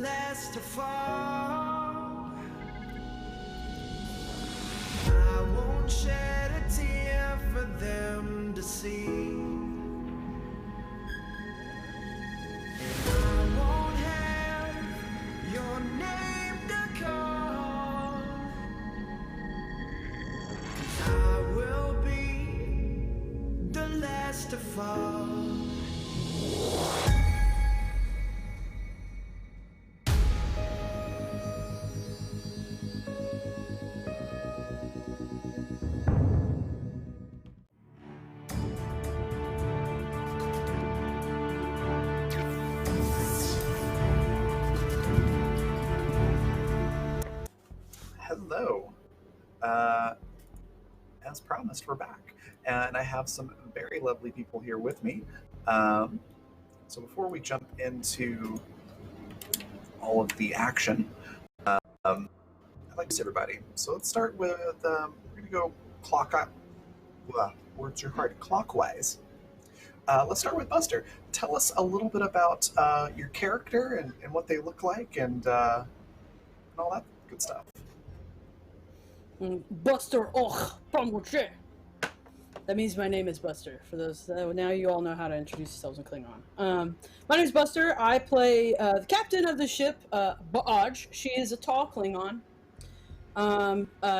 last to fall. I won't shed a tear for them to see. And I won't have your name to call. 'Cause I will be the last to fall. Hello. As promised, we're back, and I have some very lovely people here with me. So before we jump into all of the action, I'd like to see everybody. So let's start with, we're going to go words are hard, clockwise. Let's start with Buster. Tell us a little bit about your character and what they look like and all that good stuff. Buster Pomoche. That means my name is Buster. For those now, you all know how to introduce yourselves in Klingon. My name is Buster. I play the captain of the ship, Ba'aj. She is a tall Klingon.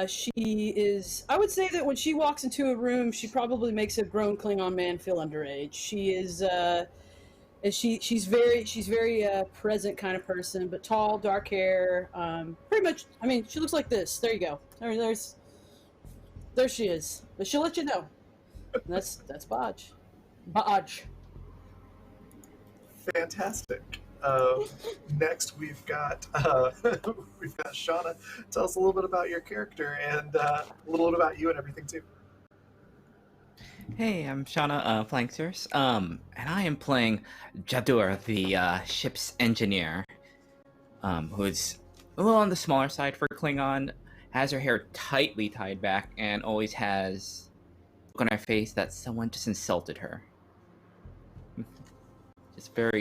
She is. I would say that when she walks into a room, she probably makes a grown Klingon man feel underage. She is. She's very present kind of person, but tall, dark hair. Pretty much. I mean, she looks like this. There you go. There she is. But she'll let you know. That's Ba'aj. Ba'aj. Fantastic. Next, we've got Shauna. Tell us a little bit about your character and a little bit about you and everything too. Hey, I'm Shauna, flying Cirrus, and I am playing Jadur, the ship's engineer, who's a little on the smaller side for Klingon, has her hair tightly tied back, and always has a look on her face that someone just insulted her. Just very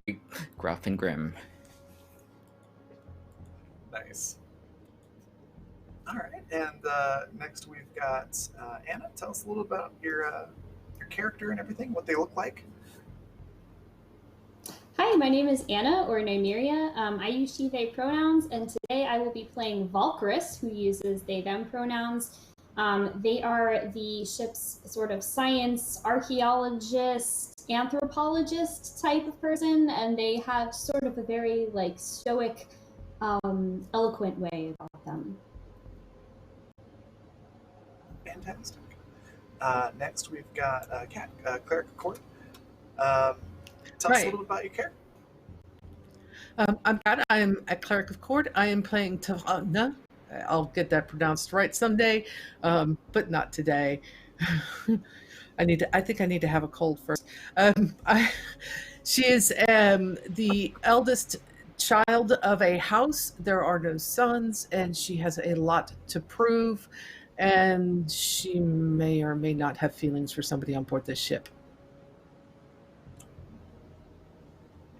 gruff and grim. Nice. All right, and next we've got Anna. Tell us a little about your character and everything, what they look like. Hi, my name is Anna, or Nymeria. I use she, they pronouns, and today I will be playing Valkyris, who uses they, them pronouns. They are the ship's sort of science, archaeologist, anthropologist type of person, and they have sort of a very stoic, eloquent way about them. Fantastic. Next, we've got Kat, Cleric of Court. Tell us a little bit about your character. I'm Kat. I'm a Cleric of Court. I am playing Tahana. I'll get that pronounced right someday, but not today. I think I need to have a cold first. She is the eldest child of a house. There are no sons, and she has a lot to prove. And she may or may not have feelings for somebody on board this ship.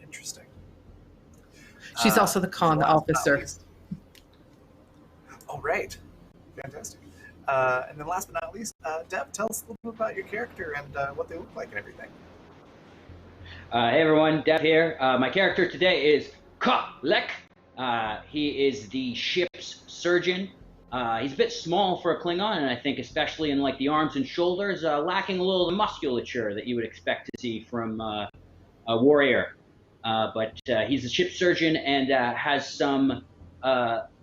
Interesting. She's also the con officer. Oh, right. Fantastic. And then last but not least, Deb, tell us a little bit about your character and what they look like and everything. Hey everyone, Dev here. My character today is Ka-Lek. He is the ship's surgeon. He's a bit small for a Klingon, and I think especially in the arms and shoulders, lacking a little of the musculature that you would expect to see from a warrior. But he's a ship's surgeon and has some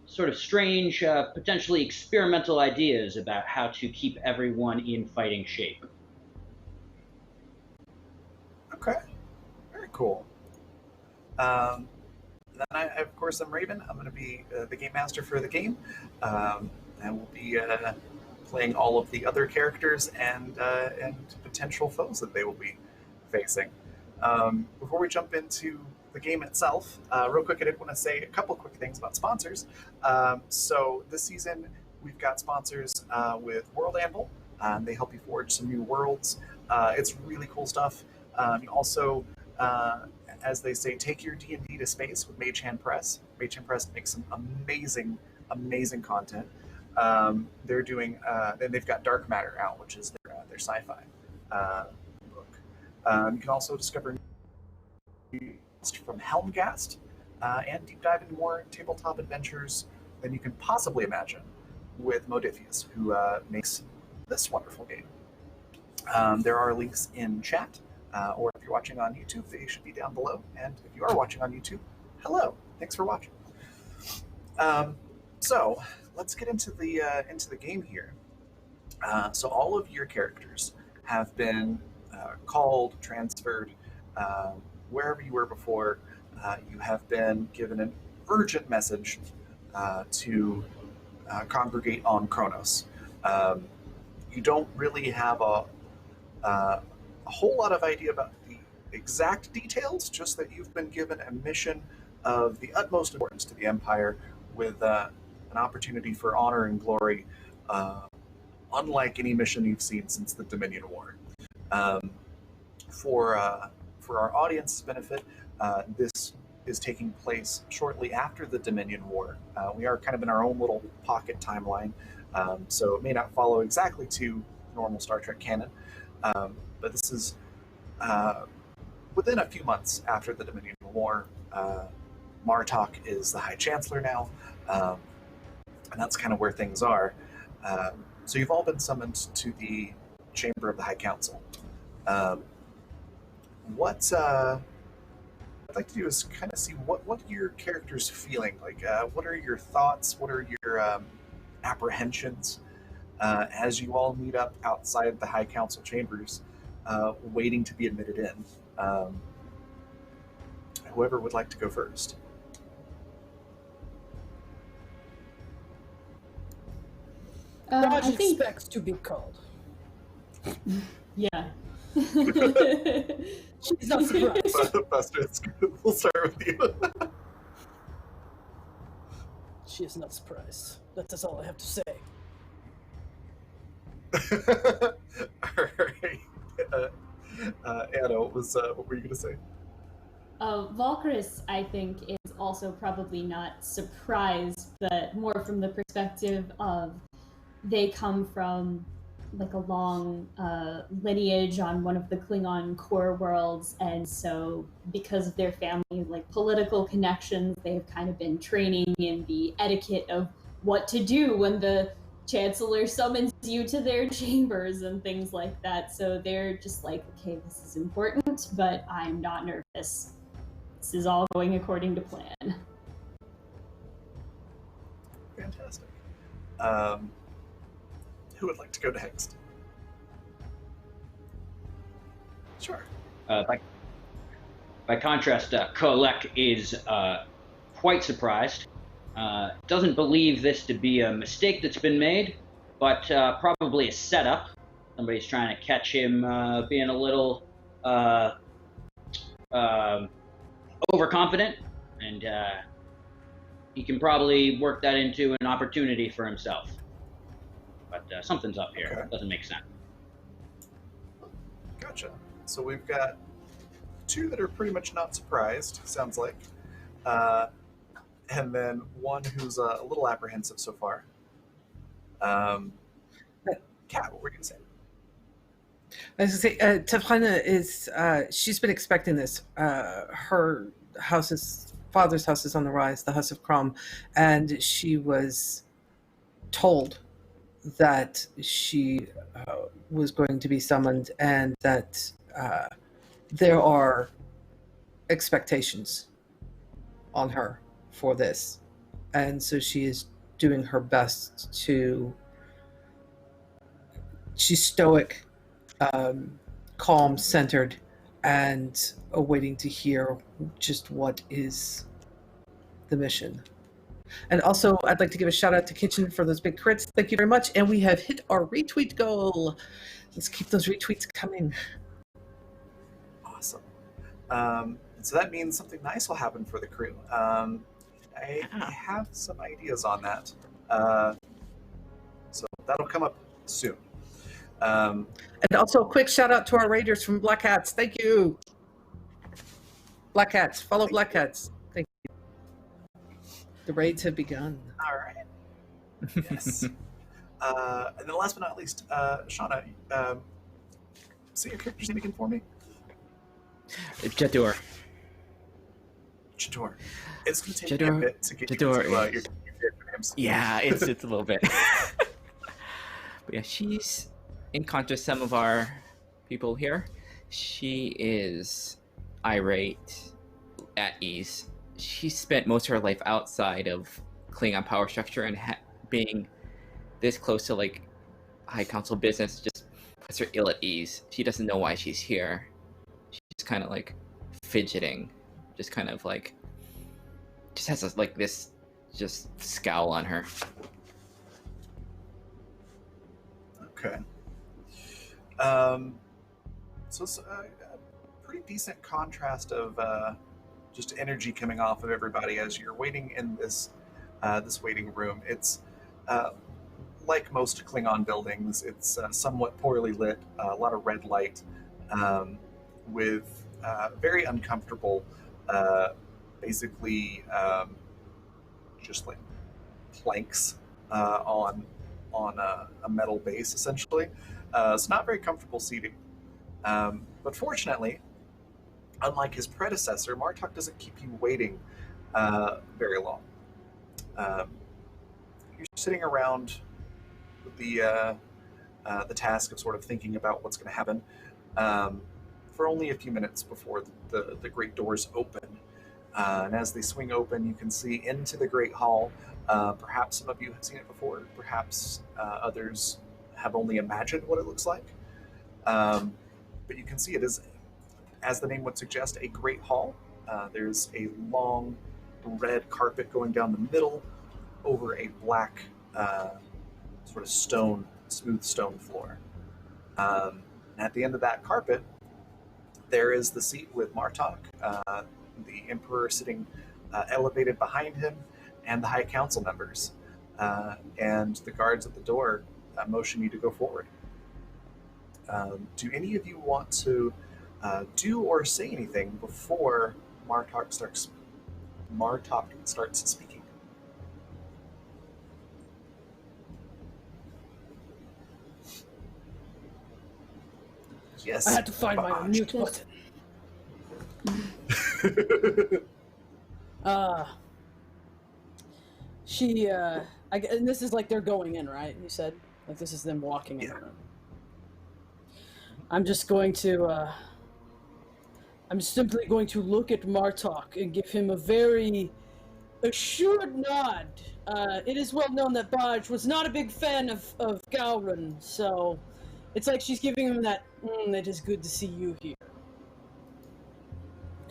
sort of strange, potentially experimental ideas about how to keep everyone in fighting shape. Okay, very cool. Then I, of course, I'm Raven. I'm going to be the game master for the game. And we'll be playing all of the other characters and potential foes that they will be facing. Before we jump into the game itself, real quick, I did want to say a couple quick things about sponsors. So this season, we've got sponsors with World Anvil. They help you forge some new worlds. It's really cool stuff. Also, as they say, take your D&D to space with Mage Hand Press. HM Press makes some amazing content. They're doing, and they've got Dark Matter out, which is their sci-fi book. You can also discover from Helmgast and deep dive into more tabletop adventures than you can possibly imagine with Modiphius, who makes this wonderful game. There are links in chat, or if you're watching on YouTube, they should be down below. And if you are watching on YouTube, hello, thanks for watching. So let's get into the game here. So all of your characters have been called, transferred, wherever you were before. You have been given an urgent message to congregate on Qo'nos. You don't really have a whole lot of idea about the exact details, just that you've been given a mission of the utmost importance to the Empire, with an opportunity for honor and glory, unlike any mission you've seen since the Dominion War. For our audience's benefit, this is taking place shortly after the Dominion War. We are kind of in our own little pocket timeline, so it may not follow exactly to normal Star Trek canon, but this is within a few months after the Dominion War. Martok is the High Chancellor now, and that's kind of where things are. So you've all been summoned to the chamber of the High Council. What I'd like to do is kind of see what your character's feeling like. What are your thoughts? What are your apprehensions as you all meet up outside the High Council chambers, waiting to be admitted in? Whoever would like to go first. Dodge I think, expects to be called. yeah. She's not surprised. Buster, we'll start with you. She is not surprised. That's all I have to say. All right. Anna, what were you going to say? Valkyris, I think, is also probably not surprised, but more from the perspective of they come from like a long lineage on one of the Klingon core worlds, and so because of their family like political connections, they've kind of been training in the etiquette of what to do when the Chancellor summons you to their chambers and things like that. So they're just like, okay, this is important, but I'm not nervous. This is all going according to plan. Fantastic. Who would like to go next? Sure. By contrast, Kolek is quite surprised. Doesn't believe this to be a mistake that's been made, but probably a setup. Somebody's trying to catch him being a little overconfident, and he can probably work that into an opportunity for himself. But something's up here. Okay. Doesn't make sense. Gotcha. So we've got two that are pretty much not surprised, sounds like. And then one who's a little apprehensive so far. Kat, what were you going to say? I was going to say, Tefrana is, she's been expecting this. Her father's house is on the rise, the House of Crom, and she was told that she was going to be summoned, and that there are expectations on her for this. And so she is doing her best to... She's stoic, calm, centered, and awaiting to hear just what is the mission. And also, I'd like to give a shout out to Kitchen for those big crits. Thank you very much. And we have hit our retweet goal. Let's keep those retweets coming. Awesome. So that means something nice will happen for the crew. I have some ideas on that. So that'll come up soon. And also a quick shout out to our raiders from Black Hats. Thank you. Black Hats. Follow Black Hats. Thank you. The raids have begun. All right. Yes. And then last but not least, Shauna, say your character's name again for me. Jadur. Jadur. It's going to take me a bit to get Jadur you to your character names. Yeah, it's a little bit. But yeah, she's in contrast to some of our people here. She is irate, at ease. She spent most of her life outside of Klingon power structure, and being this close to like High Council business just puts her ill at ease. She doesn't know why she's here. She's kind of like fidgeting, just kind of like just has this just scowl on her. Okay. So it's a pretty decent contrast of just energy coming off of everybody as you're waiting in this waiting room. It's like most Klingon buildings, it's somewhat poorly lit, a lot of red light, with very uncomfortable, basically just like planks on a metal base, essentially. It's not very comfortable seating. But fortunately, unlike his predecessor, Martok doesn't keep you waiting very long. You're sitting around with the task of sort of thinking about what's going to happen for only a few minutes before the great doors open. And as they swing open, you can see into the Great Hall. Perhaps some of you have seen it before. Perhaps others have only imagined what it looks like. But you can see it is, as the name would suggest, a great hall. There's a long red carpet going down the middle over a black sort of smooth stone floor. At the end of that carpet, there is the seat with Martok, the Emperor sitting elevated behind him, and the High Council members. And the guards at the door motion you to go forward. Do any of you want to do or say anything before Martok starts speaking? Yes. I had to find my mute button. And this is like they're going in, right? You said, like this is them walking in. Yeah. I'm simply going to look at Martok and give him a very assured nod. It is well known that Barge was not a big fan of Gowron, so it's like she's giving him that, it is good to see you here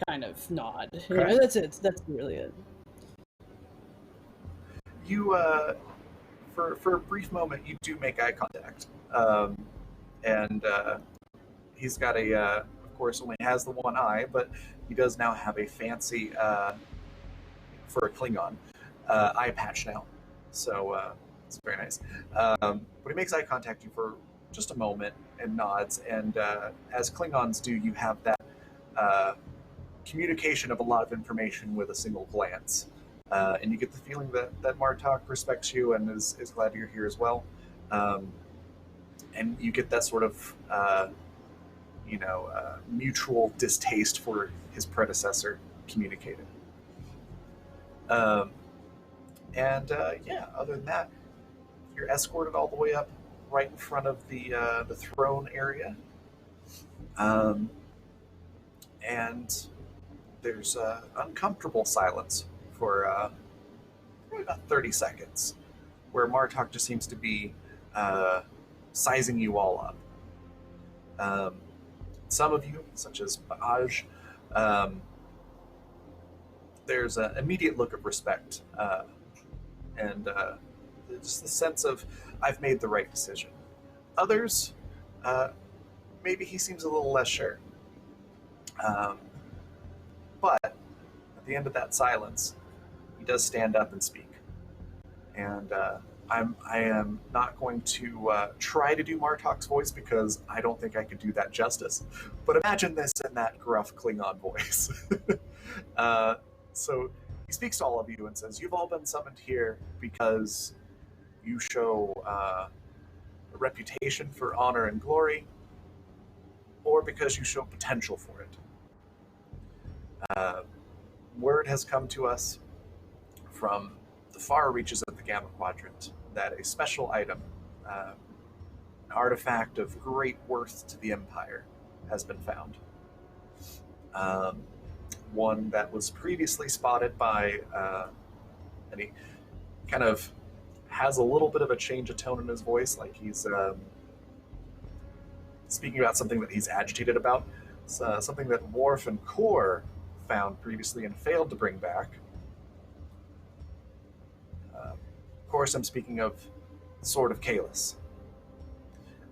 kind of nod. You know, that's it. That's really it. You, for a brief moment, you do make eye contact. And he's got of course, only has the one eye, but he does now have a fancy, for a Klingon, eye patch now. So it's very nice. But he makes eye contact with you for just a moment and nods. And as Klingons do, you have that communication of a lot of information with a single glance. And you get the feeling that Martok respects you and is glad you're here as well. And you get that sort of, mutual distaste for his predecessor communicated. Other than that, you're escorted all the way up right in front of the throne area. And there's uncomfortable silence for probably about 30 seconds, where Martok just seems to be sizing you all up. Some of you, such as Baj, there's an immediate look of respect and just the sense of, I've made the right decision. Others, maybe he seems a little less sure. But at the end of that silence, he does stand up and speak. And I am not going to try to do Martok's voice because I don't think I could do that justice. But imagine this in that gruff Klingon voice. So he speaks to all of you and says, "You've all been summoned here because you show a reputation for honor and glory, or because you show potential for it. Word has come to us from the far reaches of the Gamma Quadrant that a special item, an artifact of great worth to the Empire, has been found. One that was previously spotted by, and he kind of has a little bit of a change of tone in his voice, like he's speaking about something that he's agitated about. Something that Worf and Kor found previously and failed to bring back. Of course, I'm speaking of the Sword of Kahless.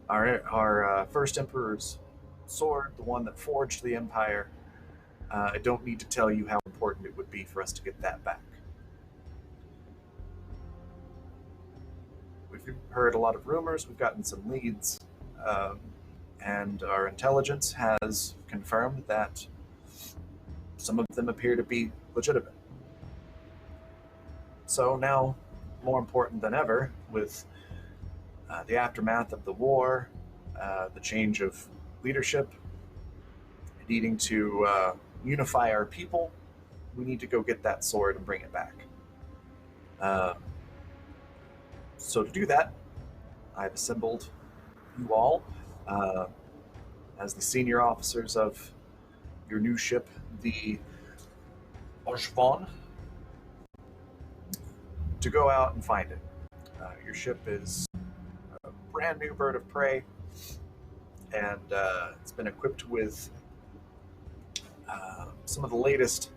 Our first Emperor's sword, the one that forged the Empire. I don't need to tell you how important it would be for us to get that back. We've heard a lot of rumors, we've gotten some leads, and our intelligence has confirmed that some of them appear to be legitimate. So now, more important than ever, with the aftermath of the war, the change of leadership, needing to unify our people, we need to go get that sword and bring it back. So to do that, I've assembled you all as the senior officers of your new ship, the Orshvon, to go out and find it. Your ship is a brand new bird of prey, and it's been equipped with some of the latest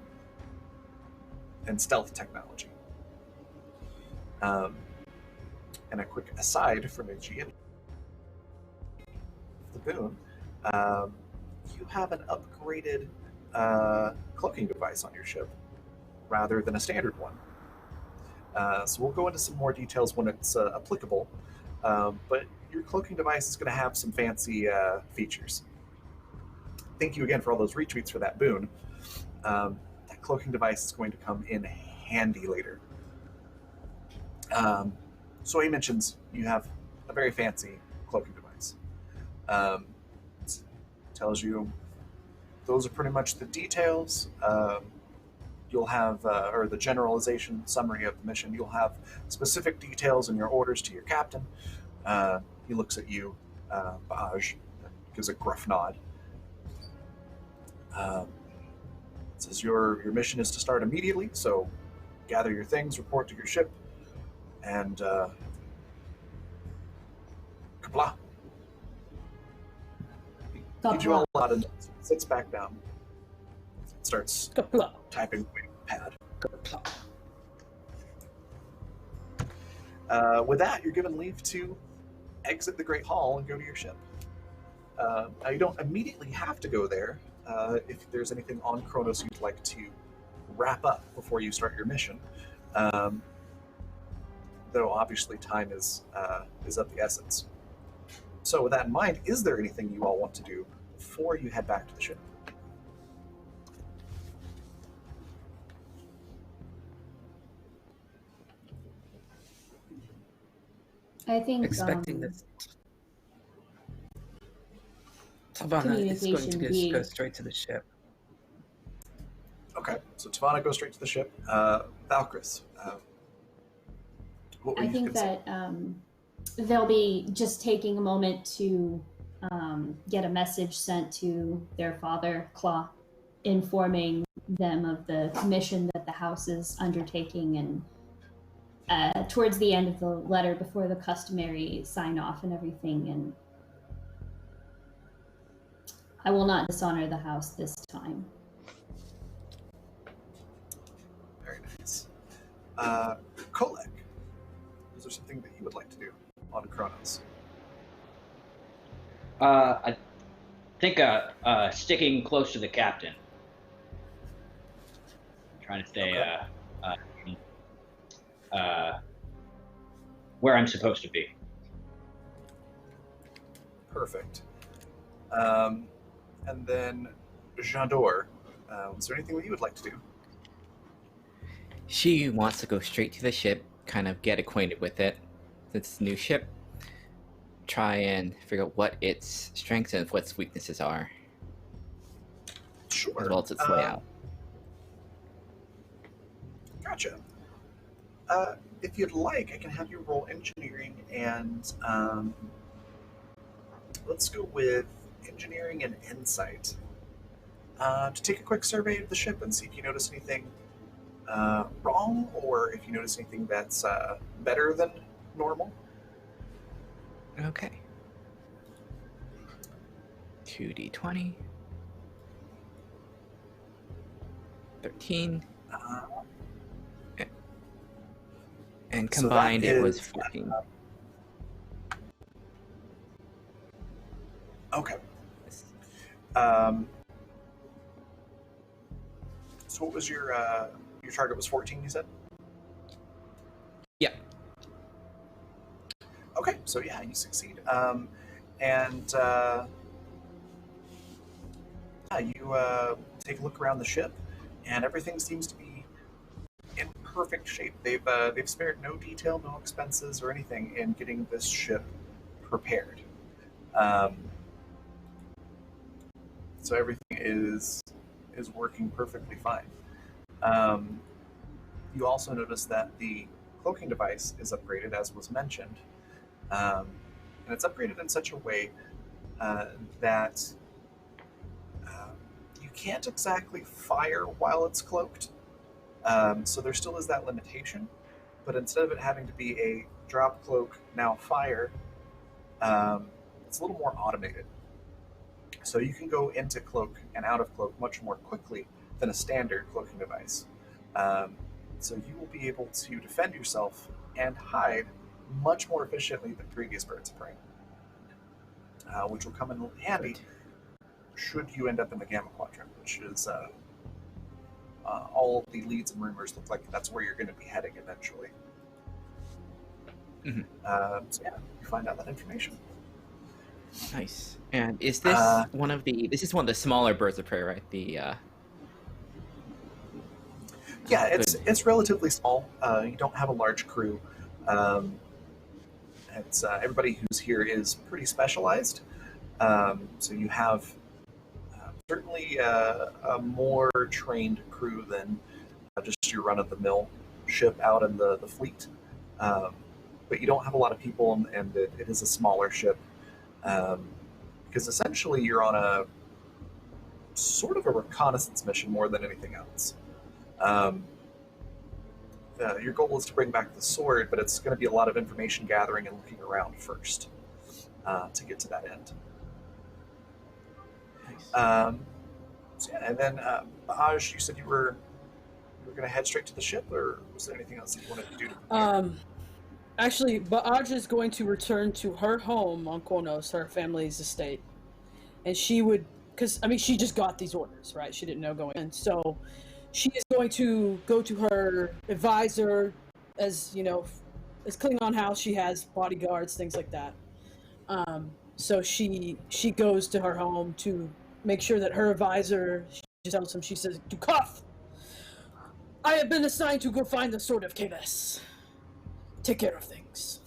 in stealth technology. And a quick aside from a GM, the boon, you have an upgraded cloaking device on your ship rather than a standard one. So we'll go into some more details when it's applicable, but your cloaking device is going to have some fancy features. Thank you again for all those retweets for that boon. That cloaking device is going to come in handy later. So he mentions you have a very fancy cloaking device. Tells you those are pretty much the details. You'll have, or the generalization summary of the mission, you'll have specific details in your orders to your captain. He looks at you, Baj, gives a gruff nod. Says your mission is to start immediately, so gather your things, report to your ship, and kapla. Gives you all a lot of notes. Sits back down, starts typing away on the pad. With that, you're given leave to exit the Great Hall and go to your ship. Now, you don't immediately have to go there. If there's anything on Qo'nos you'd like to wrap up before you start your mission, though obviously time is of the essence. So with that in mind, is there anything you all want to do before you head back to the ship? I think Expecting this. Tavana is going to go straight to the ship. Okay, so Tavana goes straight to the ship. Valkyris, what were I you think gonna say? that they'll be just taking a moment to get a message sent to their father, Claw, informing them of the mission that the house is undertaking, and towards the end of the letter, before the customary sign off and everything, and I will not dishonor the house this time. Very nice. Kolek, is there something that you would like to do on Qo'nos? I think sticking close to the captain. Trying to stay where I'm supposed to be. Perfect. And then Jandor, is there anything that you would like to do? She wants to go straight to the ship, kind of get acquainted with it. It's a new ship. Try and figure out what its strengths and what its weaknesses are, Sure. as well as its layout. Gotcha. If you'd like, I can have you roll engineering and let's go with engineering and insight to take a quick survey of the ship and see if you notice anything wrong or if you notice anything that's better than normal. Okay. 2d20. 13. And combined, it was 14. Okay. So what was your target was 14, you said? Yeah. Okay, so yeah, you succeed. You take a look around the ship, and everything seems to be in perfect shape. They've spared no detail, no expenses, or anything in getting this ship prepared. So everything is working perfectly fine. You also notice that the cloaking device is upgraded, as was mentioned, and it's upgraded in such a way that you can't exactly fire while it's cloaked. So there still is that limitation, but instead of it having to be a drop cloak, now fire, it's a little more automated. So you can go into cloak and out of cloak much more quickly than a standard cloaking device. So you will be able to defend yourself and hide much more efficiently than previous birds of prey, which will come in handy should you end up in the Gamma Quadrant, which is all of the leads and rumors look like that's where you're going to be heading eventually. Mm-hmm. So yeah, you find out that information. Nice. And is this one of the? This is one of the smaller birds of prey, right? The. Yeah, it's relatively small. You don't have a large crew. It's everybody who's here is pretty specialized. So you have certainly a more trained crew than just your run-of-the-mill ship out in the fleet. But you don't have a lot of people, and it is a smaller ship. Because essentially you're on a sort of a reconnaissance mission more than anything else. Your goal is to bring back the sword, but it's going to be a lot of information gathering and looking around first to get to that end. Nice. So yeah, and then Bahaj, you said you were going to head straight to the ship, or was there anything else that you wanted to do to prepare? Actually, Baaj is going to return to her home on Qo'nos, her family's estate. And she would, because, I mean, she just got these orders, right? She didn't know going in. So she is going to go to her advisor, as, you know, as Klingon House, she has bodyguards, things like that. So she goes to her home to make sure that her advisor, she tells him, she says, Dukaf, I have been assigned to go find the Sword of Kahless. Take care of things.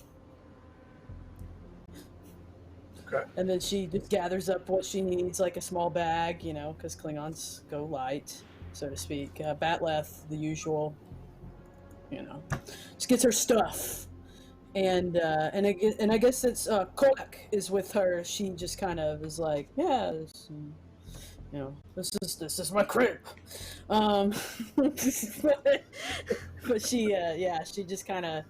Okay. And then she just gathers up what she needs, like a small bag, you know, because Klingons go light, so to speak. Batleth, the usual, you know. Just gets her stuff. And I guess it's Qo'nos is with her. She just kind of is like, yeah, you know, this is my crib. But she she just kind of.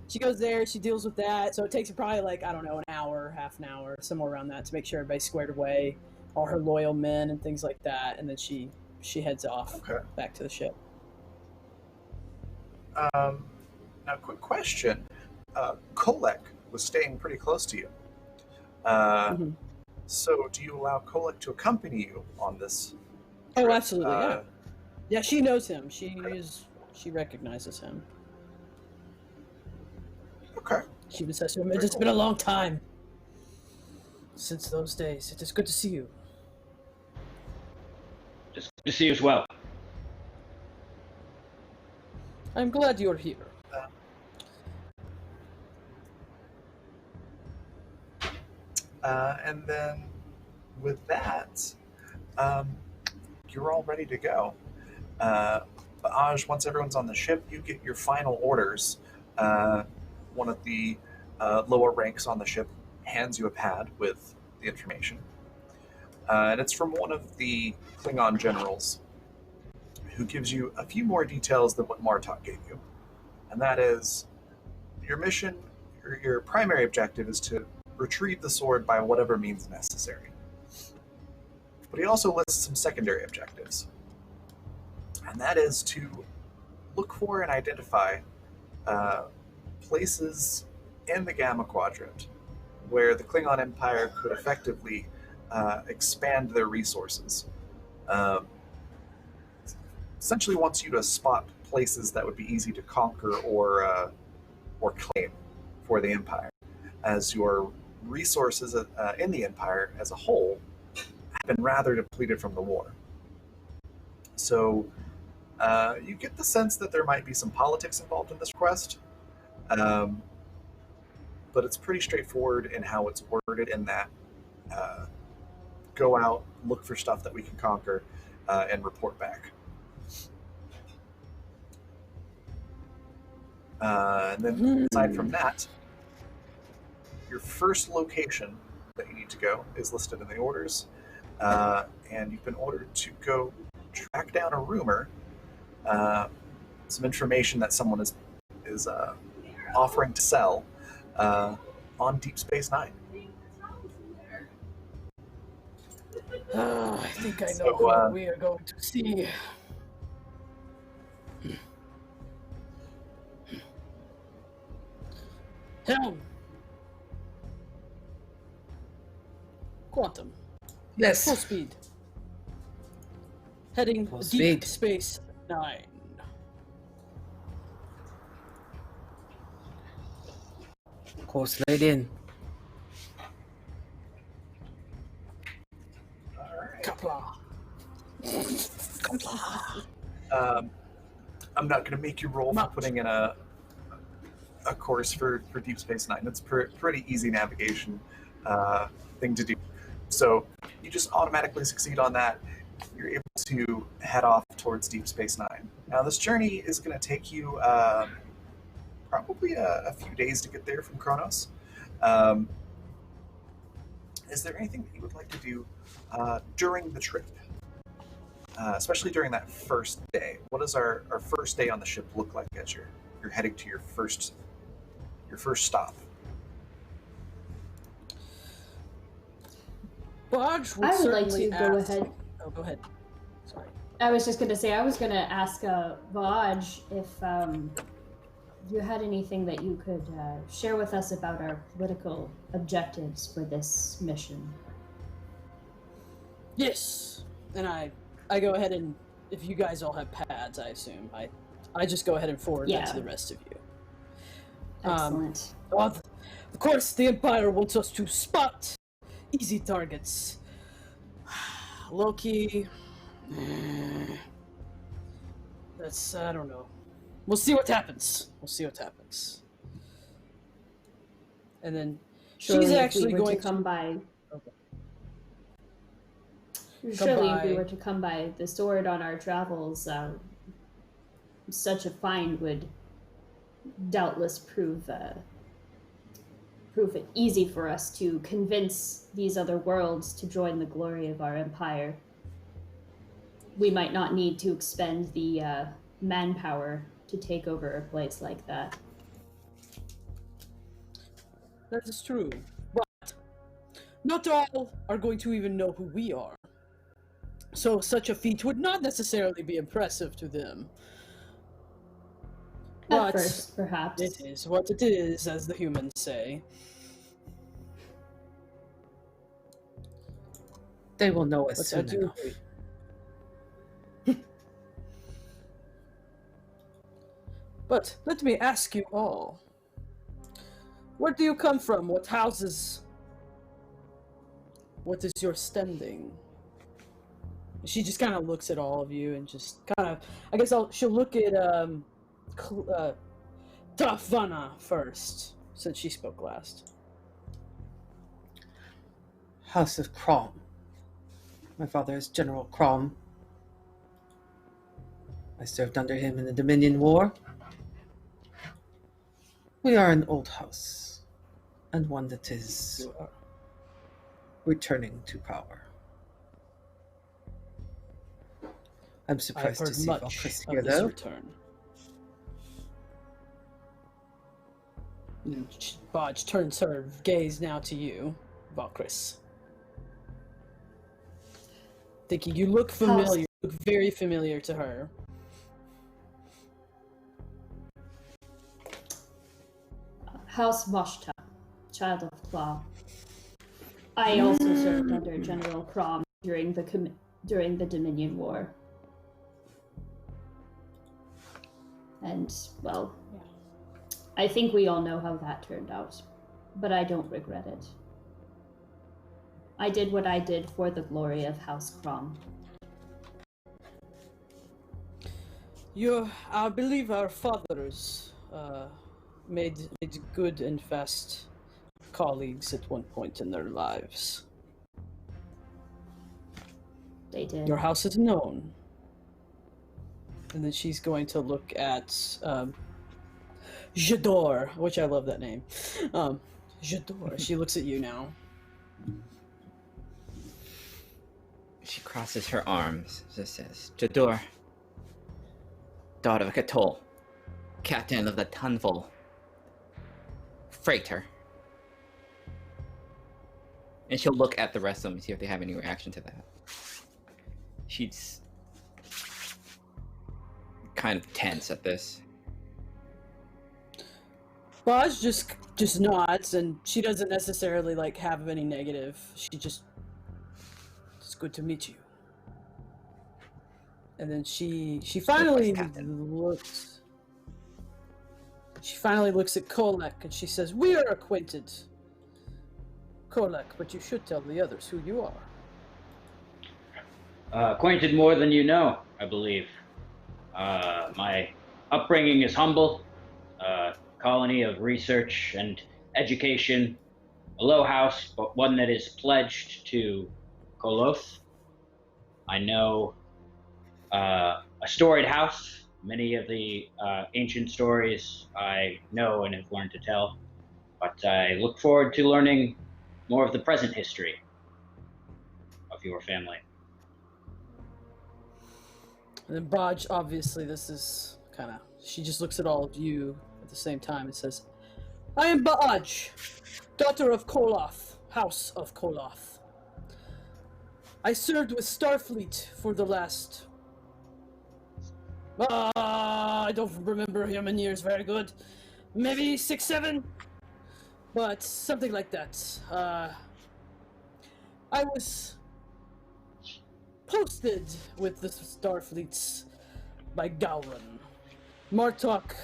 She goes there, she deals with that, so it takes her probably like, I don't know, an hour, half an hour, somewhere around that to make sure everybody's squared away, all her loyal men and things like that, and then she heads off back to the ship. Now, quick question. Kolek was staying pretty close to you. So do you allow Kolek to accompany you on this trip? Oh, absolutely, yeah. Yeah, she knows him. She recognizes him. Okay. She even says to him, it's been a long time since those days. It is good to see you. Just good to see you as well. I'm glad you're here. And then with that, you're all ready to go. Aj, once everyone's on the ship, you get your final orders. One of the lower ranks on the ship hands you a pad with the information. And it's from one of the Klingon generals who gives you a few more details than what Martok gave you. And that is, your mission, your primary objective is to retrieve the sword by whatever means necessary. But he also lists some secondary objectives. And that is to look for and identify places in the Gamma Quadrant where the Klingon Empire could effectively expand their resources. Essentially wants you to spot places that would be easy to conquer or claim for the Empire, as your resources in the Empire as a whole have been rather depleted from the war. So you get the sense that there might be some politics involved in this quest, but it's pretty straightforward in how it's worded in that go out, look for stuff that we can conquer, and report back. And then aside from that, your first location that you need to go is listed in the orders, and you've been ordered to go track down a rumor, some information that someone is offering to sell on Deep Space Nine. I think I know what we are going to see. Helm. Quantum. Yes. Full speed. Heading Full Deep speed. Space Nine. Course laid in. Kapla. Kapla. I'm not going to make you roll for putting in a course for Deep Space Nine. It's pretty easy navigation thing to do. So you just automatically succeed on that. You're able to head off towards Deep Space Nine. Now this journey is going to take you probably a few days to get there from Qo'nos. Is there anything that you would like to do during the trip? Especially during that first day. What does our first day on the ship look like as you're heading to your first stop? Bodge would I would like certainly to go ask- ahead. Oh, go ahead. Sorry. I was just going to say, I was going to ask Vaj if you had anything that you could share with us about our political objectives for this mission. Yes. And I go ahead and, if you guys all have pads, I assume, I just go ahead and forward that to the rest of you. Excellent. Of course, the Empire wants us to spot easy targets. Loki. That's, I don't know. We'll see what happens. And then Surely she's if actually we were going to come by. Okay. Surely, if we by- were to come by the sword on our travels, such a find would doubtless prove it easy for us to convince these other worlds to join the glory of our empire. We might not need to expend the manpower to take over a place like that. That is true, but not all are going to even know who we are. So such a feat would not necessarily be impressive to them. At But first, perhaps. it is what it is, as the humans say. They will know us But I soon do enough. agree. But let me ask you all. Where do you come from? What houses? What is your standing? She just kind of looks at all of you and just kind of, I guess she'll look at Tafana first, since she spoke last. House of Crom. My father is General Crom. I served under him in the Dominion War. We are an old house, and one that is returning to power. I'm surprised to see Valkyrie here, though. Return. Bodge turns her gaze now to you, Valkyrie. Thinking you look familiar, you look very familiar to her. House Vashta, child of Twa. I also served under General Crom during the Dominion War. And, well, I think we all know how that turned out, but I don't regret it. I did what I did for the glory of House Crom. I believe our fathers made good and fast colleagues at one point in their lives. They did. Your house is known. And then she's going to look at J'adore, which I love that name. J'adore. She looks at you now. She crosses her arms. Just says, J'adore, daughter of Katol, captain of the Tunful freighter. And she'll look at the rest of them and see if they have any reaction to that. She's kind of tense at this. Boz just nods, and she doesn't necessarily have any negative. She just, it's good to meet you. And then she finally looks. She finally looks at Kolek and she says, "We are acquainted, Kolek, but you should tell the others who you are." Acquainted more than you know, I believe. My upbringing is humble. Colony of research and education. A low house, but one that is pledged to Qo'nos. I know a storied house. Many of the ancient stories I know and have learned to tell. But I look forward to learning more of the present history of your family. And then Bodge, obviously, this is kind of, she just looks at all of you at the same time and says, "I am Bodge, daughter of Koloth, House of Koloth. I served with Starfleet for the last... I don't remember human years very good. Maybe 6, 7? But something like that. I was posted with the Starfleets by Gowron. Martok's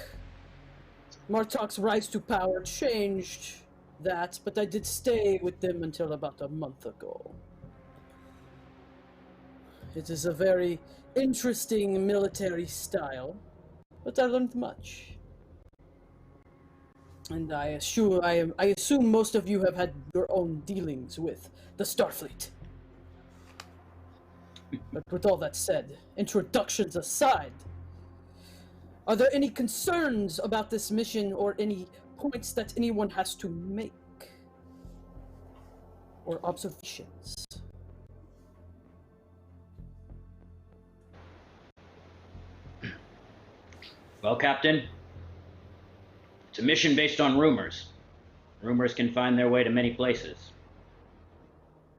rise to power changed that, but I did stay with them until about a month ago. It is a very interesting military style, but I learned much. And I assume most of you have had your own dealings with the Starfleet. But with all that said, introductions aside, are there any concerns about this mission or any points that anyone has to make? Or observations? Well, Captain, it's a mission based on rumors. Rumors can find their way to many places.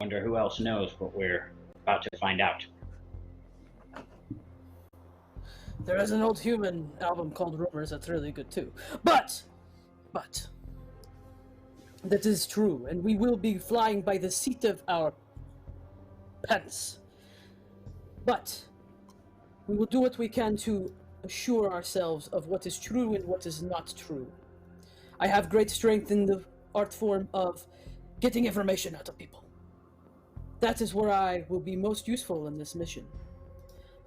Wonder who else knows what we're about to find out. There is an old human album called Rumors that's really good too. But, that is true, and we will be flying by the seat of our pants. But, we will do what we can to assure ourselves of what is true and what is not true. I have great strength in the art form of getting information out of people. That is where I will be most useful in this mission.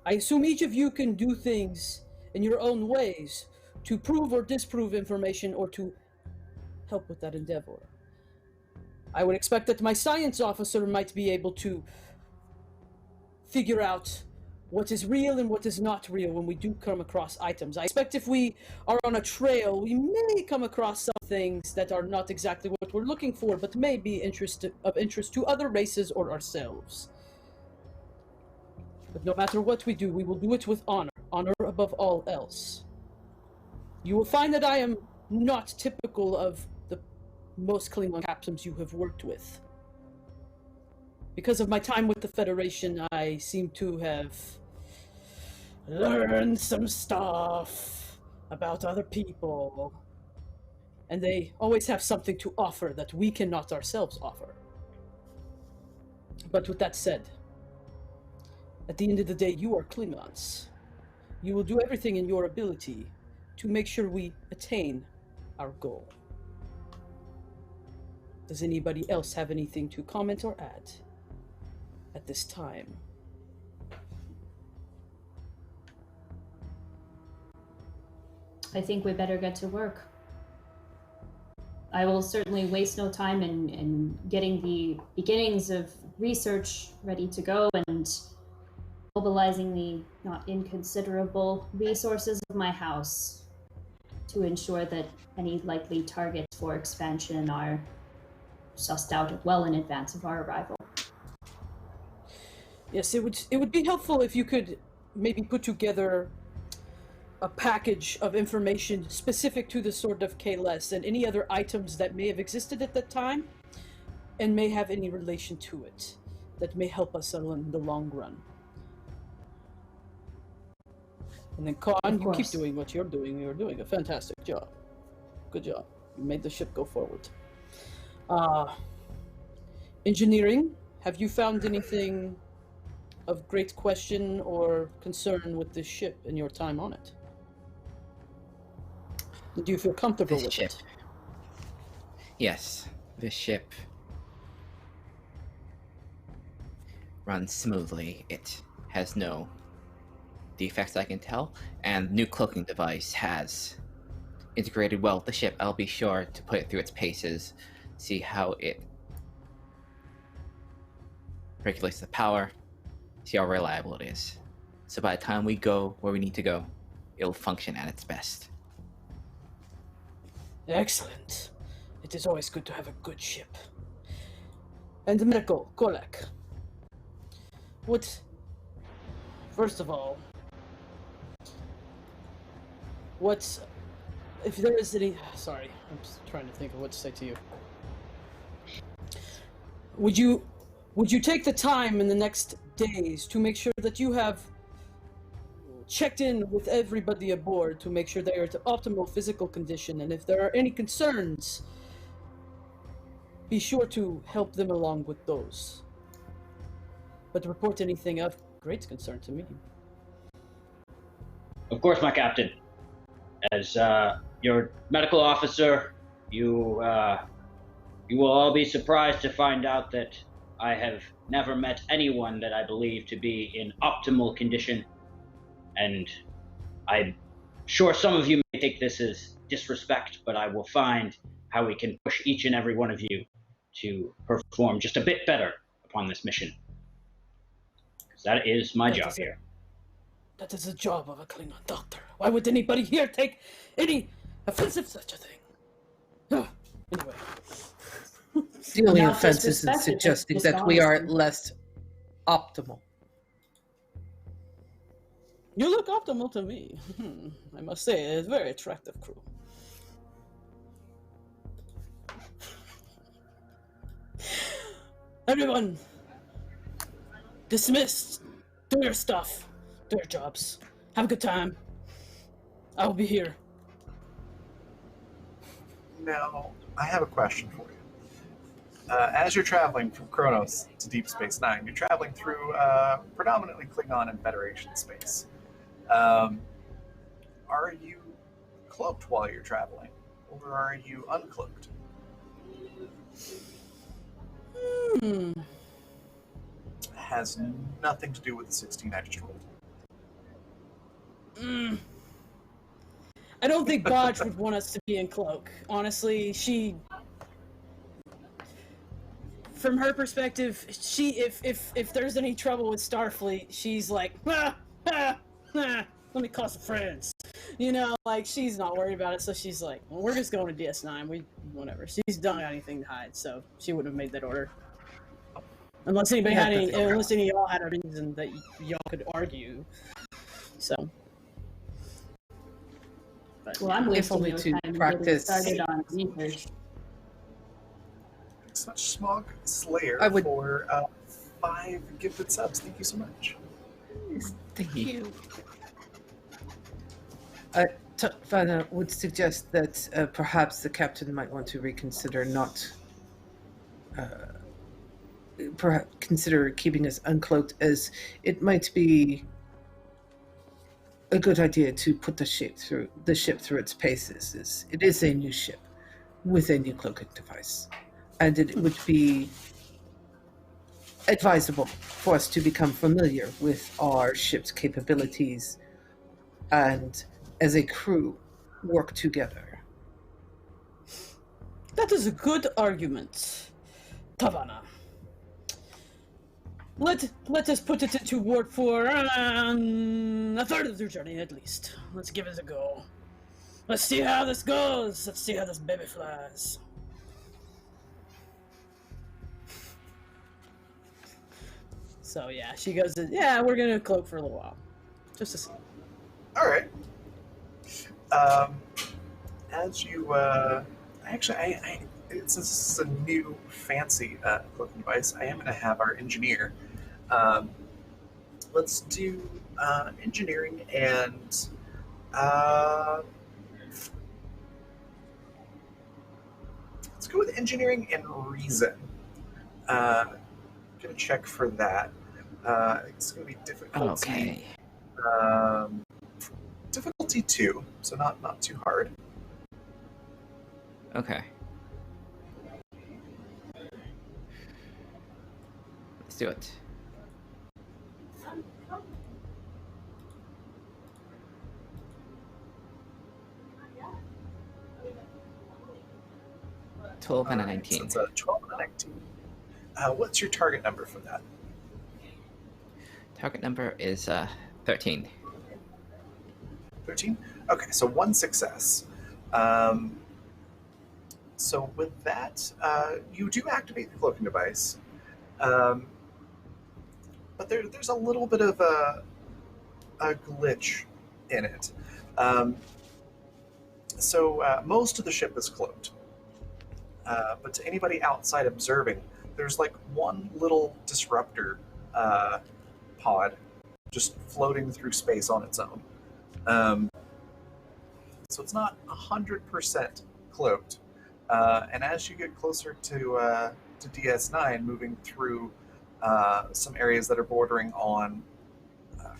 I assume each of you can do things in your own ways to prove or disprove information or to help with that endeavor. I would expect that my science officer might be able to figure out what is real and what is not real when we do come across items. I expect if we are on a trail, we may come across some things that are not exactly what we're looking for, but may be of interest to other races or ourselves. But no matter what we do, we will do it with honor. Honor above all else. You will find that I am not typical of the most Klingon captains you have worked with. Because of my time with the Federation, I seem to have learned some stuff about other people. And they always have something to offer that we cannot ourselves offer. But with that said, at the end of the day, you are Klingons. You will do everything in your ability to make sure we attain our goal. Does anybody else have anything to comment or add at this time? I think we better get to work. I will certainly waste no time in getting the beginnings of research ready to go and mobilizing the not inconsiderable resources of my house to ensure that any likely targets for expansion are sussed out well in advance of our arrival. Yes, it would be helpful if you could maybe put together a package of information specific to the Sword of Kahless and any other items that may have existed at that time and may have any relation to it that may help us in the long run. And then Khan, you keep doing what you're doing. You're doing a fantastic job. Good job. You made the ship go forward. Engineering, have you found anything of great question or concern with this ship in your time on it? Do you feel comfortable with it? Yes, this ship runs smoothly. It has no defects I can tell, and new cloaking device has integrated well with the ship. I'll be sure to put it through its paces, see how it regulates the power, see how reliable it is. So by the time we go where we need to go, it'll function at its best. Excellent. It is always good to have a good ship. And medical, Kolek. First of all, if there is any, sorry, I'm just trying to think of what to say to you. Would you take the time in the next days to make sure that you have checked in with everybody aboard to make sure they are to optimal physical condition, and if there are any concerns, be sure to help them along with those. But report anything of great concern to me. Of course, my captain. As your medical officer, you will all be surprised to find out that I have never met anyone that I believe to be in optimal condition. And I'm sure some of you may take this as disrespect, but I will find how we can push each and every one of you to perform just a bit better upon this mission. Because that is my job here. That is the job of a Klingon doctor. Why would anybody here take any offensive such a thing? Anyway. The only offense is in suggesting that we are less optimal. You look optimal to me. I must say, it's a very attractive crew. Everyone, dismissed. Do your stuff. Do your jobs. Have a good time. I'll be here. Now, I have a question for you. As you're traveling from Qo'nos to Deep Space Nine, you're traveling through predominantly Klingon and Federation space. Are you cloaked while you're traveling, or are you uncloaked? Has nothing to do with the 16 I just rolled. I don't think Bodge would want us to be in cloak. Honestly, from her perspective, if there's any trouble with Starfleet, she's like, let me call some friends. You know, like, she's not worried about it, so she's like, well, we're just going to DS9. Whatever. She's done anything to hide, so she wouldn't have made that order. Unless anybody unless any of y'all had a reason that y'all could argue. So. But, Well, I'm wasting no to time practice. started on research. Such Smog Slayer for 5 gifted subs. Thank you so much. Thank you. Vanna would suggest that perhaps the captain might want to reconsider perhaps consider keeping us uncloaked, as it might be a good idea to put the ship through its paces. As it is a new ship with a new cloaking device, and it would be advisable for us to become familiar with our ship's capabilities and, as a crew, work together. That is a good argument, Tavana. Let us put it into warp for a third of the journey at least. Let's give it a go. Let's see how this goes. Let's see how this baby flies. So yeah, she goes, yeah, we're gonna cloak for a little while. Just to see. Alright. As you, actually, since this is a new fancy cloaking device, I am going to have our engineer. Let's do engineering and let's go with engineering and reason. Going to check for that. It's going to be difficulty. Okay. Difficulty 2, so not too hard. Okay. Let's do it. $12 and a 19. So it's a 12 and a 19. What's your target number for that? Target number is 13. 13? Okay, so 1 success. So with that, you do activate the cloaking device, but there's a little bit of a glitch in it. So most of the ship is cloaked, but to anybody outside observing, there's like one little disruptor pod just floating through space on its own. So it's not 100% cloaked. And as you get closer to DS9, moving through some areas that are bordering on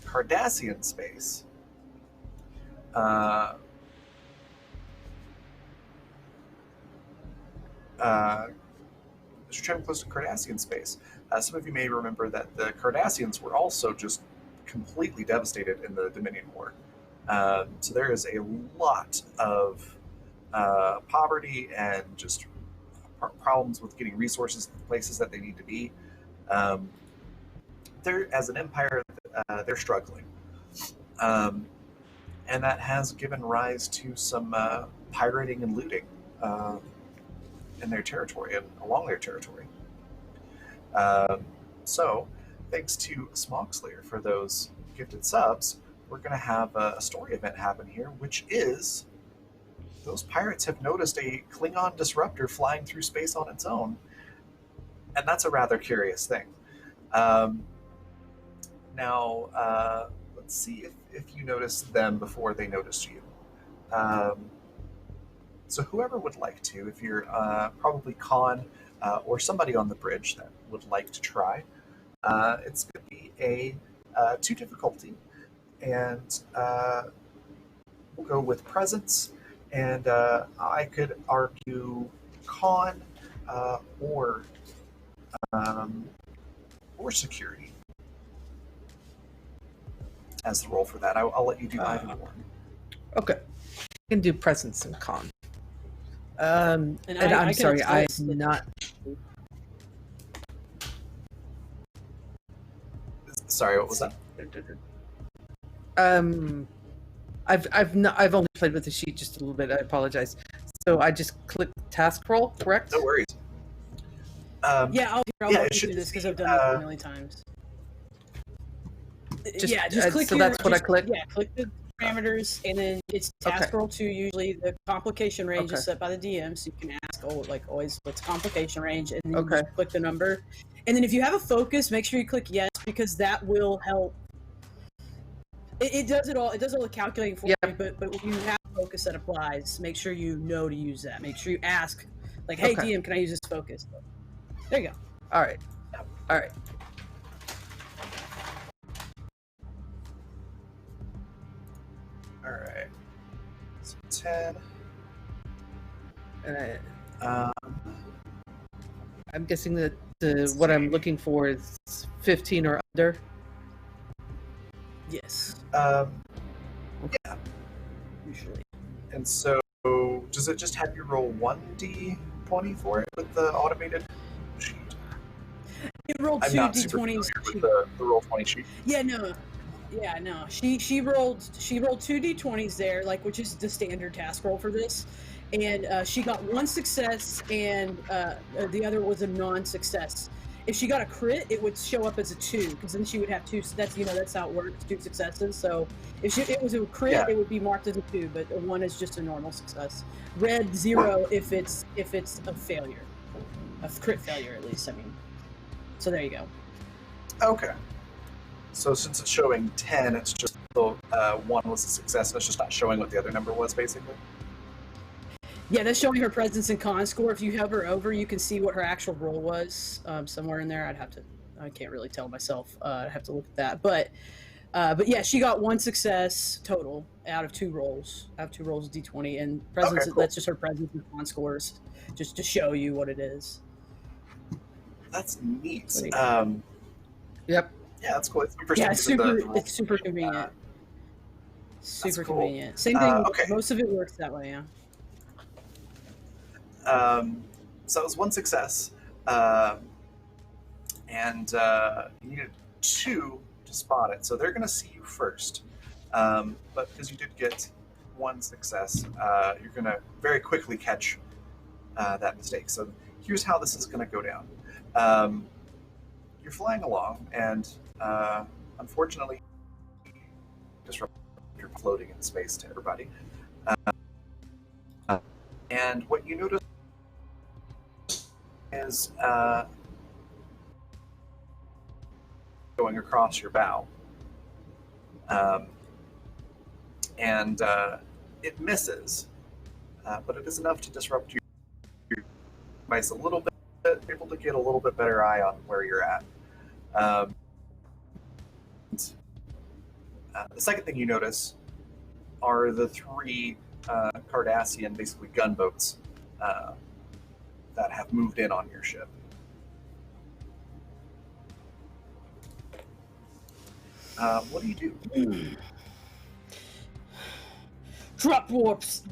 Cardassian space, as you're traveling close to Cardassian space, some of you may remember that the Cardassians were also just completely devastated in the Dominion War. So there is a lot of poverty and just problems with getting resources to the places that they need to be. They're, as an empire, they're struggling. And that has given rise to some pirating and looting in their territory and along their territory. So, thanks to Smog Slayer for those gifted subs, we're going to have a story event happen here, which is those pirates have noticed a Klingon disruptor flying through space on its own, and that's a rather curious thing. Now, let's see if you noticed them before they noticed you. So whoever would like to, if you're probably Khan or somebody on the bridge that would like to try, it's going to be a 2 difficulty, and we'll go with presence. And I could argue Khan or security as the role for that. I'll let you do either one. Okay. can do presence and con. And I'm I sorry, I'm attest that- not. Sorry, what was that? I've only played with the sheet just a little bit. I apologize. So I just click task roll, correct? No worries. I'll yeah, walk it you should through this because be, I've done it a million times. Just click so that's what I click? Yeah, click the parameters, and then it's task Okay. roll 2. Usually the complication range Okay. is set by the DM, so you can ask, always, what's complication range, and then you Okay. just click the number. And then if you have a focus, make sure you click yes, because that will help. It does it all. It does all the calculating for you, but when you have a focus that applies, make sure you know to use that. Make sure you ask, like, hey, Okay. DM, can I use this focus? There you go. All right. All right. All right. So 10. And Um, I'm guessing that what I'm looking for is 15 or under. Yes, yeah. usually. And so, does it just have you roll 1d20 for it with the automated sheet? It rolled I'm 2 not super d20s. familiar with the roll 20 sheet. Yeah, no. She rolled 2 d20s there, like, which is the standard task roll for this, and she got 1 success, and the other was a non-success. If she got a crit, it would show up as a 2, because then she would have 2. That's how it works. 2 successes. So if it was a crit, Yeah. it would be marked as a 2, but a 1 is just a normal success. Red 0 if it's a failure, a crit failure at least. I mean, so there you go. Okay. So since it's showing 10, it's just the 1 was a success, and it's just not showing what the other number was, basically. Yeah, that's showing her presence and con score. If you hover over, you can see what her actual roll was somewhere in there. I can't really tell myself. I'd have to look at that. But yeah, she got 1 success total out of 2 rolls. Out of 2 rolls of D20, and presence. Okay, cool. That's just her presence and con scores, just to show you what it is. That's neat. There you Yep. Yeah, that's cool. It's interesting. Yeah, using it's super convenient. Super cool. convenient. Same thing. Okay. Most of it works that way. Yeah. So it was 1 success, and you needed 2 to spot it. So they're going to see you first, but because you did get 1 success, you're going to very quickly catch that mistake. So here's how this is going to go down. You're flying along, and unfortunately, you're floating in space to everybody. And what you notice is going across your bow. And it misses, but it is enough to disrupt your device a little bit, able to get a little bit better eye on where you're at. The second thing you notice are the 3 Cardassian, basically gunboats, that have moved in on your ship. What do you do? Drop warps.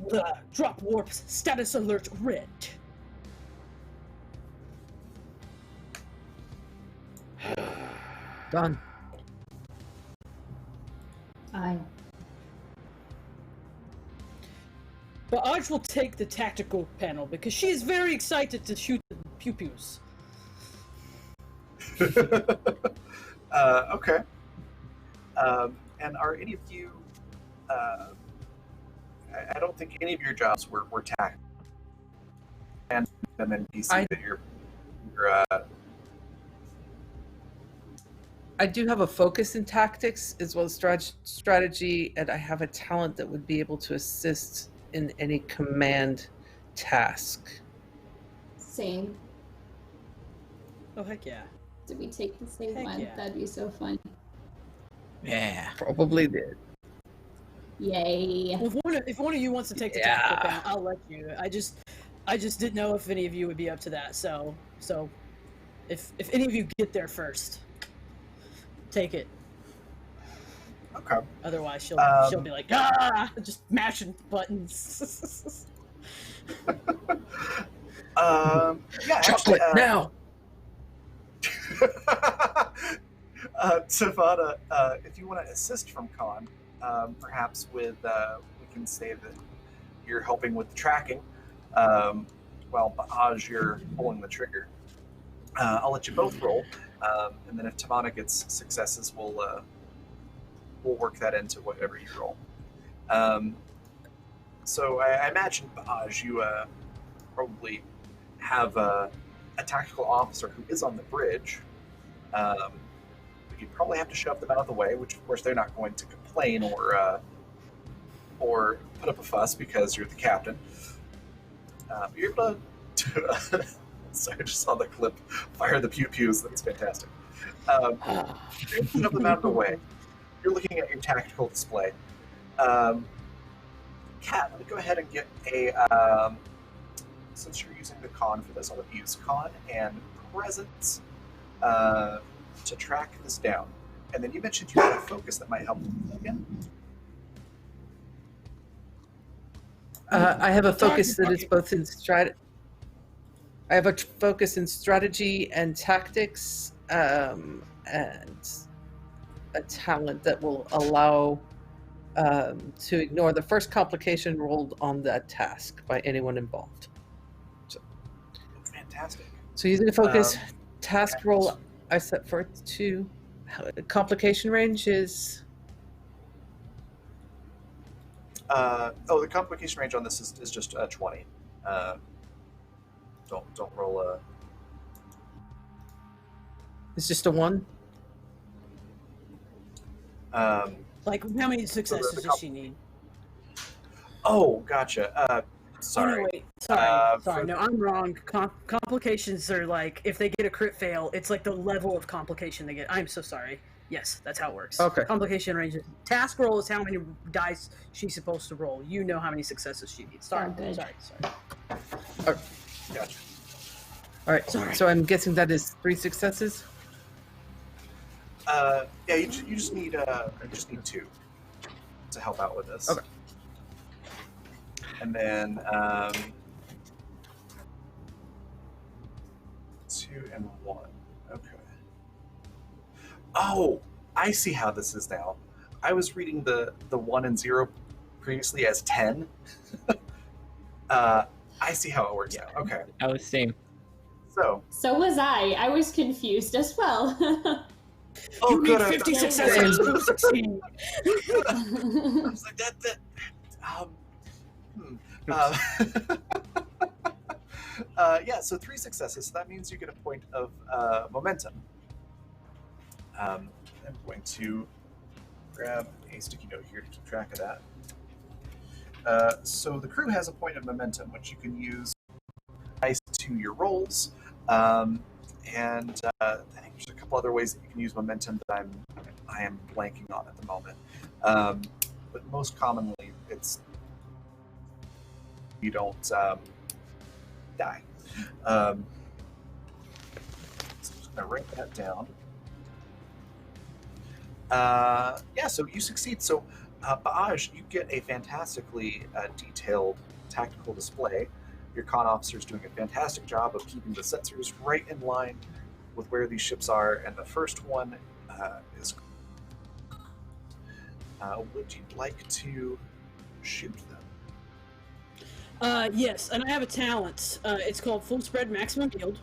Status alert red. Done. Aye. But Arch will take the tactical panel because she is very excited to shoot the pew-pews. Okay. And are any of you? I don't think any of your jobs were tactical. And an NPC that you're I do have a focus in tactics as well as strategy, and I have a talent that would be able to assist in any command task. Same. Oh, heck yeah. Did we take the same Heck one? yeah. That'd be so fun. Yeah. Probably did. Yay. Well, if one of you wants to take the Yeah. tactical panel, I'll let you. I just didn't know if any of you would be up to that. So if any of you get there first, take it. Okay. Otherwise, she'll be like, just mashing buttons. Yeah, Chocolate actually, now. Savannah, if you want to assist from Khan, perhaps with we can say that you're helping with the tracking, while Ba'aj, you're pulling the trigger. I'll let you both roll, and then if Tamana gets successes, we'll work that into whatever you roll. So I imagine, Ba'aj, you probably have a tactical officer who is on the bridge. You probably have to shove them out of the way, which of course they're not going to complain or put up a fuss because you're the captain. You're able to sorry, I just saw the clip. Fire the pew pews. That's fantastic. You're able to shove them out of the way. You're looking at your tactical display. Kat, let me go ahead and get a. Since you're using the con for this, I'll let you use con and presence to track this down. And then you mentioned you had a focus that might help again. I have a focus that is both in I have a focus in strategy and tactics, and a talent that will allow to ignore the first complication rolled on that task by anyone involved. Fantastic. So using a focus task roll, I set for 2. Complication range is. The complication range on this is just 20. Don't roll a. It's just a 1. Like, how many successes does she need? Oh, gotcha. Sorry. Oh, no, wait. Sorry. No, I'm wrong. Complications are like, if they get a crit fail, it's like the level of complication they get. I'm so sorry. Yes, that's how it works. Okay. Complication range. Task roll is how many dice she's supposed to roll. You know how many successes she needs. Sorry. Sorry. Gotcha. All right. Sorry. So I'm guessing that is 3 successes. Yeah, you just need 2 to help out with this. Okay. And then 2 and 1. Okay. Oh, I see how this is now. I was reading the 1 and 0 previously as 10. I see how it works now. Okay. I was same. So was I. I was confused as well. You good. need 50 successes to succeed. I was like that. Yeah, so 3 successes. So that means you get a point of momentum. I'm going to grab a sticky note here to keep track of that. So the crew has a point of momentum, which you can use dice to your rolls. And I think there's a couple other ways that you can use momentum that I am blanking on at the moment. But most commonly, it's you don't die. So I'm just going to write that down. Yeah, so you succeed. So, Ba'aj, you get a fantastically detailed tactical display. Your con officer is doing a fantastic job of keeping the sensors right in line with where these ships are, and the first one is. Would you like to shoot them? Yes, and I have a talent. It's called Full Spread Maximum Yield.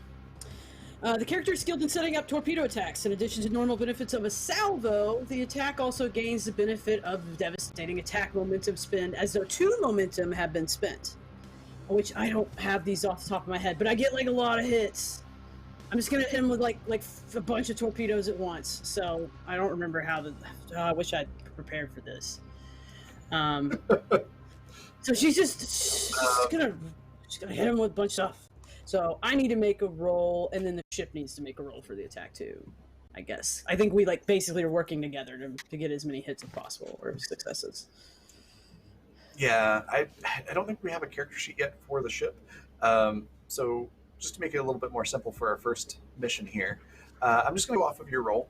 The character is skilled in setting up torpedo attacks. In addition to normal benefits of a salvo, the attack also gains the benefit of devastating attack momentum spend, as though 2 momentum have been spent. Which I don't have these off the top of my head, but I get like a lot of hits. I'm just gonna hit him with like a bunch of torpedoes at once. So I don't remember how I wish I'd prepared for this. So she's gonna hit him with a bunch of stuff. So I need to make a roll, and then the ship needs to make a roll for the attack too, I guess. I think we basically are working together to get as many hits as possible, or successes. Yeah, I don't think we have a character sheet yet for the ship. So just to make it a little bit more simple for our first mission here, I'm just going to go off of your roll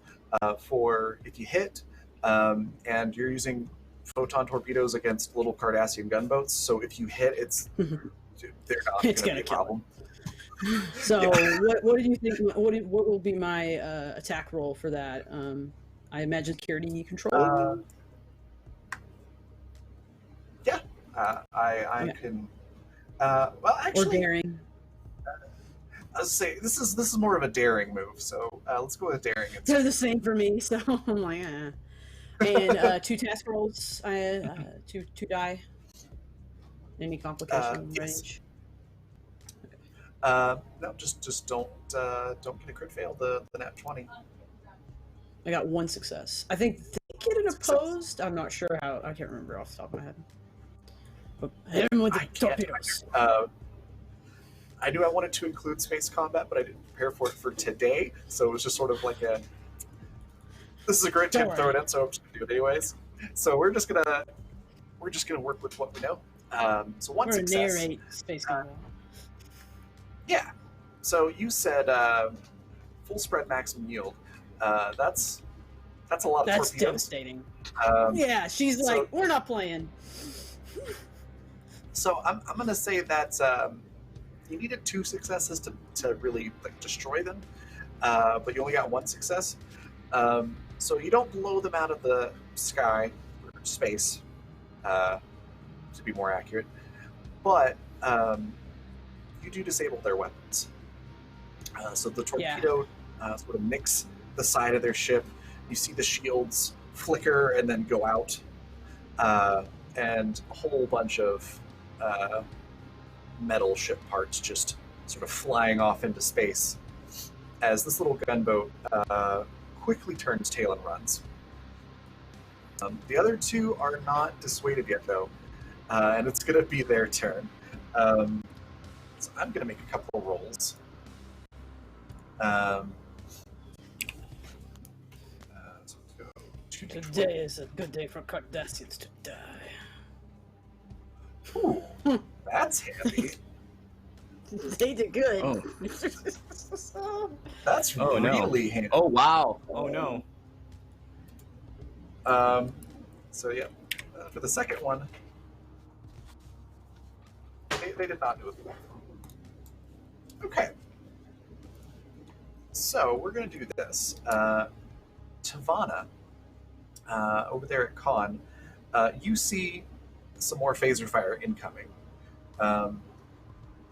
for if you hit, and you're using photon torpedoes against little Cardassian gunboats. So if you hit, they're not going to be a problem. So what do you think? What will be my attack roll for that? I imagine security control. Yeah, I can. Well, actually, or daring. I'll say this is more of a daring move. So let's go with daring. They're the same for me. So I'm like, And 2 task rolls. Two die. Any complication yes. range? No, just don't get a crit fail. The nat 20. I got 1 success. I think they get it opposed. I'm not sure how. I can't remember off the top of my head. But hit him with the torpedoes. I knew I wanted to include space combat, but I didn't prepare for it for today. So it was just sort of like this is a great time to throw it in, so I'm just gonna do it anyways. So we're just gonna work with what we know. So 1 success. Narrate space combat. Yeah. So you said full spread maximum yield. That's a lot of That's torpedoes. devastating. Yeah, she's like, we're not playing. So I'm gonna say that you needed 2 successes to really destroy them, but you only got 1 success. So you don't blow them out of the sky or space, to be more accurate, but you do disable their weapons. So the torpedo sort of nicks the side of their ship. You see the shields flicker and then go out, and a whole bunch of metal ship parts just sort of flying off into space as this little gunboat quickly turns tail and runs. The other 2 are not dissuaded yet, though, and it's going to be their turn. So I'm going to make a couple of rolls. So let's go 2d20. Today is a good day for Cardassians to die. Ooh, that's handy. They did good. Oh. That's Oh, no. really handy. Oh wow! Oh no! So yeah, for the second one, they did not do it. Okay. So we're going to do this. Tavana, over there at Con, you see some more phaser fire incoming.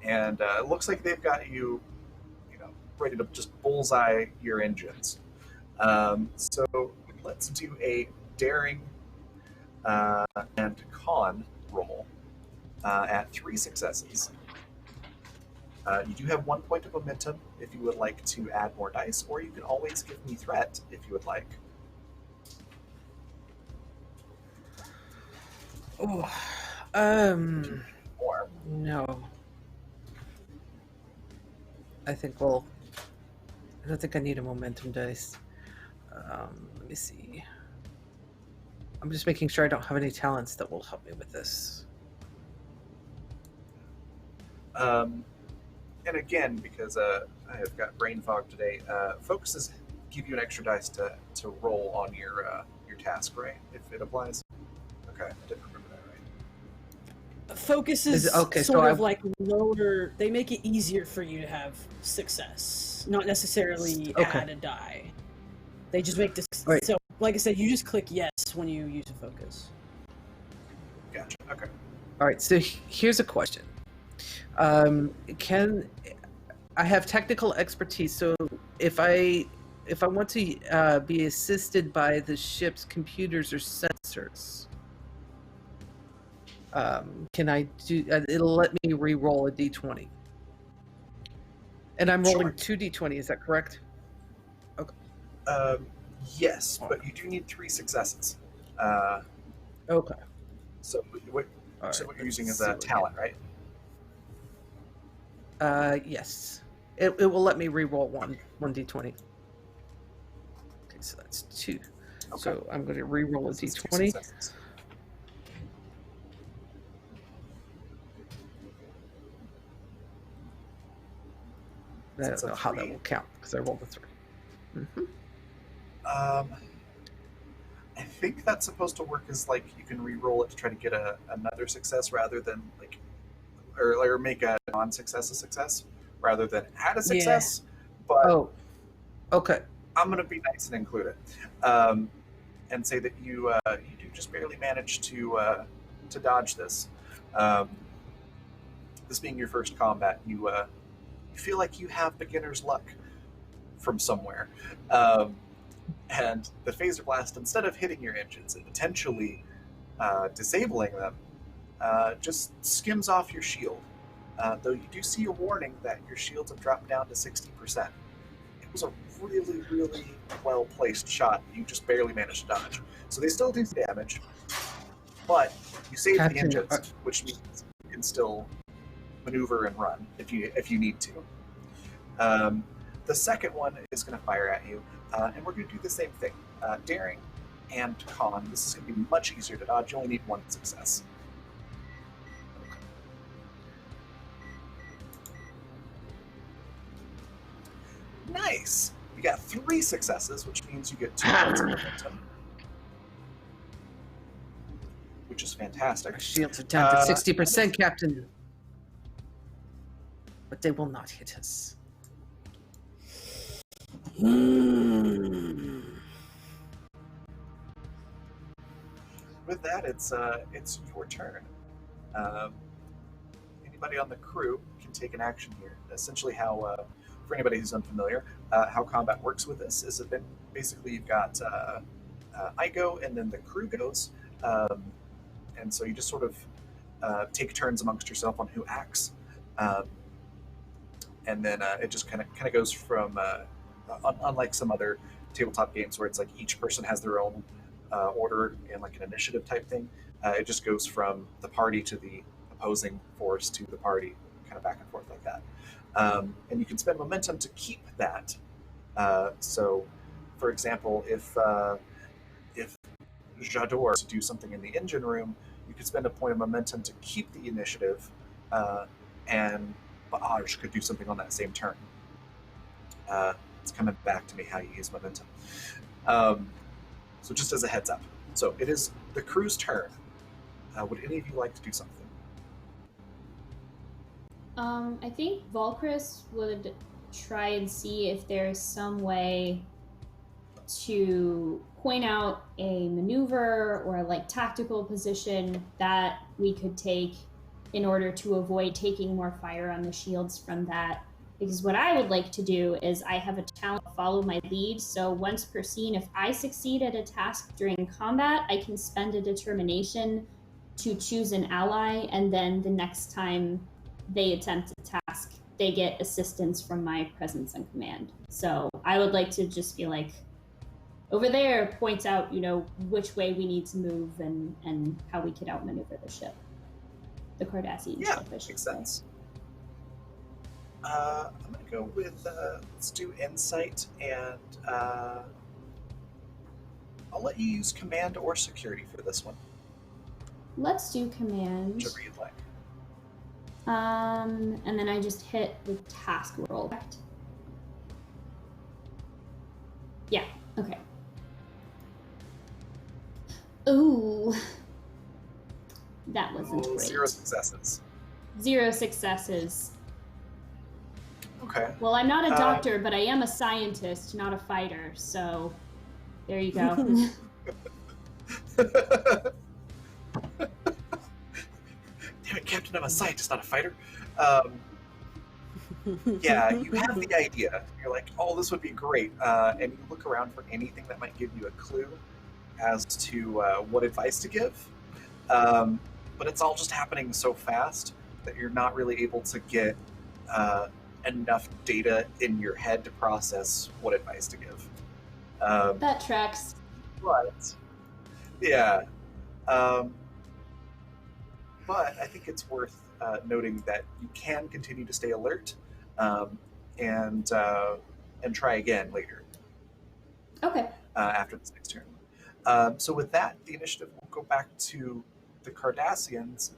And it looks like they've got you ready to just bullseye your engines. So let's do a daring and con roll at 3 successes. You do have 1 point of momentum if you would like to add more dice, or you can always give me threat if you would like. Oh, Or no. I don't think I need a momentum dice. Let me see. I'm just making sure I don't have any talents that will help me with this. and again, because I have got brain fog today, focuses give you an extra dice to roll on your task, right? If it applies. Okay, I didn't remember that right. Focus is okay, sort so of like lower. They make it easier for you to have success, not necessarily add a die. They just make this. Right. So, like I said, you just click yes when you use a focus. Gotcha. Okay. All right, so here's a question. Can I have technical expertise? So if I want to be assisted by the ship's computers or sensors, can I do? It'll let me re-roll a d20, and I'm rolling 2 d20. Is that correct? Okay. Yes, but you do need 3 successes. Okay. So what you're using is a talent, right? Yes. It will let me re-roll 1 d20. Okay, so that's 2. Okay. So I'm going to re-roll a That's 2 d20. successes. I That's don't a know how that 3. will count because I rolled a 3. Mm-hmm. I think that's supposed to work as like you can re-roll it to try to get another success rather than like, or make a non-success a success rather than add a success. But Oh, okay. I'm going to be nice and include it, and say that you do just barely manage to dodge this. This being your first combat, you feel like you have beginner's luck from somewhere. And the phaser blast, instead of hitting your engines and potentially disabling them, just skims off your shield. Though you do see a warning that your shields have dropped down to 60%. It was a really, really well-placed shot. You just barely managed to dodge. So they still do damage, but you save the engines, which means you can still maneuver and run if you need to. The second one is going to fire at you, and we're going to do the same thing. Daring and con. This is going to be much easier to dodge. You only need one success. Nice! You got 3 successes, which means you get 2 points of momentum. Which is fantastic. Our shields are down to 60%, Captain. But they will not hit us. With that, it's your turn. Anybody on the crew can take an action here. Essentially, how for anybody who's unfamiliar, how combat works with this is that basically you've got I go and then the crew goes, and so you just sort of take turns amongst yourself on who acts, and then it just kind of goes from unlike some other tabletop games where it's like each person has their own order and like an initiative type thing. It just goes from the party to the opposing force to the party, kind of back and forth like that. And you can spend momentum to keep that. So, for example, if J'adore to do something in the engine room, you could spend a point of momentum to keep the initiative, and Ba'aj could do something on that same turn. It's coming back to me how you use momentum. So just as a heads up. So it is the crew's turn. Would any of you like to do something? I think Volcris would try and see if there's some way to point out a maneuver or like tactical position that we could take in order to avoid taking more fire on the shields from that. Because what I would like to do is I have a talent follow my lead, so once per scene, if I succeed at a task during combat, I can spend a determination to choose an ally, and then the next time they attempt a task, they get assistance from my presence and command. So I would like to just be like, over there, points out, which way we need to move and how we could outmaneuver the ship. The Cardassian ship, I should makes say. sense. I'm going to go with, let's do insight, and I'll let you use command or security for this one. Let's do command. Whichever you'd like. And then I just hit the task roll. Correct? Yeah, okay. Ooh. That wasn't great. 0 successes. 0 successes. Okay. Well, I'm not a doctor, but I am a scientist, not a fighter, so there you go. Damn it, Captain, I'm a scientist, not a fighter. Yeah, you have the idea. You're like, oh, this would be great. And you look around for anything that might give you a clue as to what advice to give. But it's all just happening so fast that you're not really able to get enough data in your head to process what advice to give. That tracks. But, yeah. But I think it's worth noting that you can continue to stay alert and try again later. Okay. After this next turn. So with that, the initiative will go back to the Cardassians,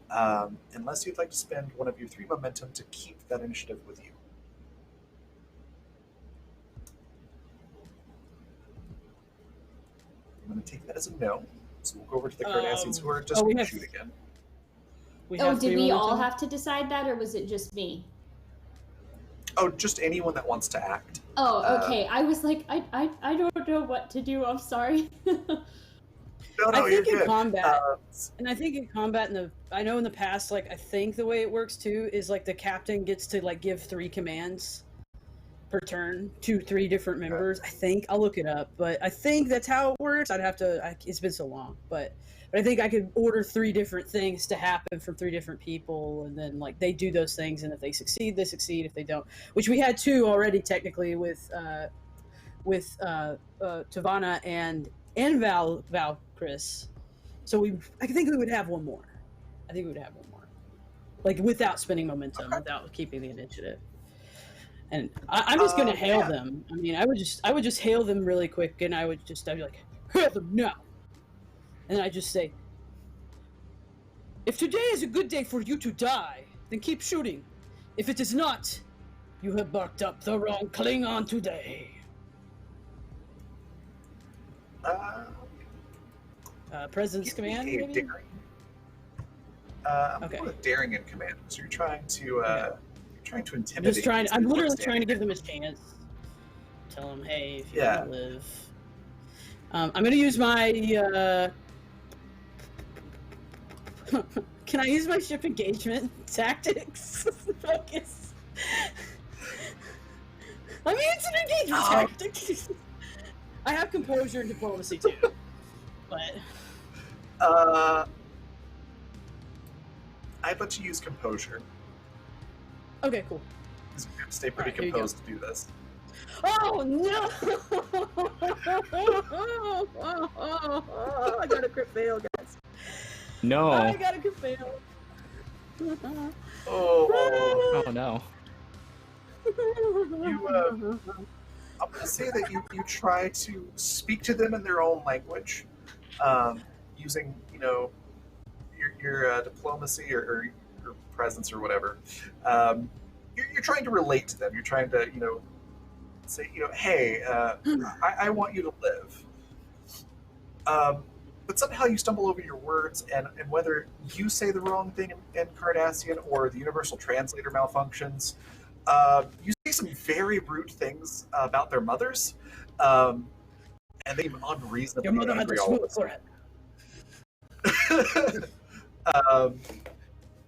unless you'd like to spend one of your 3 momentum to keep that initiative with you. I'm going to take that as a no. So we'll go over to the Cardassians who are just we going to have- shoot again. Did we all have to decide that, or was it just me? Oh, just anyone that wants to act. Oh, okay. I was like, I don't know what to do. I'm sorry. No, I you're think in good. combat, and I think in combat, I know in the past, like, I think the way it works too is like the captain gets to like give 3 commands per turn to 3 different members. I think I'll look it up, but I think that's how it works. I'd have to. It's been so long, but I think I could order 3 different things to happen from 3 different people, and then like they do those things, and if they succeed, they succeed. If they don't, which we had 2 already technically with Tavana and Val Chris. So I think we would have one more. I think we would have one more, like without spending momentum, without keeping the initiative. And I'm just gonna hail them. I mean, I would just hail them really quick, and I'd be like, hail them now. And I just say, if today is a good day for you to die, then keep shooting. If it is not, you have barked up the wrong Klingon today. President's command, maybe? Daring. I'm going with daring in command. So you're trying to intimidate. I'm literally trying to give them a chance. Tell them, hey, if you want to live. I'm going to use my. Can I use my ship engagement tactics? Focus. I mean, it's an engagement tactic. I have composure and diplomacy too, but. I'd let you use composure. Okay, cool. Because you have to stay pretty composed to do this. Oh no! I got a crit fail, guys. No. I got a crit fail. Oh no. I'm going to say that you try to speak to them in their own language, using your diplomacy or your presence or whatever. You're trying to relate to them. You're trying to say hey, I want you to live. But somehow you stumble over your words, and whether you say the wrong thing in Cardassian or the universal translator malfunctions, you say some very rude things about their mothers, and they seem unreasonably Your mother had angry the all of smooth a forehead.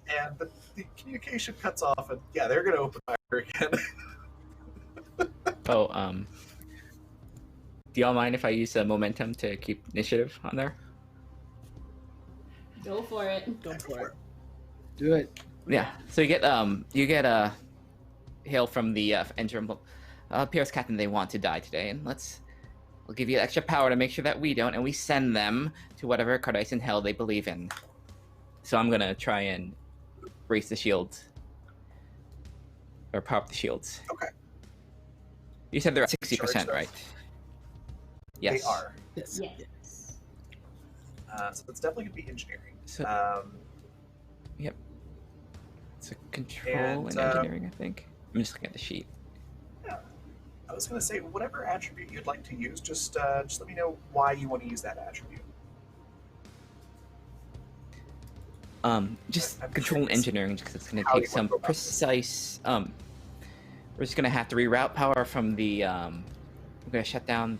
And the communication cuts off, and they're going to open fire again. Do y'all mind if I use momentum to keep initiative on there? Go for it. Go for it. Do it. Yeah. So you get hail from the engine. Pierce Captain, they want to die today, and we'll give you extra power to make sure that we don't, and we send them to whatever Cardassian hell they believe in. So I'm gonna try and raise the shields. Or pop the shields. Okay. You said they're at 60%, right? Yes. They are. Yes. So it's definitely going to be engineering. So, yep. It's a control and And, engineering, I think. I'm just looking at the sheet. Yeah. I was going to say, whatever attribute you'd like to use, just let me know why you want to use that attribute. Just I'm control and curious engineering, because it's going to how take you some wanna go about this. precise. We're just going to have to reroute power from the. We're going to shut down,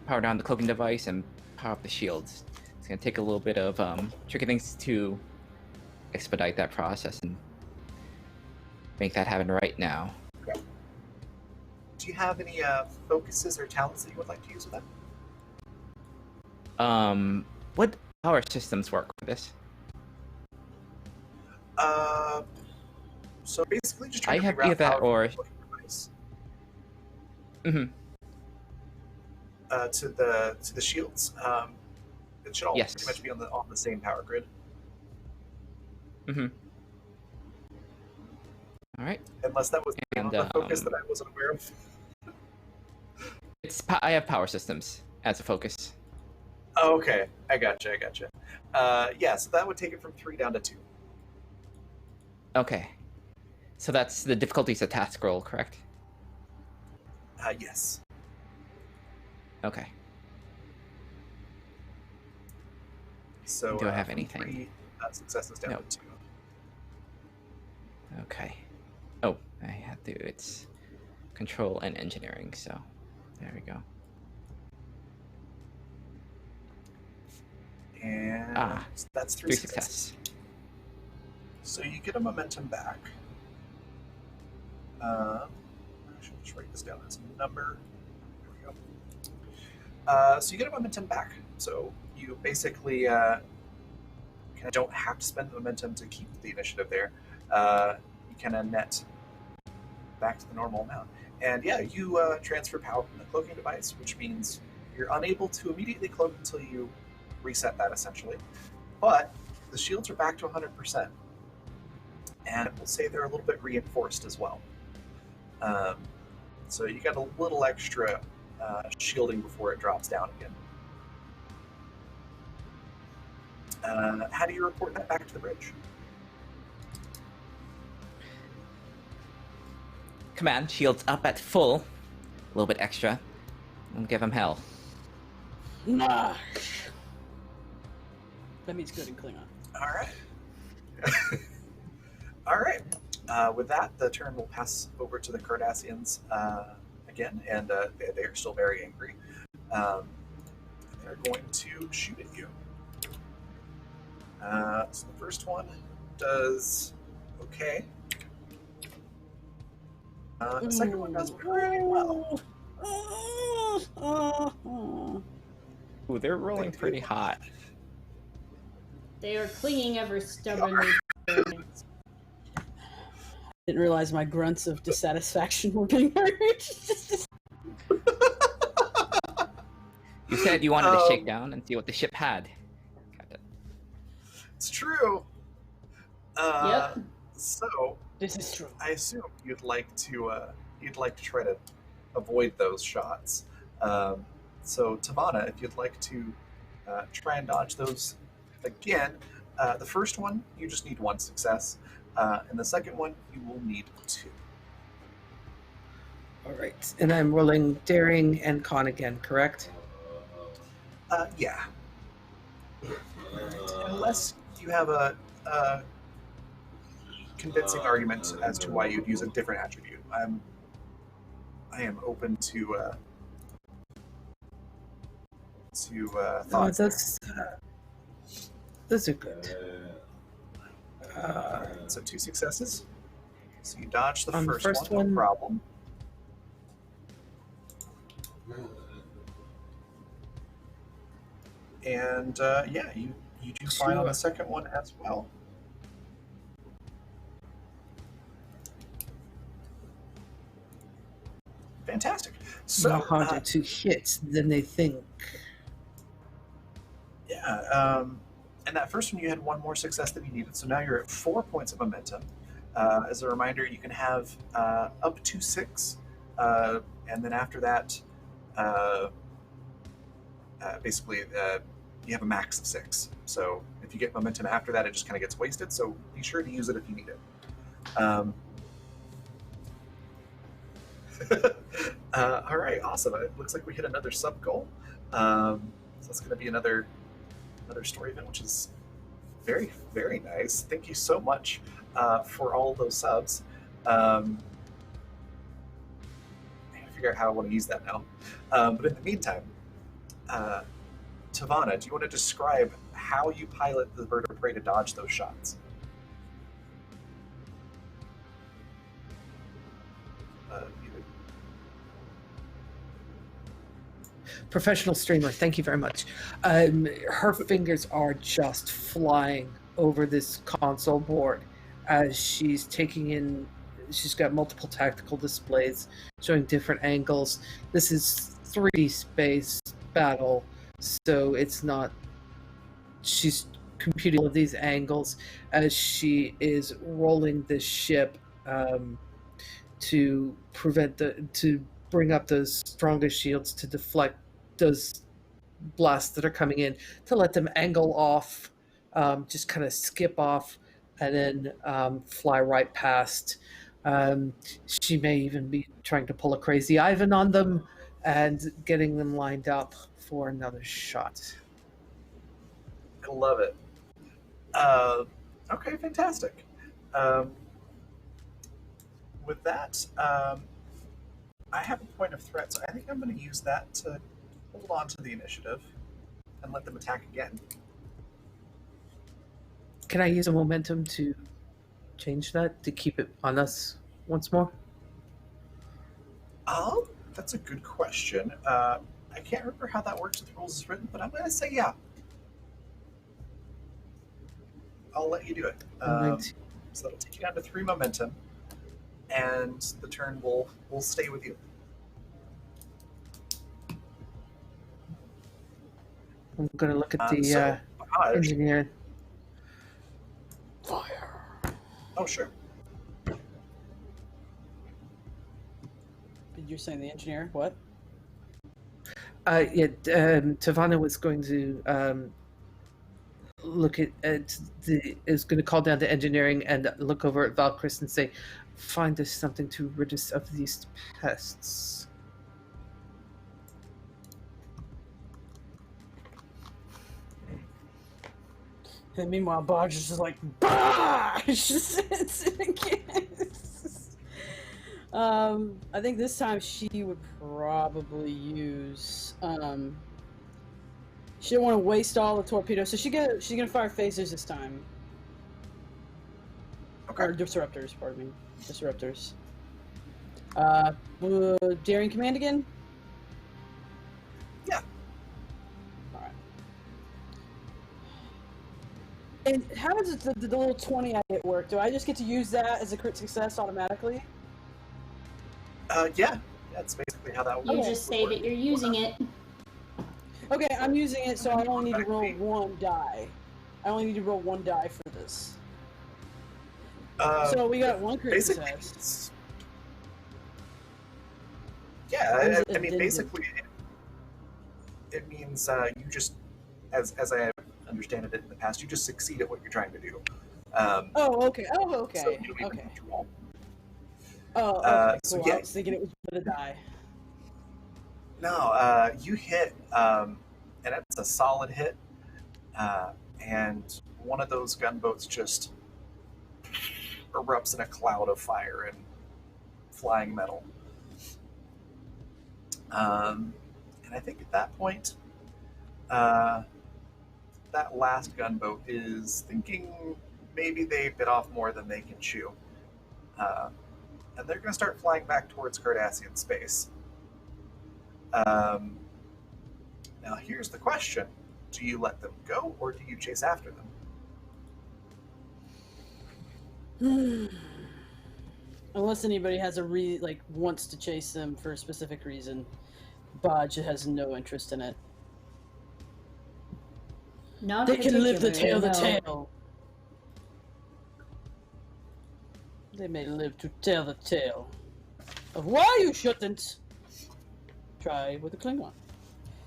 power down the cloaking device, and power up the shields. It's going to take a little bit of tricky things to expedite that process and make that happen right now. Do you have any focuses or talents that you would like to use with that? What power systems work with this? So basically, just I trying to have figure out either that how or. to cloaking device, Mm-hmm. to the shields. It should all Yes. pretty much be on the same power grid. Mm-hmm. All right. Unless that was And, the focus that I wasn't aware of. I have power systems as a focus. Oh, okay, I gotcha. Yeah, so that would take it from 3 down to 2. Okay. So that's the difficulties of task roll, correct? Yes. Okay. So Do I have from anything? 3 successes down Nope. to 2. Okay. Oh, I had to. It's control and engineering. So there we go. And that's 3 3 successes. success. So you get a momentum back. I should just write this down as a number. There we go. So you get a momentum back. So you basically kind of don't have to spend the momentum to keep the initiative there. You kind of net back to the normal amount. And yeah, you transfer power from the cloaking device, which means you're unable to immediately cloak until you reset that, essentially. But the shields are back to 100%. And we'll say they're a little bit reinforced as well. So you got a little extra shielding before it drops down again. How do you report that back to the bridge? Command, shields up at full. A little bit extra. And give him hell. Nah. That means good in Klingon. All right. All right. With that, the turn will pass over to the Cardassians again, and they are still very angry. They're going to shoot at you. So the first one does okay. The second one does pretty well. Ooh, they're rolling pretty hot. They are clinging ever stubbornly. Didn't realize my grunts of dissatisfaction were being heard. You said you wanted to shake down and see what the ship had. Captain. It's true. Yep. So This is true. I assume you'd like to try to avoid those shots. So Tavana, if you'd like to try and dodge those again, the first one you just need 1 success, and the second one you will need 2. All right, and I'm rolling daring and con again, correct? Yeah. Unless you have a convincing argument as to why you'd use a different attribute. I am open to thoughts. Those are good. So 2 successes. So you dodge the On the first, first one, one. no problem. And yeah, you do fine on the second one as well. Fantastic. So More harder to hit than they think. yeah, and that first one you had 1 more success than you needed, so now you're at 4 points of momentum. As a reminder, you can have up to 6, and then after that, basically you have a max of 6. So if you get momentum after that, it just kind of gets wasted. So be sure to use it if you need it. All right, awesome. It looks like we hit another sub goal. So that's going to be another story event, which is very, very nice. Thank you so much for all those subs. I gotta figure out how I want to use that now. But in the meantime, Tavana, do you want to describe how you pilot the bird of prey to dodge those shots? Professional streamer, thank you very much. Her fingers are just flying over this console board as she's taking in. She's got multiple tactical displays showing different angles. This is 3D space battle, so it's not. She's computing all of these angles as she is rolling the ship to bring up those strongest shields to deflect those blasts that are coming in, to let them angle off, just kind of skip off, and then fly right past. She may even be trying to pull a crazy Ivan on them and getting them lined up for another shot. I love it. Okay, fantastic. Um, with that, I have a point of threat, so I think I'm going to use that to hold on to the initiative and let them attack again. Can I use a momentum to change that to keep it on us once more? That's a good question. I can't remember how that works with the rules as written, but I'm going to say yeah. I'll let you do it. So that'll take you down to 3 momentum, and the turn will stay with you. I'm going to look at the So, engineer. Fire. oh, sure. You're saying the engineer? What? Tavana was going to look at is going to call down to engineering and look over at Valkyris and say, "Find us something to rid us of these pests." And meanwhile, Bodge is just like, bah! I think this time she would probably use. She didn't want to waste all the torpedoes, so she's gonna fire phasers this time. Okay. Or disruptors, pardon me, disruptors. Daring command again. Yeah. All right. And how does the little 20 I get work? Do I just get to use that as a crit success automatically? Yeah. That's basically how that works. You just say that you're using it. Okay, I'm using it, so I only need to roll 1 die. I only need to roll 1 die for this. So we got 1 crit basically, success. Yeah, I mean, basically, it means you just, as I understand it in the past, you just succeed at what you're trying to do. Oh, okay. So you don't even Okay. need to roll. Oh, okay, so cool. yeah. I was thinking it was gonna die. No, you hit, and it's a solid hit, and one of those gunboats just erupts in a cloud of fire and flying metal. And I think at that point, that last gunboat is thinking maybe they bit off more than they can chew. And they're going to start flying back towards Cardassian space. Now, here's the question. Do you let them go, or do you chase after them? Unless anybody has wants to chase them for a specific reason, Bodge has no interest in it. Not They can live to tell the particularly, no. tale. They may live to tell the tale of why you shouldn't try with a Klingon.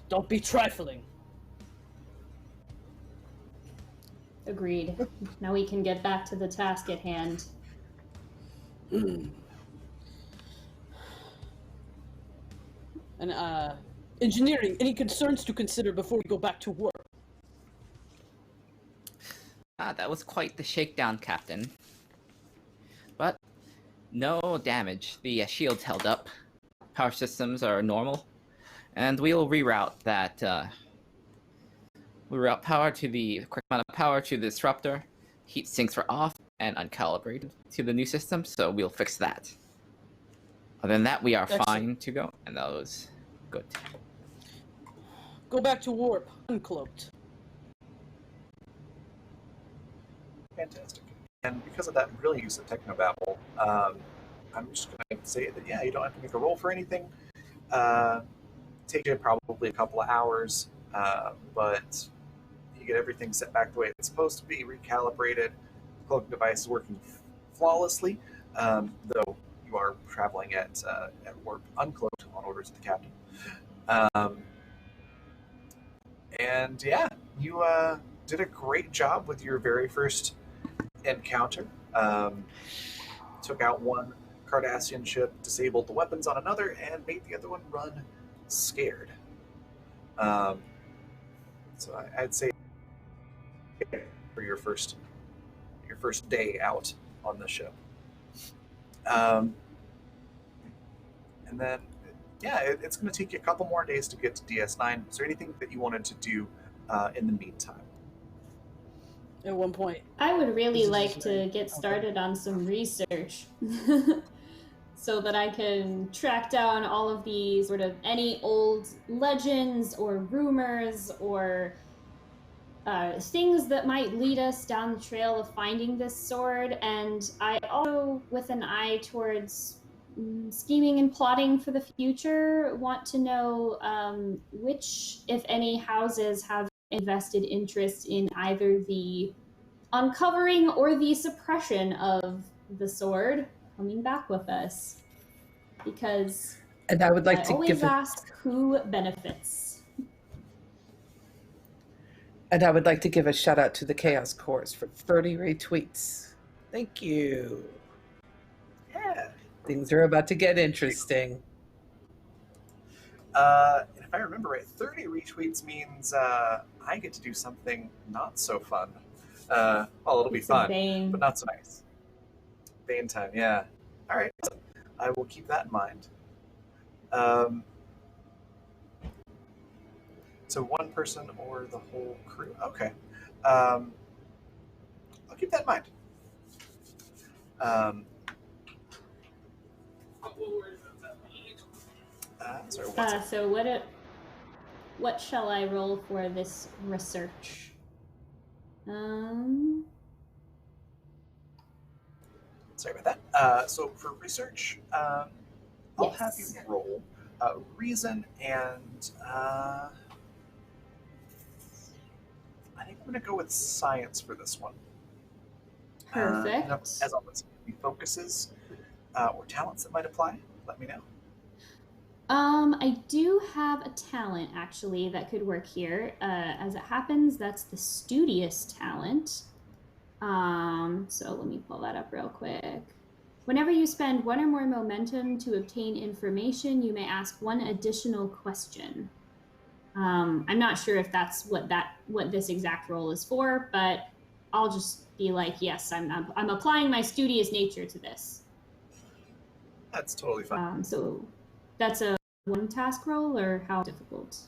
Don't be trifling. Agreed. Now we can get back to the task at hand. And engineering, any concerns to consider before we go back to work? That was quite the shakedown, Captain. But no damage. The shields held up. Power systems are normal. And we'll reroute that. We route power to the correct amount of power to the disruptor. Heat sinks are off and uncalibrated to the new system, so we'll fix that. Other than that, we are Excellent. fine to go, and that was good. Go back to warp, uncloaked. Fantastic. And because of that brilliant use of Technobabble, I'm just going to say that, yeah, you don't have to make a roll for anything. Take you probably a couple of hours, but you get everything set back the way it's supposed to be, recalibrated. The cloaking device is working flawlessly, though you are traveling at warp uncloaked on orders of the captain. And yeah, you did a great job with your very first encounter. Took out one Cardassian ship, disabled the weapons on another, and made the other one run scared. So I'd say for your first day out on the ship. And then, yeah, it's going to take you a couple more days to get to DS9. Is there anything that you wanted to do in the meantime? At one point, I would really This is like just to very- get okay. started on some research so that I can track down all of these sort of any old legends or rumors or things that might lead us down the trail of finding this sword. And I also, with an eye towards scheming and plotting for the future, want to know which, if any, houses have invested interest in either the uncovering or the suppression of the sword coming back with us. Because And I would like I to always give a, ask who benefits. and I would like to give a shout out to the Chaos Corps for 30 retweets. Thank you. Yeah. Things are about to get interesting. And if I remember right, 30 retweets means I get to do something not so fun. Well, it'll be It's a fun, bane. but not so nice. Bane time, yeah. All right, I will keep that in mind. So one person or the whole crew. Okay. I'll keep that in mind. Sorry, what's it? So what shall I roll for this research? Sorry about that. So for research, I'll have you Yes. roll reason and I think I'm going to go with science for this one. Perfect. As always, any focuses or talents that might apply, let me know. I do have a talent actually that could work here. As it happens, that's the studious talent. So let me pull that up real quick. Whenever you spend one or more momentum to obtain information, you may ask one additional question. I'm not sure if that's what this exact role is for, but I'll just be like, yes, I'm applying my studious nature to this. That's totally fine. So that's a one task roll, or how difficult?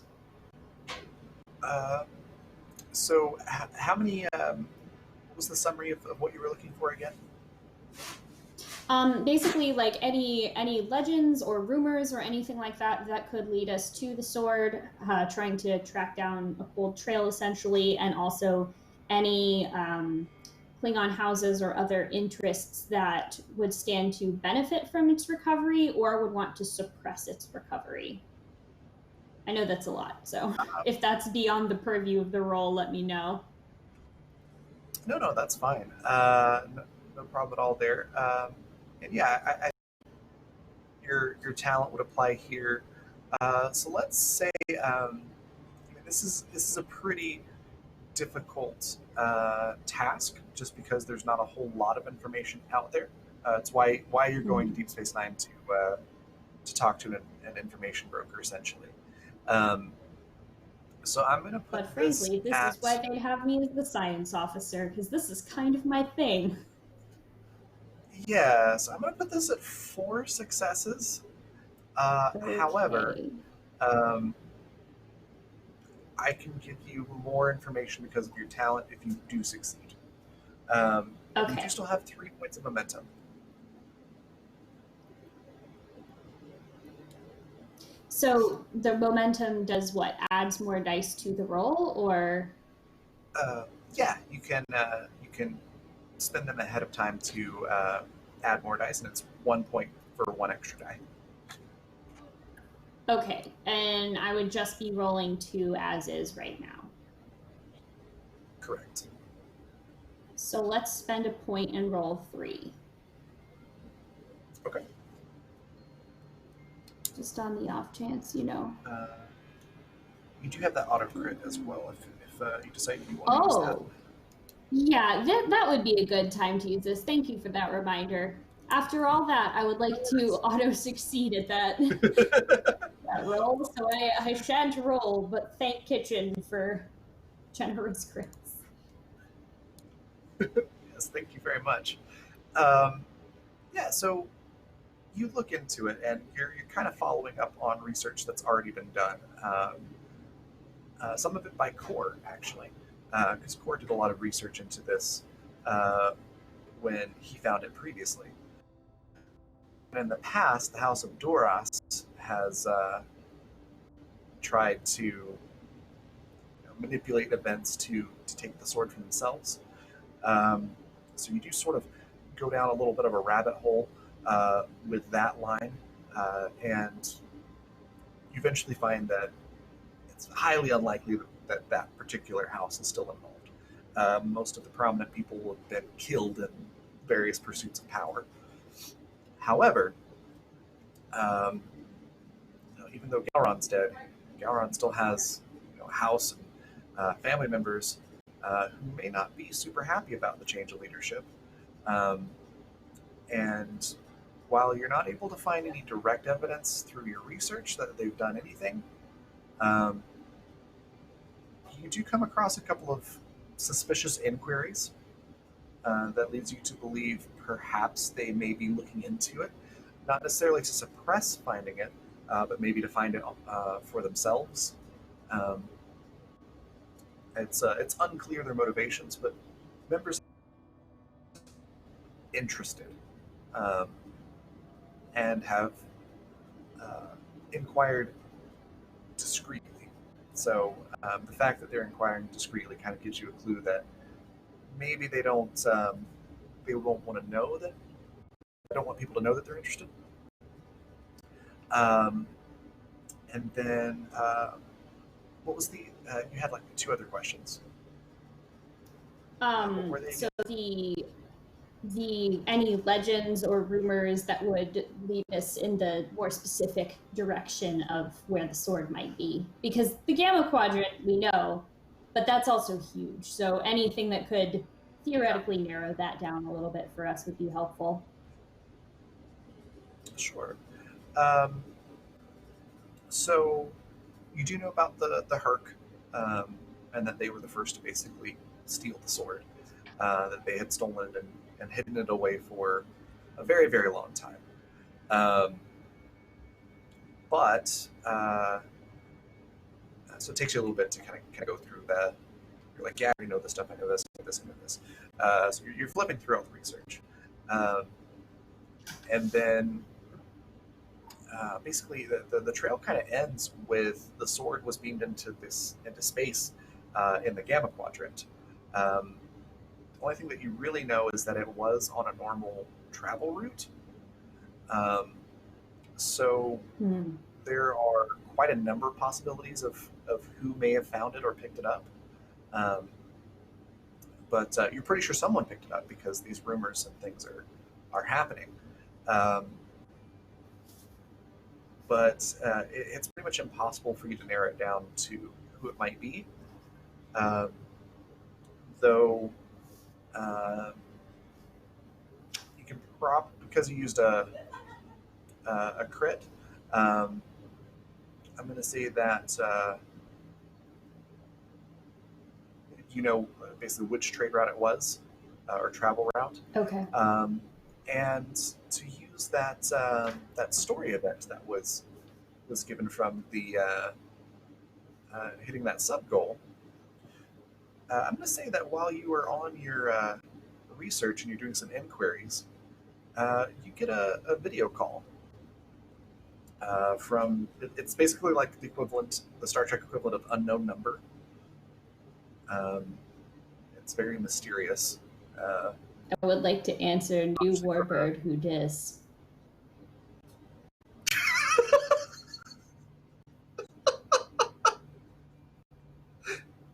So how many? What was the summary of what you were looking for again? Basically, like any legends or rumors or anything like that could lead us to the sword, trying to track down a cold trail essentially, and also any Klingon houses or other interests that would stand to benefit from its recovery or would want to suppress its recovery. I know that's a lot, so if that's beyond the purview of the role, let me know. No, that's fine. No problem at all there. And yeah, I your talent would apply here. So let's say this is a pretty difficult task, just because there's not a whole lot of information out there. It's why you're going to Deep Space Nine to talk to an information broker, essentially. So I'm going to put But frankly, this is why they have me as the science officer, because this is kind of my thing. Yeah, so I'm going to put this at 4 successes. However, I can give you more information because of your talent if you do succeed. You do still have 3 points of momentum. So the momentum does what? Adds more dice to the roll, or? Yeah, you can spend them ahead of time to add more dice, and it's 1 point for 1 extra die. Okay, and I would just be rolling 2 as is right now. Correct. So let's spend a point and roll 3. Okay. Just on the off chance, you know. You do have that auto crit as well if you decide you want to use that. Yeah, that would be a good time to use this. Thank you for that reminder. After all that, I would like to auto succeed at that, that roll. So I shan't roll, but thank Kitchen for generous crits. Yes, thank you very much. Yeah, so you look into it, and you're kind of following up on research that's already been done. Some of it by Core, actually, because Core did a lot of research into this uh, when he found it previously. And in the past, the House of Duras has tried to manipulate events to take the sword for themselves. Um, so you do sort of go down a little bit of a rabbit hole with that line, and you eventually find that it's highly unlikely that that particular house is still involved. Most of the prominent people have been killed in various pursuits of power. However, um, even though Gowron's dead, Gowron still has a house and family members who may not be super happy about the change of leadership. Um, and while you're not able to find any direct evidence through your research that they've done anything, um, you do come across a couple of suspicious inquiries that leads you to believe perhaps they may be looking into it, not necessarily to suppress finding it, but maybe to find it for themselves. Um, it's unclear their motivations, but members are interested um, and have inquired discreetly. So the fact that they're inquiring discreetly kind of gives you a clue that maybe they don't they won't want to know that. I don't want people to know that they're interested. Um, and then what was the you had like two other questions. What were they So again? the any legends or rumors that would lead us in the more specific direction of where the sword might be, because the Gamma Quadrant we know, but that's also huge. So anything that could theoretically narrow that down a little bit for us would be helpful. Sure. Um, so you do know about the Herc, and that they were the first to basically steal the sword. That they had stolen it and hidden it away for a very, very long time. Um, but so it takes you a little bit to kind of go through that. You're like, yeah, I know this stuff. I know this. I know this. I know this. So you're flipping through all the research, um, and then basically the trail kind of ends with the sword was beamed into space in the Gamma Quadrant. Um, the only thing that you really know is that it was on a normal travel route. Um, so there are quite a number of possibilities of who may have found it or picked it up. Um, but you're pretty sure someone picked it up because these rumors and things are happening. Um, but it's pretty much impossible for you to narrow it down to who it might be. Though you can because you used a crit. I'm going to say that you know basically which trade route it was or travel route. Okay. And to use that story event that was given from the hitting that sub goal. I'm going to say that while you are on your research and you're doing some inquiries, you get a video call from. It's basically like the Star Trek equivalent of unknown number. It's very mysterious. I would like to answer New Warbird who dis.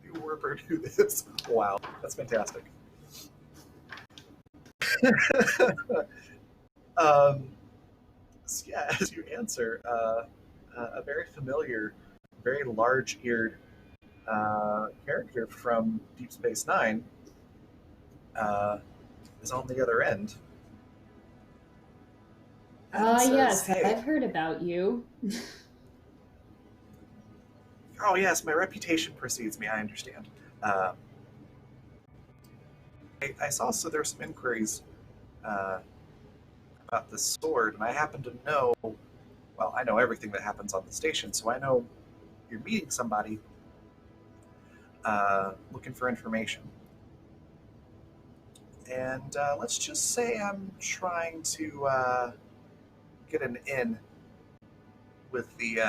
New Warbird who this? Wow, that's fantastic. So yeah, as you answer, a very familiar, very large-eared character from Deep Space Nine is on the other end. And says, Yes, "Hey, I've heard about you. oh yes, my reputation precedes me. I understand. I saw there's some inquiries about the sword, and I happen to know. Well, I know everything that happens on the station, so I know you're meeting somebody looking for information. And let's just say I'm trying to get an in with the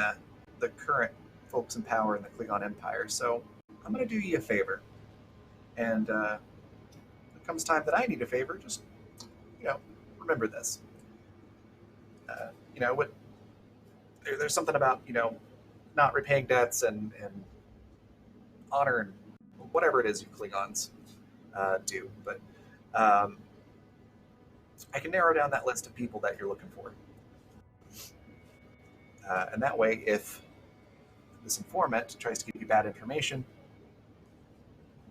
current folks in power in the Klingon Empire. So I'm going to do you a favor. And when it comes time that I need a favor, just, remember this. There's something about, not repaying debts and honor and whatever it is you Klingons do. But I can narrow down that list of people that you're looking for. And that way, if this informant tries to give you bad information,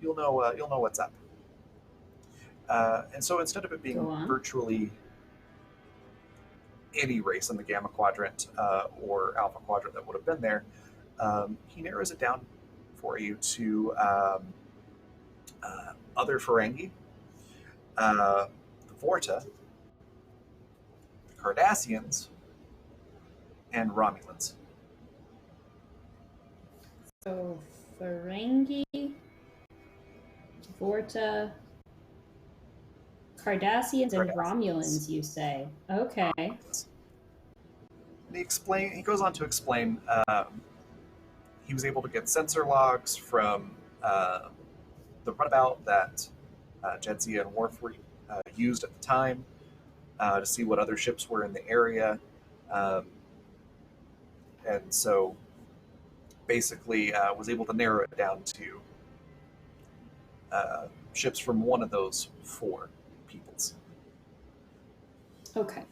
you'll know what's up. And so instead of it being virtually any race in the Gamma Quadrant or Alpha Quadrant that would have been there, he narrows it down for you to other Ferengi, the Vorta, the Cardassians, and Romulans. So, Ferengi, Vorta, Cardassians, and Romulans, you say? Okay. And he goes on to explain he was able to get sensor logs from the runabout that Jadzia and Worf were used at the time to see what other ships were in the area. And so basically was able to narrow it down to ships from one of those 4 peoples. Okay.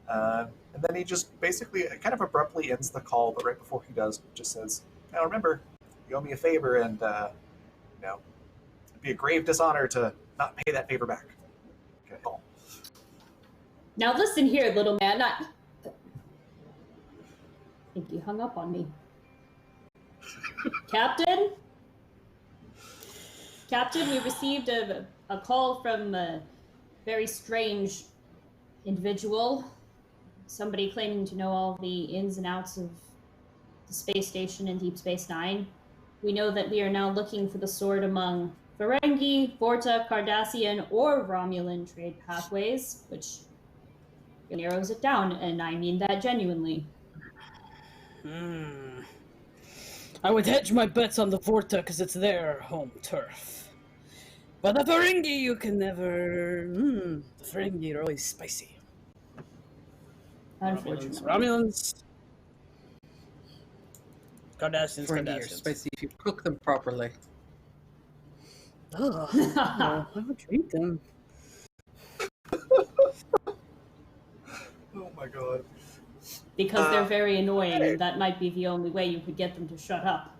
And then he just basically kind of abruptly ends the call, but right before he does, just says, "Now remember, you owe me a favor, and it'd be a grave dishonor to not pay that favor back." Okay. Now listen here, little man. I think he hung up on me. Captain? Captain, we received a call from a very strange individual. Somebody claiming to know all the ins and outs of the space station in Deep Space Nine. We know that we are now looking for the sword among Ferengi, Vorta, Cardassian, or Romulan trade pathways, which narrows it down, and I mean that genuinely. I would hedge my bets on the Vorta because it's their home turf. But the Ferengi, you can never... the Ferengi are always spicy. Romulans. Cardassians, Ferengi are spicy if you cook them properly. Oh, I would treat them. Oh my god. Because they're very annoying, and that might be the only way you could get them to shut up.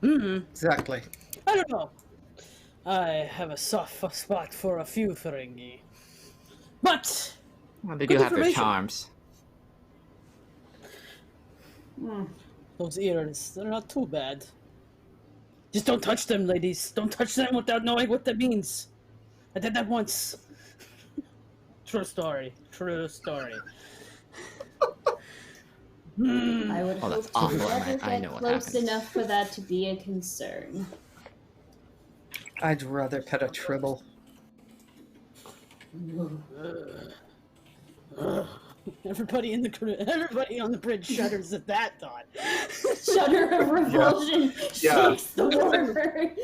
Exactly. I don't know. I have a soft spot for a few Ferengi. But... Well, they do have their charms. Those ears, they're not too bad. Just don't touch them, ladies. Don't touch them without knowing what that means. I did that once. True story. True story. I would hope that's to awful. never I get know what close happens. enough for that to be a concern. I'd rather pet a Tribble. Everybody on the bridge shudders at that thought. Shudder of revulsion shakes the warbird.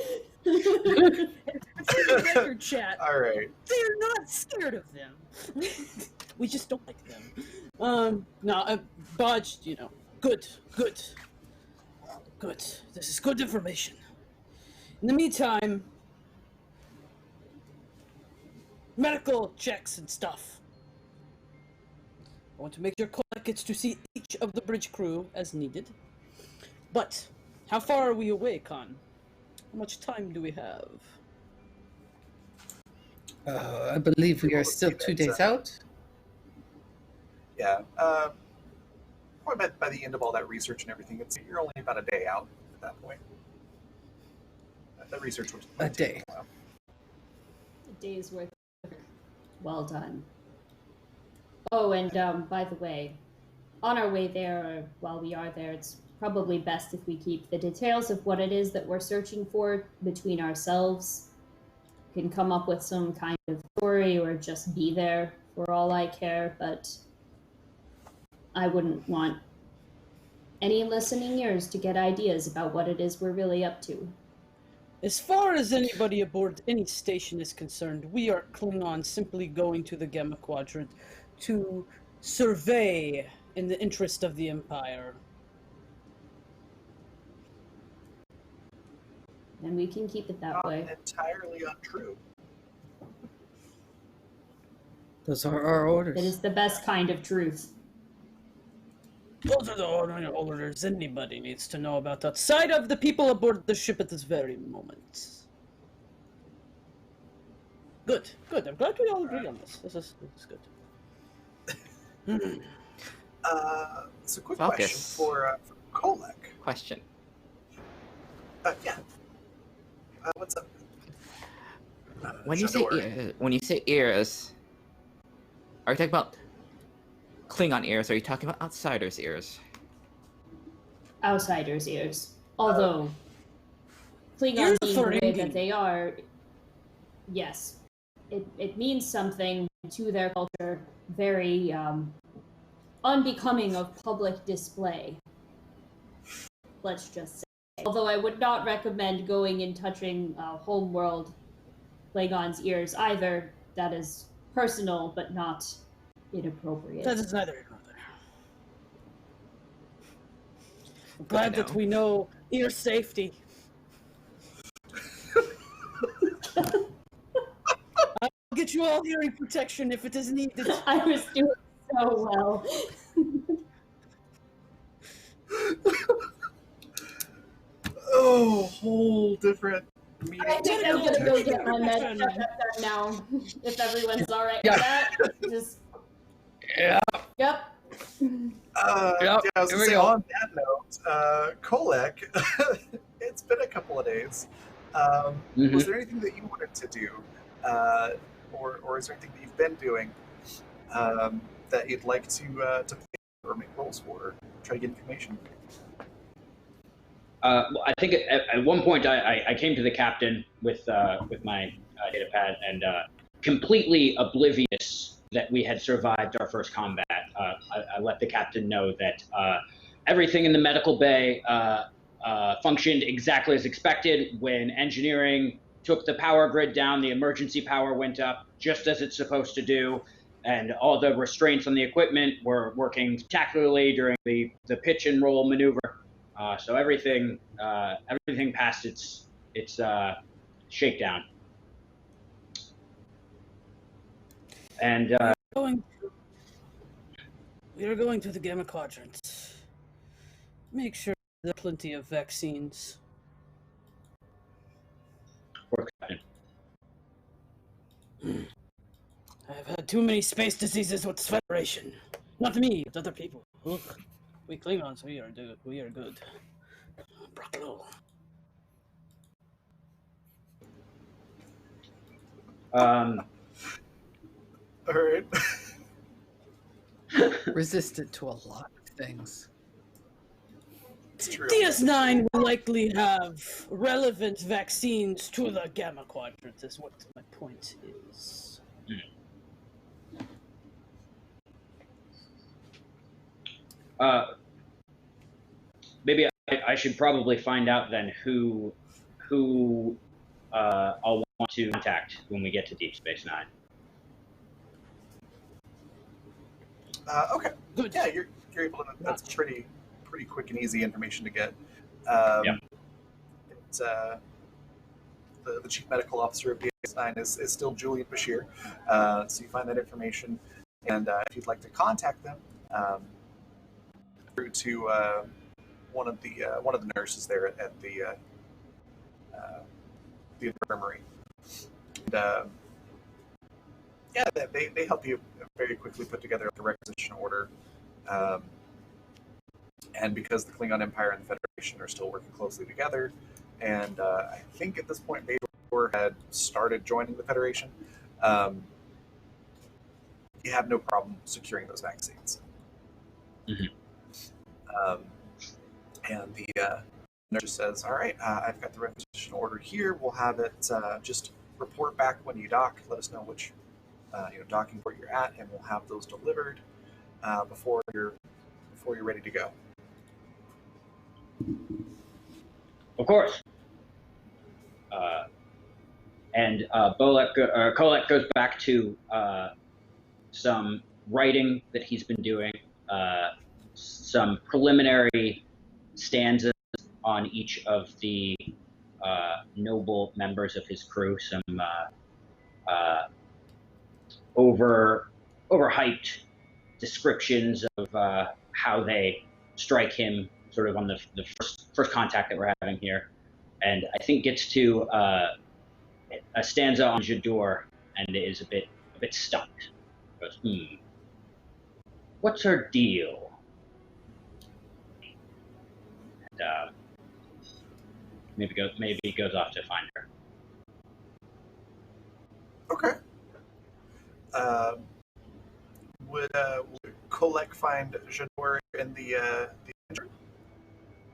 For the record, chat. All right. They're not scared of them. We just don't like them. No, Bodge, good. This is good information. In the meantime, medical checks and stuff. I want to make sure Qo'nos gets to see each of the bridge crew as needed. But, how far are we away, Khan? How much time do we have? I believe we are still 2 days out. Yeah. Probably by the end of all that research and everything, you're only about a day out at that point. That research was A day. while. A day's worth of work. Well done. Oh, and by the way, on our way there, or while we are there, it's probably best if we keep the details of what it is that we're searching for between ourselves. We can come up with some kind of story or just be there for all I care, but I wouldn't want any listening ears to get ideas about what it is we're really up to. As far as anybody aboard any station is concerned, we are Klingons simply going to the Gamma Quadrant to survey in the interest of the Empire. And we can keep it that Not way. entirely untrue. Those are our orders. It is the best kind of truth. Those are the only orders anybody needs to know about outside of the people aboard the ship at this very moment. Good, good. I'm glad we all agree on this. This is good. So quick Focus. question for Kolek. Question. Yeah. What's up? When you say ears, are you talking about Klingon ears? Or are you talking about outsiders' ears? Outsiders' ears. Although, Klingons being the way that they are, yes, it means something to their culture, very unbecoming of public display. Let's just say. Although I would not recommend going and touching homeworld Klingons' ears either. That is personal, but not inappropriate. That is neither here nor there. I'm glad that we know ear safety. I'll get you all hearing protection if it is needed. I was doing so well. Oh, whole different meeting. I think I'm gonna go get my med done now. If everyone's all right with that, just Yeah. yep. Yeah, I was here gonna we say, go. on that note, Kolek, it's been a couple of days. Was there anything that you wanted to do, or is there anything that you've been doing that you'd like to play or make rolls for, or try to get information? Well, I think at one point I came to the captain with my data pad and completely oblivious that we had survived our first combat. I let the captain know that everything in the medical bay functioned exactly as expected. When engineering took the power grid down, the emergency power went up just as it's supposed to do, and all the restraints on the equipment were working spectacularly during the pitch and roll maneuver. So everything passed its shakedown. And We are going to the Gamma Quadrant. Make sure there are plenty of vaccines. I've had too many space diseases with this Federation. Not me, but other people. Ugh. We Klingons, we are good. We are good. Bravo. All right. Resistant to a lot of things. It's true. DS9 will likely have relevant vaccines to the Gamma Quadrant, is what my point is. Maybe I should probably find out then who I'll want to contact when we get to Deep Space Nine. Okay. Good. Yeah, you're able to. That's pretty quick and easy information to get. It's, the chief medical officer of DS9 is still Julian Bashir, so you find that information, and if you'd like to contact them, through to one of the nurses there at the infirmary. And, yeah, they help you very quickly put together a requisition order. And because the Klingon Empire and the Federation are still working closely together, and I think at this point Vador had started joining the Federation. You have no problem securing those vaccines. And the nurse just says, all right, I've got the requisition order here. We'll have it just report back when you dock. Let us know which docking port you're at, and we'll have those delivered before you're ready to go. Of course. And Kolek goes back to some writing that he's been doing, some preliminary stanzas on each of the noble members of his crew, some overhyped descriptions of how they strike him, sort of on the first contact that we're having here, and I think gets to a stanza on J'dur and is a bit stumped. Goes, what's her deal? And maybe goes off to find her. Okay. Would Kolek find J'dur in the engine,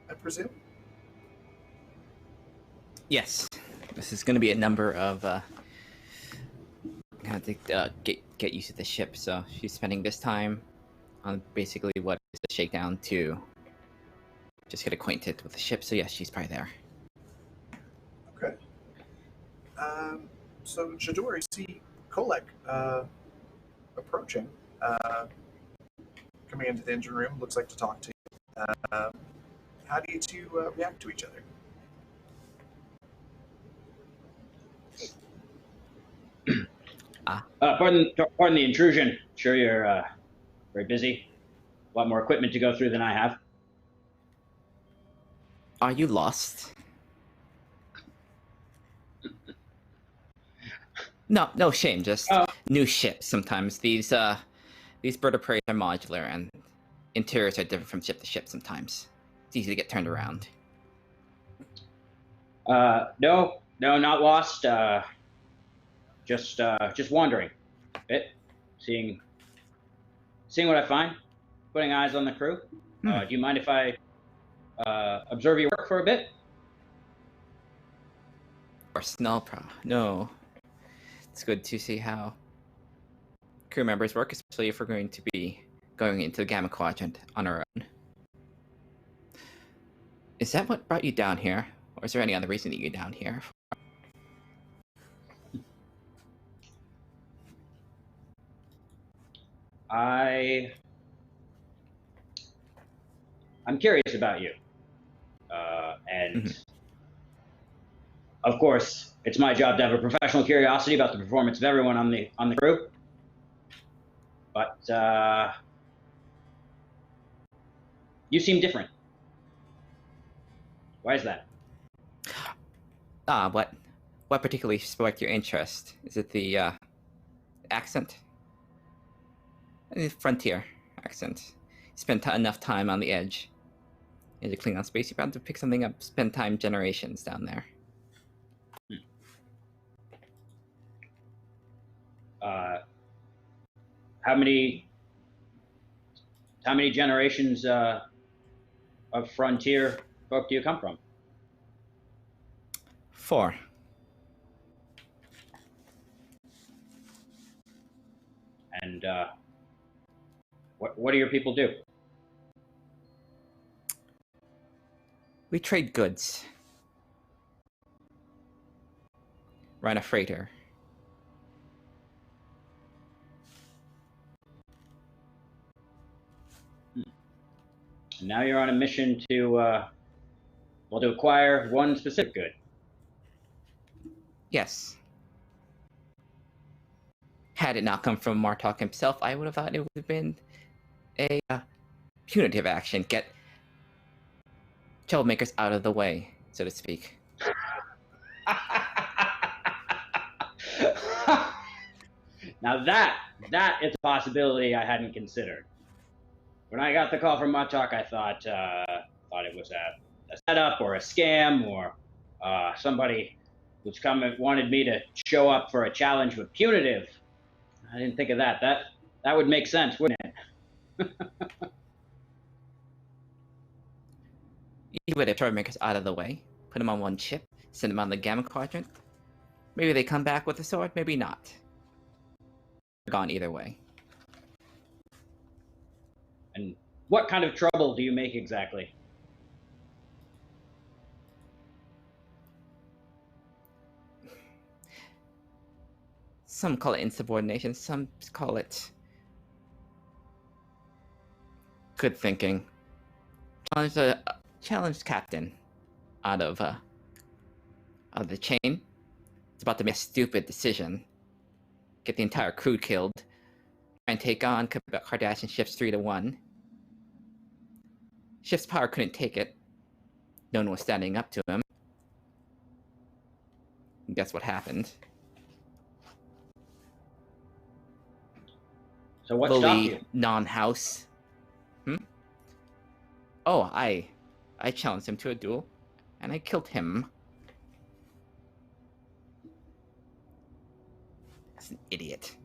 I presume? Yes. This is going to be a number of kind of get used to the ship. So she's spending this time on basically what is the shakedown to just get acquainted with the ship. So yes, she's probably there. Okay. So J'dur, you see Kolek approaching, coming into the engine room. Looks like to talk to you. How do you two react to each other? Pardon the intrusion. Sure, you're very busy. A lot more equipment to go through than I have. Are you lost? No shame. Just new ships. Sometimes these bird of prey are modular, and interiors are different from ship to ship. Sometimes it's easy to get turned around. No, not lost. Just wandering a bit, seeing what I find, putting eyes on the crew. Do you mind if I observe your work for a bit? Of course, no. It's good to see how crew members work, especially if we're going to be going into the Gamma Quadrant on our own. Is that what brought you down here, or is there any other reason that you're down here? I'm curious about you, and of course, it's my job to have a professional curiosity about the performance of everyone on the crew. But you seem different. Why is that? What particularly sparked your interest? Is it the accent? The frontier accent. Spent enough time on the edge in the Klingon space, you're bound to pick something up. Spend time generations down there. How many generations of frontier folk do you come from? 4. And what do your people do? We trade goods. Run a freighter. And now you're on a mission to acquire one specific good. Yes. Had it not come from Martok himself, I would have thought it would have been a punitive action. Get troublemakers out of the way, so to speak. Now that is a possibility I hadn't considered. When I got the call from Martok, I thought it was a setup or a scam or Somebody who's come and wanted me to show up for a challenge with punitive. I didn't think of that. That would make sense, wouldn't it? You would have troublemakers out of the way, put them on one ship, send them on the Gamma Quadrant. Maybe they come back with a sword, maybe not. They're gone either way. And what kind of trouble do you make exactly? Some call it insubordination, some call it good thinking. Challenged captain out of the chain. It's about to make a stupid decision. Get the entire crew killed. Try and take on Cardassian ships 3-1. Ship's power couldn't take it. No one was standing up to him. And guess what happened? So what stopped you? Non-house. Oh, I challenged him to a duel, and I killed him. That's an idiot.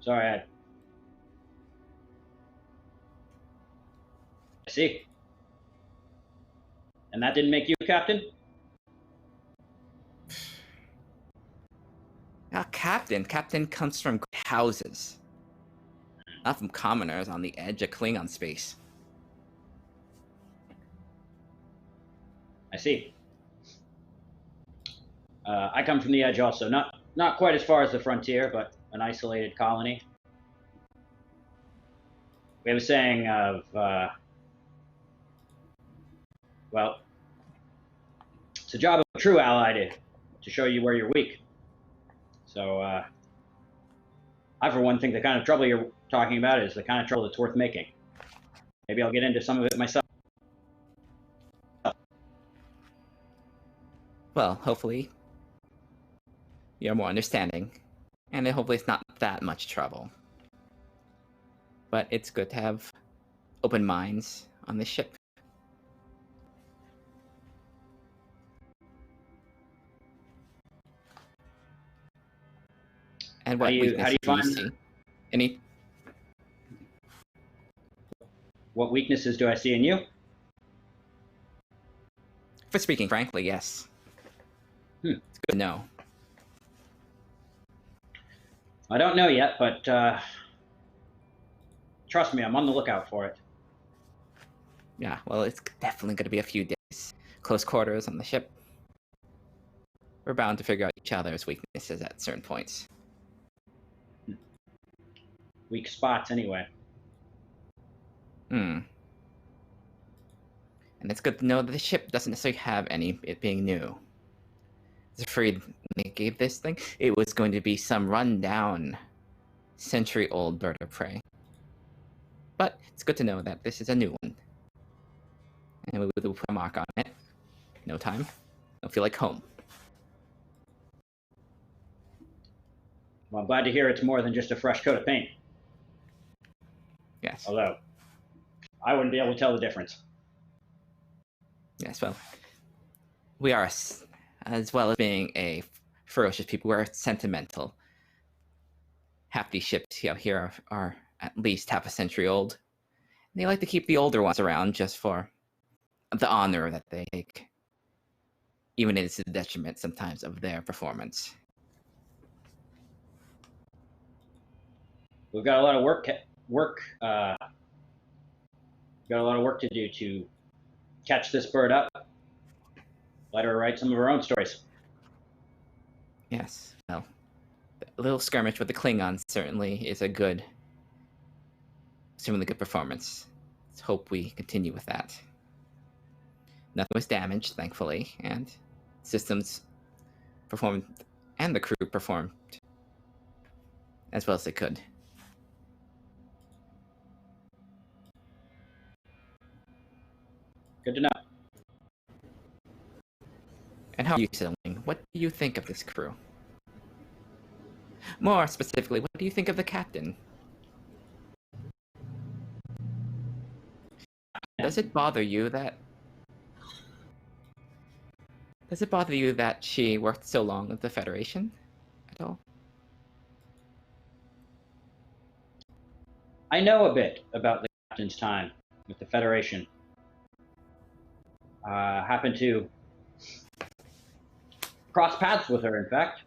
Sorry, I see. And that didn't make you captain? Now, captain comes from great houses, not from commoners on the edge of Klingon space. I see. I come from the edge also, not quite as far as the frontier, but an isolated colony. We have a saying of, well, it's a job of a true ally to show you where you're weak. So, I, for one, think the kind of trouble you're talking about is the kind of trouble that's worth making. Maybe I'll get into some of it myself. Well, hopefully you're more understanding, and then hopefully it's not that much trouble. But it's good to have open minds on this ship. And what weaknesses do you see? Any? What weaknesses do I see in you? For speaking frankly, yes. It's good to know. I don't know yet, but trust me, I'm on the lookout for it. Yeah, well, it's definitely going to be a few days. Close quarters on the ship. We're bound to figure out each other's weaknesses at certain points. Weak spots, anyway. And it's good to know that the ship doesn't necessarily have any, it being new. I was afraid when they gave this thing, it was going to be some rundown, century-old bird of prey. But it's good to know that this is a new one. And we will put a mark on it. No time. It'll feel like home. Well, I'm glad to hear it's more than just a fresh coat of paint. Yes. Although, I wouldn't be able to tell the difference. Yes, well, we are, as well as being a ferocious people, we're sentimental. Half these ships here are at least half a century old. They like to keep the older ones around just for the honor that they take, even if it's to the detriment sometimes of their performance. We've got a lot of work to do to catch this bird up. Let her write some of her own stories. Yes, well, a little skirmish with the Klingons certainly is a good, extremely good performance. Let's hope we continue with that. Nothing was damaged, thankfully, and systems performed, and the crew performed as well as they could. Good to know. And how are you settling? What do you think of this crew? More specifically, what do you think of the captain? Does it bother you that Does it bother you that she worked so long with the Federation at all? I know a bit about the captain's time with the Federation. Happened to cross paths with her, in fact.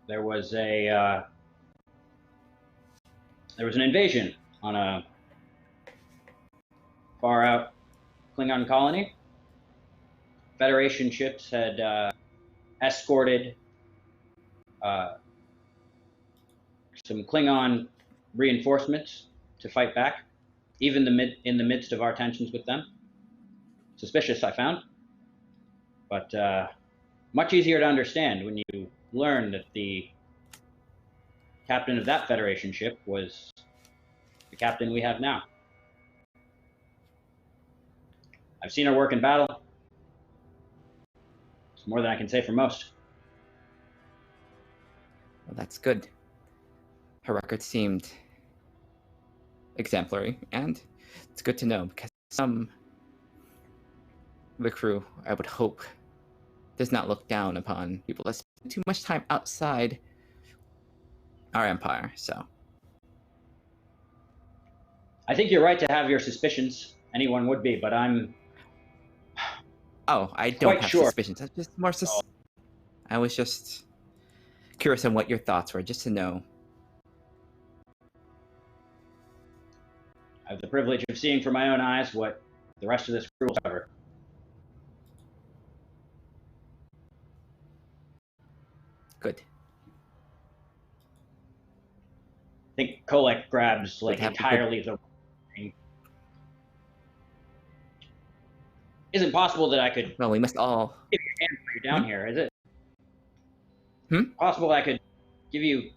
There was an invasion on a far out Klingon colony. Federation ships had escorted some Klingon reinforcements to fight back, even in the midst of our tensions with them. Suspicious, I found, but much easier to understand when you learn that the captain of that Federation ship was the captain we have now. I've seen her work in battle. It's more than I can say for most. Well, that's good. Her record seemed exemplary, and it's good to know because the crew, I would hope, does not look down upon people that spend too much time outside our empire, so. I think you're right to have your suspicions. Anyone would be, but I'm... Oh, I don't quite have sure. suspicions. I'm just more I was just curious on what your thoughts were, just to know. I have the privilege of seeing for my own eyes what the rest of this crew will cover. Good. I think Kolek grabs like Would have entirely the. Isn't possible that I could Well, we must all. give you a hand while you're down here, is it? Hmm? Possible I could give you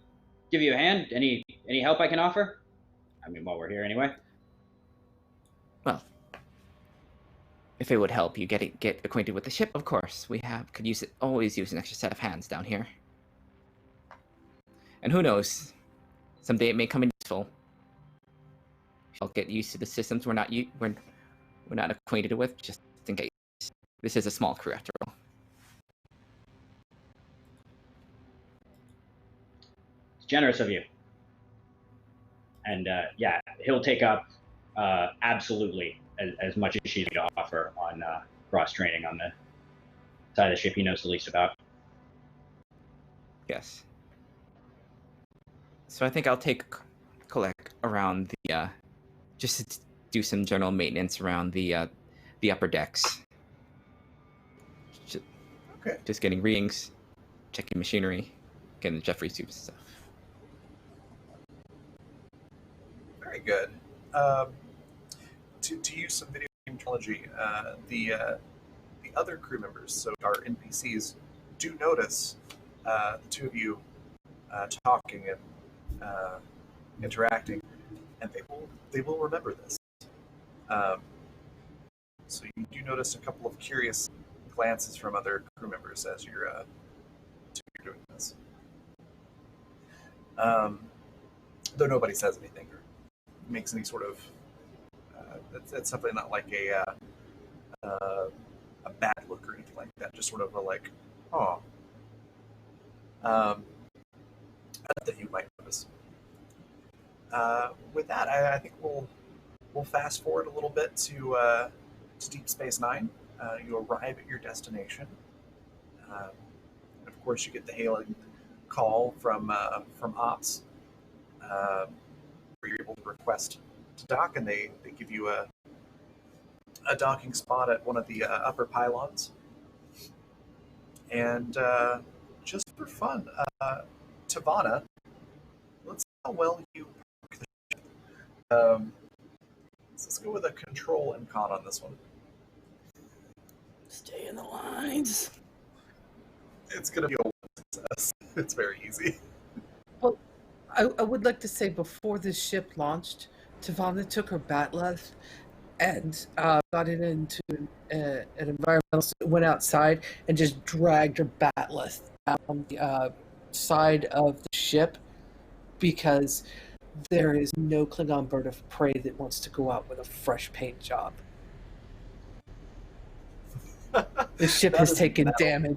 a hand? Any help I can offer? I mean, while we're here anyway. Well, if it would help you get acquainted with the ship, of course. We could always use an extra set of hands down here. And who knows? Someday it may come in useful. I'll get used to the systems we're not acquainted with, just in case. This is a small crew after all. It's generous of you. And yeah, he'll take up absolutely as much as she's going to offer on cross training on the side of the ship he knows the least about. Yes. So I think I'll take Kolek around the just to do some general maintenance around the upper decks. Okay. Just getting readings, checking machinery, getting the Jeffrey soups and stuff. Very good. To use some video game terminology, the other crew members, so our NPCs, do notice the two of you talking and interacting, and they will remember this. So you do notice a couple of curious glances from other crew members as you're doing this. Though nobody says anything or makes any sort of it's something not like a bad look or anything like that, just sort of a like, oh, that you might notice. With that, I think we'll fast forward a little bit to Deep Space Nine. You arrive at your destination. Of course, you get the hailing call from Ops, where you're able to request to dock, and they give you a docking spot at one of the upper pylons. And just for fun, Tavana, let's see how well you park the ship. So let's go with a control and con on this one. Stay in the lines. It's going to be a success. It's very easy. Well, I would like to say before this ship launched, Tavana took her batleth and got it into an environmental, went outside and just dragged her batleth down the side of the ship because there is no Klingon bird of prey that wants to go out with a fresh paint job. The ship has taken damage.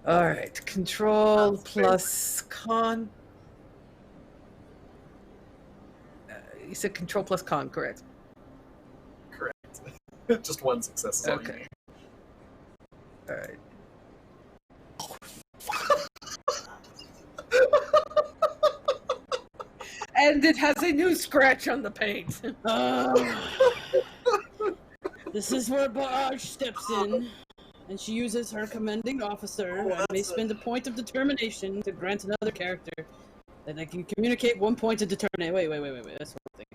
All right, control plus con. You said control plus con, correct? Correct. Just one success is all you Okay. need. All right. And it has a new scratch on the paint. This is where Barge steps in, and she uses her commanding officer and may spend a point of determination to grant another character that they can communicate 1 point of determination. Wait, that's one thing.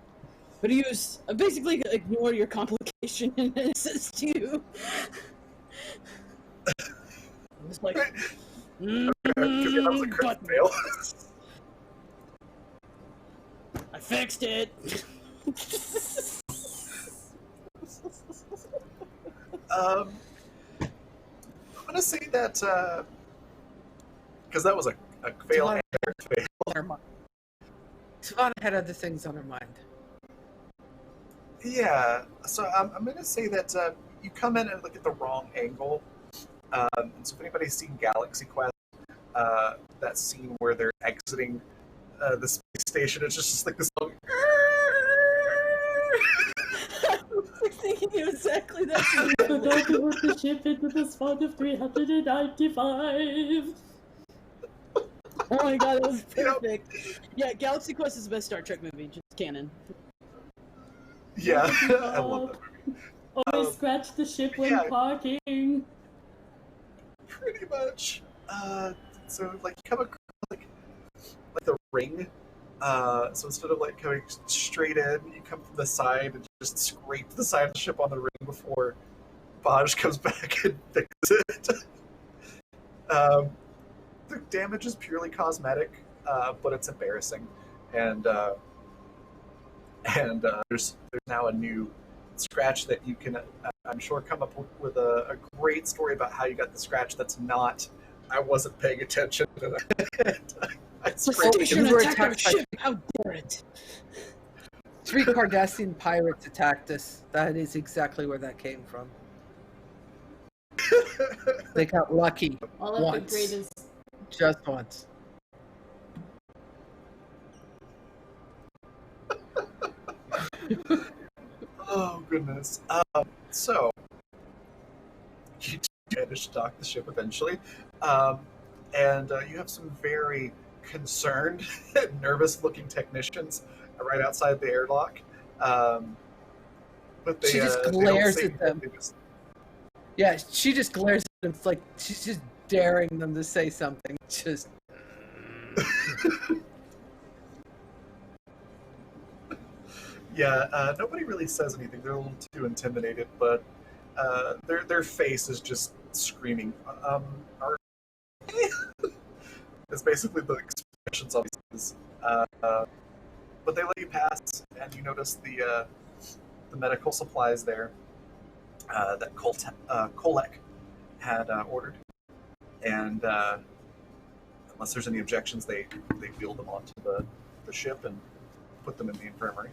But use basically ignore your complication and assist you. I'm just like, Because that was a crit button. fail. I fixed it. I'm gonna say that because that was a fail and a fail. Her mind. Savannah had other things on her mind. Yeah, so I'm gonna say that you come in and look at the wrong angle. And so if anybody's seen Galaxy Quest, that scene where they're exiting the space station, it's just like this song. I'm thinking exactly that. Forgot to put the ship into the spot of 395. Oh my god, that was perfect. Yeah, Galaxy Quest is the best Star Trek movie, just canon. Yeah, I love that movie. Always scratch the ship when yeah. parking. Pretty much. So like you come across like the ring. So instead of like coming straight in, you come from the side and just scrape the side of the ship on the ring before Baj comes back and fixes it. The damage is purely cosmetic, but it's embarrassing, and there's now a new scratch that you can, I'm sure, come up with a great story about how you got the scratch. That's not. I wasn't paying attention to that. I scraped it. You were attacked our attacked by- ship. How dare it? 3 Cardassian pirates attacked us. That is exactly where that came from. They got lucky All of once. the greatest. Just once. Oh goodness. So you manage to dock the ship eventually, and you have some very concerned, nervous-looking technicians right outside the airlock. But they She just they don't glares say at them. anything, they just- Yeah, she just glares at them. It's like she's just daring them to say something. Just Yeah, nobody really says anything. They're a little too intimidated, but their face is just screaming. Our it's basically the expressions on these faces. But they let you pass, and you notice the medical supplies there that Kolek had ordered, and unless there's any objections, they wheel them onto the ship and put them in the infirmary.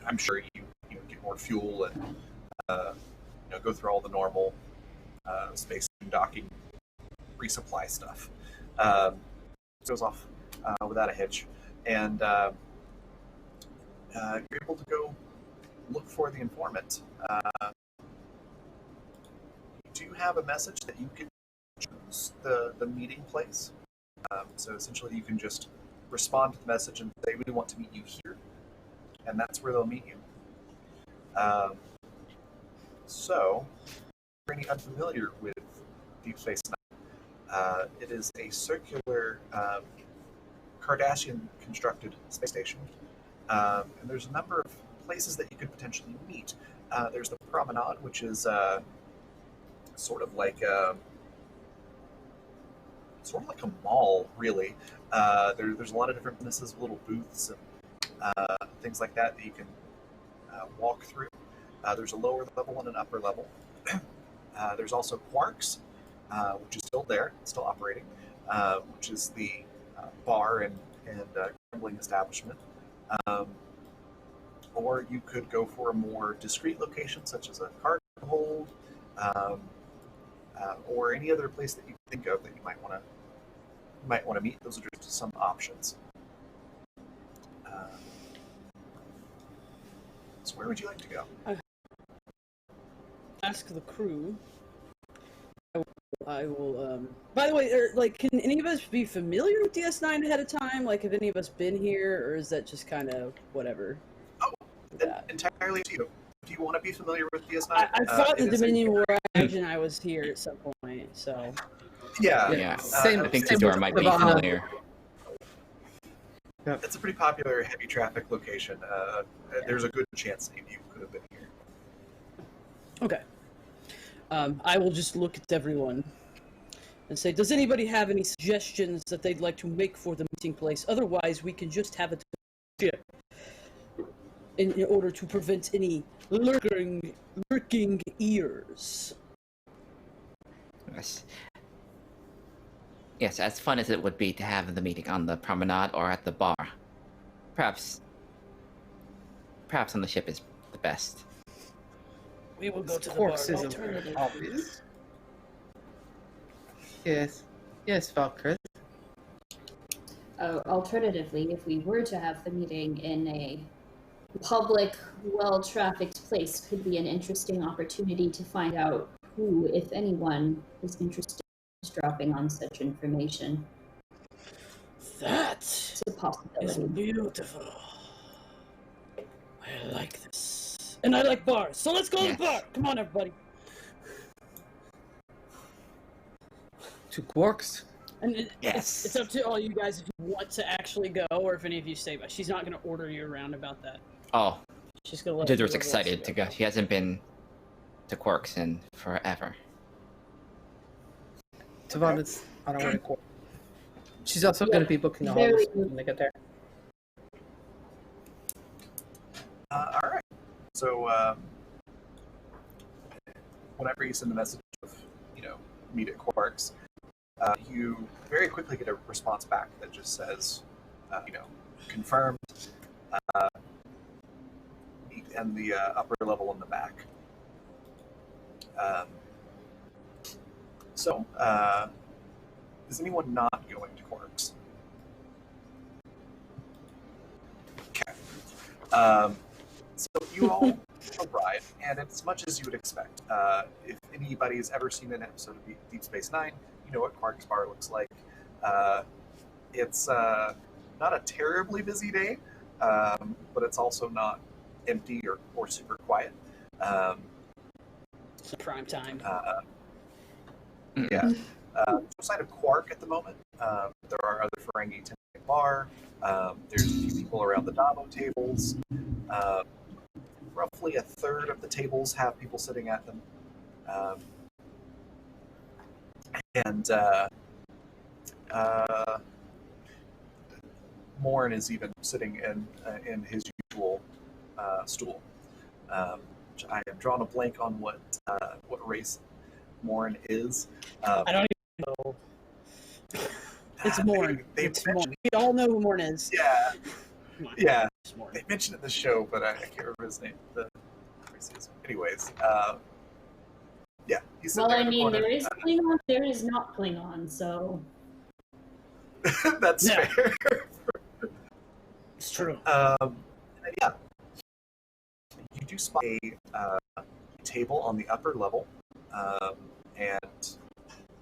I'm sure you get more fuel and go through all the normal space docking resupply stuff. Goes off without a hitch, and you're able to go look for the informant. You do have a message that you can choose the meeting place. So essentially, you can just respond to the message and say, "We want to meet you here," and that's where they'll meet you. So, for any unfamiliar with Deep Space Nine, it is a circular Cardassian constructed space station, and there's a number of places that you could potentially meet. There's the promenade, which is sort of like a mall, really. There's a lot of different businesses, little booths, and things like that you can walk through. There's a lower level and an upper level. There's also Quark's, which is still there, still operating, which is the bar and gambling establishment. or you could go for a more discreet location, such as a cargo hold, or any other place that you think of that you might want to meet. Those are just some options. So where would you like to go? Ask the crew. I will. By the way, can any of us be familiar with DS9 ahead of time? Like, have any of us been here, or is that just kind of whatever? Oh, entirely up to you. If you want to be familiar with DS9, I fought the Dominion War. I imagine I was here at some point. So. Yeah. Same. I think same Zadora with might be Ivana. familiar. It's a pretty popular heavy traffic location. There's a good chance that you could have been here. Okay. I will just look at everyone and say, does anybody have any suggestions that they'd like to make for the meeting place? Otherwise, we can just have it in order to prevent any lurking ears. Yes. Yes, as fun as it would be to have the meeting on the promenade or at the bar. Perhaps on the ship is the best. We will go to the Quarks bar. is Alternative. obvious. Yes. Yes, Valkyrie. Alternatively, if we were to have the meeting in a public, well-trafficked place, could be an interesting opportunity to find out who, if anyone, is interested in dropping on such information. That It's a is possibility. beautiful. I like this. And I like bars, so let's go to Yes. the bar. Come on, everybody. To Quarks. And Yes. it's up to all you guys if you want to actually go or if any of you stay by. She's not going to order you around about that. Oh, She's going to let Jidor's whoever wants excited to go. She hasn't been to Quarks in forever. Tavana's on her way to Quarks. She's also going to be booking the Very halls good. when they get there. All right. So whenever you send a message of, meet at Quarks, you very quickly get a response back that just says, confirmed, meet in the upper level in the back. So, is anyone not going to Quarks? Okay. So you all arrive, and it's much as you would expect. If anybody's ever seen an episode of Deep Space Nine, you know what Quark's bar looks like. It's not a terribly busy day, but it's also not empty or super quiet. It's prime time. Yeah. Outside of Quark at the moment, there are other Ferengi tending the bar. There's a few people around the Dabo tables. Roughly a third of the tables have people sitting at them. Morn is even sitting in his usual stool. Which I have drawn a blank on what race Morn is. I don't even know. It's Morn. It's Morn. We all know who Morn is. Yeah. Come on. Yeah. It's Morn. They mentioned it in the show, but I can't remember his name. Anyways, yeah. He's Well, sitting I there in the there corner. is Klingon, there is not Klingon, so... That's Yeah. fair. It's true. And yeah, you do spot a table on the upper level, and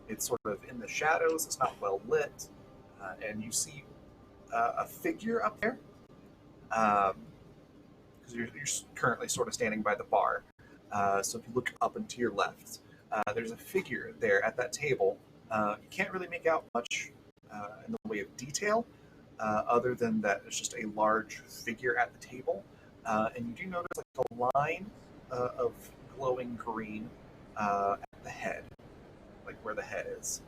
it's sort of in the shadows. It's not well lit, and you see a figure up there. Because you're currently sort of standing by the bar. So if you look up and to your left, there's a figure there at that table. You can't really make out much in the way of detail, other than that it's just a large figure at the table. And you do notice like a line of glowing green at the head, like where the head is.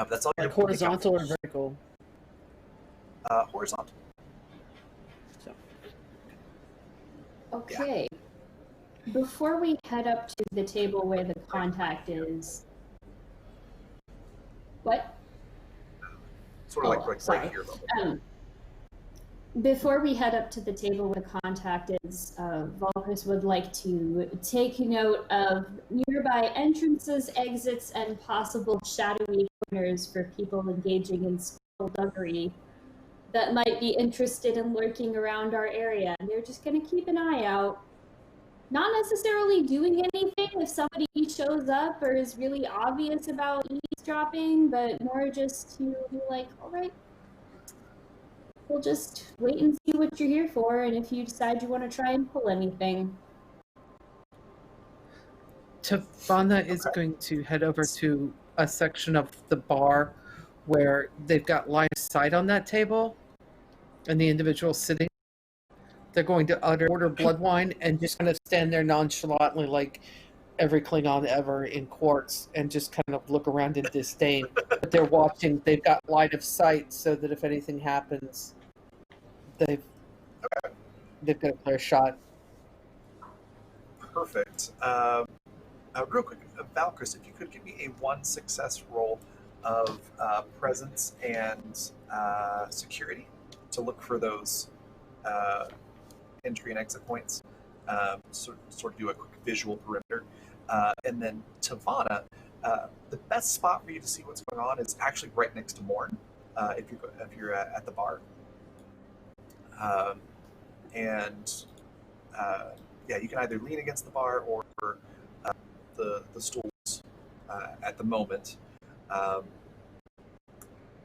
That's all. Like horizontal or vertical? Horizontal. So. Okay. Before we head up to the table where the contact is... What? Sort of like sorry. right here level. Before we head up to the table where the contact is, Volkers would like to take note of nearby entrances, exits, and possible shadowy corners for people engaging in skullduggery that might be interested in lurking around our area. And they're just going to keep an eye out. Not necessarily doing anything if somebody shows up or is really obvious about eavesdropping, but more just to be like, all right, we'll just wait and see what you're here for, and if you decide you want to try and pull anything. Tavana is going to head over to a section of the bar where they've got line of sight on that table, and the individual sitting. They're going to order blood wine and just kind of stand there nonchalantly like every Klingon ever in Quarks and just kind of look around in disdain. But they're watching. They've got line of sight so that if anything happens, they've got a clear shot. Perfect. Real quick, Valkris, if you could give me a 1 success roll of presence and security to look for those entry and exit points, sort of do a quick visual perimeter. And then Tavana, the best spot for you to see what's going on is actually right next to Morn, if you're at the bar. Yeah, you can either lean against the bar or the stools at the moment.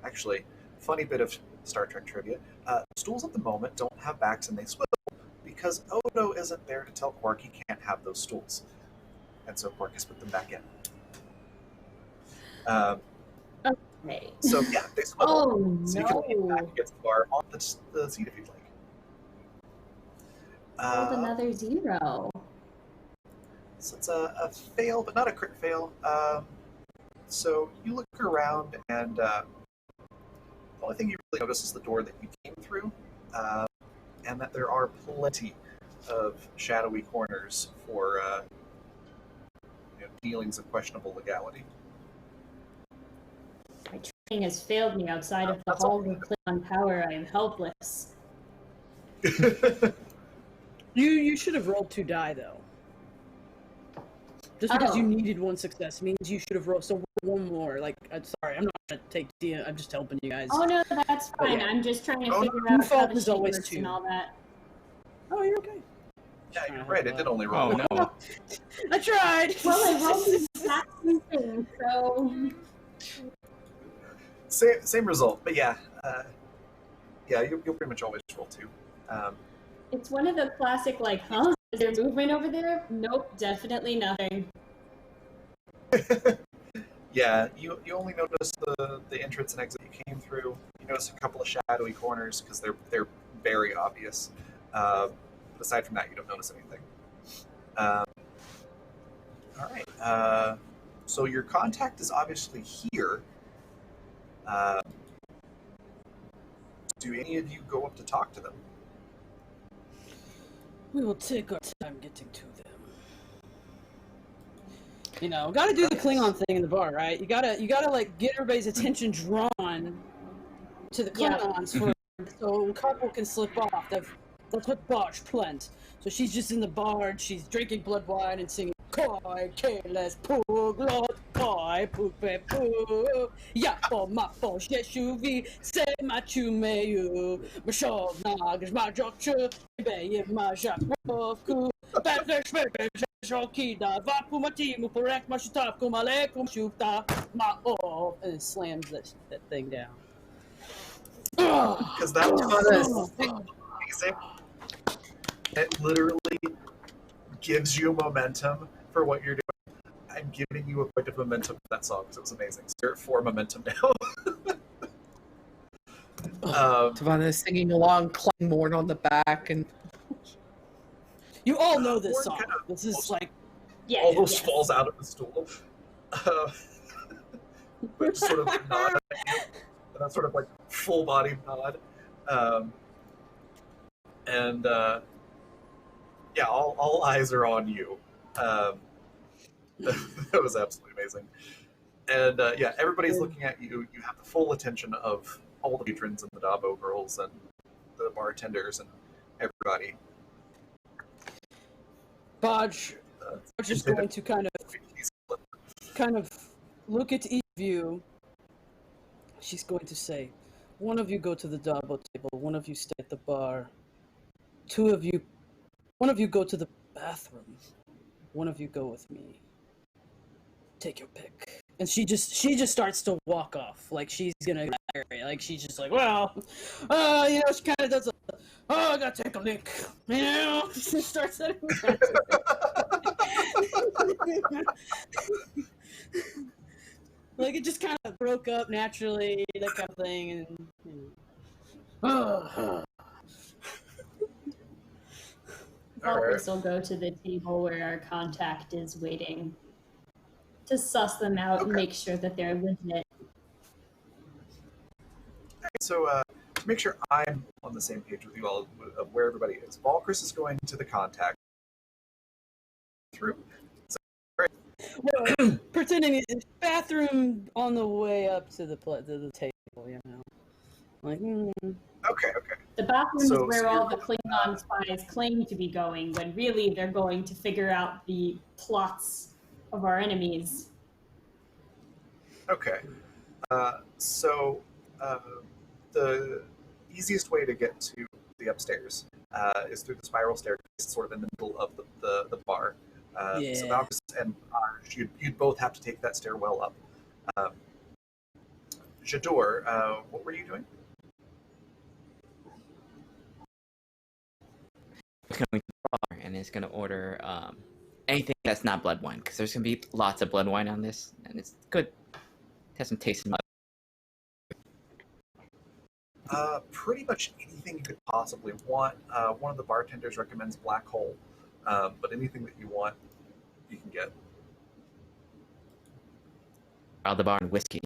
Actually, funny bit of Star Trek trivia. Stools at the moment don't have backs and they swivel because Odo isn't there to tell Quark he can't have those stools. And so Quark has put them back in. Okay. So yeah, they swivel. Oh, so you can lean back against the bar on the seat if you'd like. Rolled another 0. So it's a fail, but not a crit fail. So you look around, and the only thing you really notice is the door that you came through, and that there are plenty of shadowy corners for dealings of questionable legality. My training has failed me outside of the halls of Klingon power. I am helpless. You should have rolled 2 die though. Just because you needed 1 success means you should have rolled. So roll 1 more. Like, I'm sorry, I'm not gonna take the. I'm just helping you guys. Oh no, that's fine. Yeah. I'm just trying to figure out how the sheet works and all that. Oh, you're okay. Yeah, you're right. It did only roll. Oh no. I tried. Well, I rolled the exact same thing, so. Same result, but yeah, you'll pretty much always roll 2. It's one of the classic, like, huh? Is there movement over there? Nope, definitely nothing. Yeah, you only notice the entrance and exit you came through. You notice a couple of shadowy corners because they're very obvious. But aside from that, you don't notice anything. All right. So your contact is obviously here. Do any of you go up to talk to them? We will take our time getting to them. You know, gotta do the Klingon thing in the bar, right? You gotta like get everybody's attention drawn to the Klingons so a couple can slip off. That's what bar's planned. So she's just in the bar and she's drinking blood wine and singing High Chancellor Martok, High Chancellor Martok, Jeshuvi, say my chumeyu, Mashov Nagas, Majochu, Bay, Majaku, Batfesh, Shokida, Vapumatimu, Porek, Mashutap, Kumalekum, Shuta, Mao, and slams that thing down. Because that was amazing. It literally gives you momentum for what you're doing. I'm giving you a point of momentum for that song because it was amazing. So you're at 4 momentum now. Tavana is singing along, clang Morn on the back, and you all know this Morn song. Kind of This is like almost falls out of the stool. But just sort of nod at you. And that sort of like full body nod. Yeah, all eyes are on you. That was absolutely amazing. And yeah, everybody's looking at you. You have the full attention of all the patrons and the Dabo girls and the bartenders and everybody. Bodge is going to kind of look at each of you. She's going to say, one of you go to the Dabo table, one of you stay at the bar, one of you go to the bathroom, one of you go with me. Take your pick. And she just starts to walk off, like she's gonna like she's just like, well, she kind of does I gotta take a lick, she starts setting like it just kind of broke up naturally, that kind of thing, and Valkyrus will go to the table where our contact is waiting to suss them out and make sure that they're legit. So to make sure I'm on the same page with you all of where everybody is, Valkyrus is going to the contact room. Well, pretending it's bathroom on the way up to the table, like. Okay. The bathroom is where all the Klingon spies claim to be going, when really they're going to figure out the plots of our enemies. Okay. So the easiest way to get to the upstairs is through the spiral staircase, sort of in the middle of the bar. So Valkyrus and you'd both have to take that stairwell up. J'adore, what were you doing? Going to the bar and is going to order anything that's not blood wine, because there's going to be lots of blood wine on this, and it's good. It has some taste in Pretty much anything you could possibly want. One of the bartenders recommends Black Hole, but anything that you want, you can get. Aldebaran whiskey.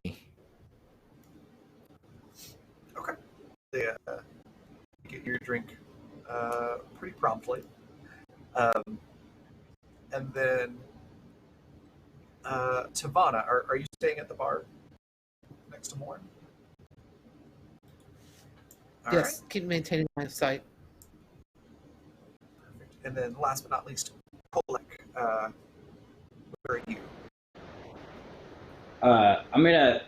Okay. They get your drink pretty promptly. And then Tavana, are you staying at the bar next to Morn? Yes, keep maintaining my sight. Perfect. And then last but not least, Kolek, where are you? I'm gonna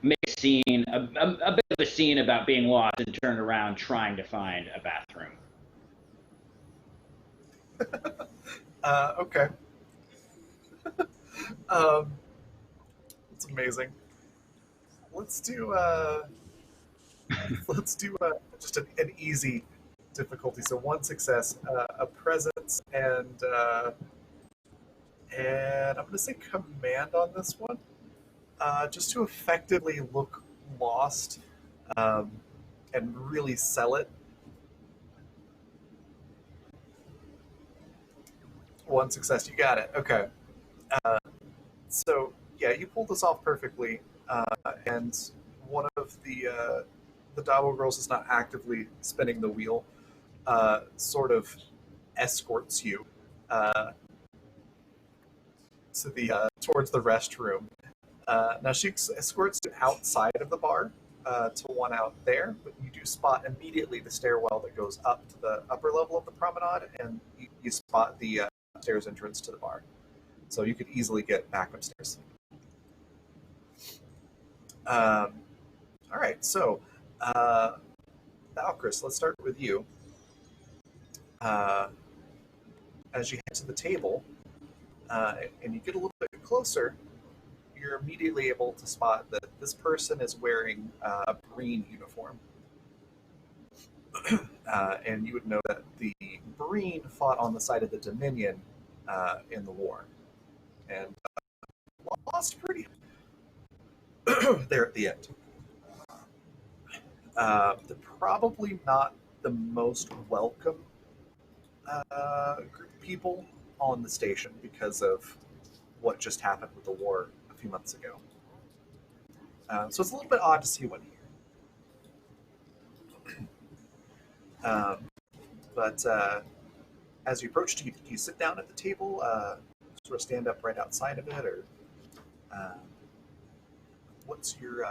make a scene, a bit of a scene about being lost and turn around trying to find a bathroom. Okay. It's amazing. Let's do just an easy difficulty. So one success, a presence, and I'm going to say command on this one, just to effectively look lost and really sell it. One success, you got it. Okay. So yeah, you pulled this off perfectly, and one of the Dabo girls is not actively spinning the wheel. Sort of escorts you to the towards the restroom. Now she escorts you outside of the bar to one out there, but you do spot immediately the stairwell that goes up to the upper level of the promenade, and you spot the upstairs entrance to the bar. So you could easily get back upstairs. All right, so Valkyrus, let's start with you. As you head to the table and you get a little bit closer, you're immediately able to spot that this person is wearing a Breen uniform. And you would know that the Breen fought on the side of the Dominion in the war. And lost pretty there at the end. They're probably not the most welcome group of people on the station because of what just happened with the war a few months ago. So it's a little bit odd to see one here. But as you approach, do you sit down at the table, sort of stand up right outside of it, or what's your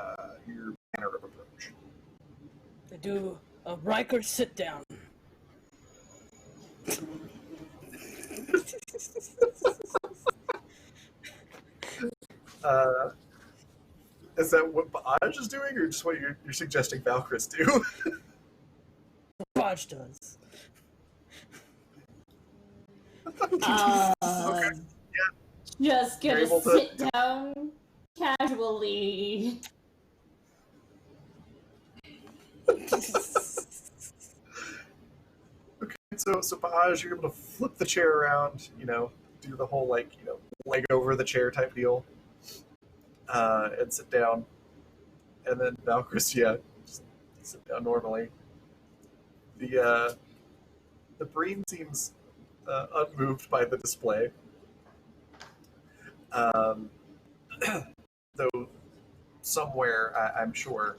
manner of approach? do a Riker sit down. Is that what Baaj is doing, or just what you're suggesting Valkyris do? Raj does. Okay. Just You're gonna able to- sit down casually. Okay, so Baaj, you're able to flip the chair around, do the whole leg over the chair type deal, and sit down, and then Valkyris, just sit down normally. The Breen seems unmoved by the display, though somewhere I'm sure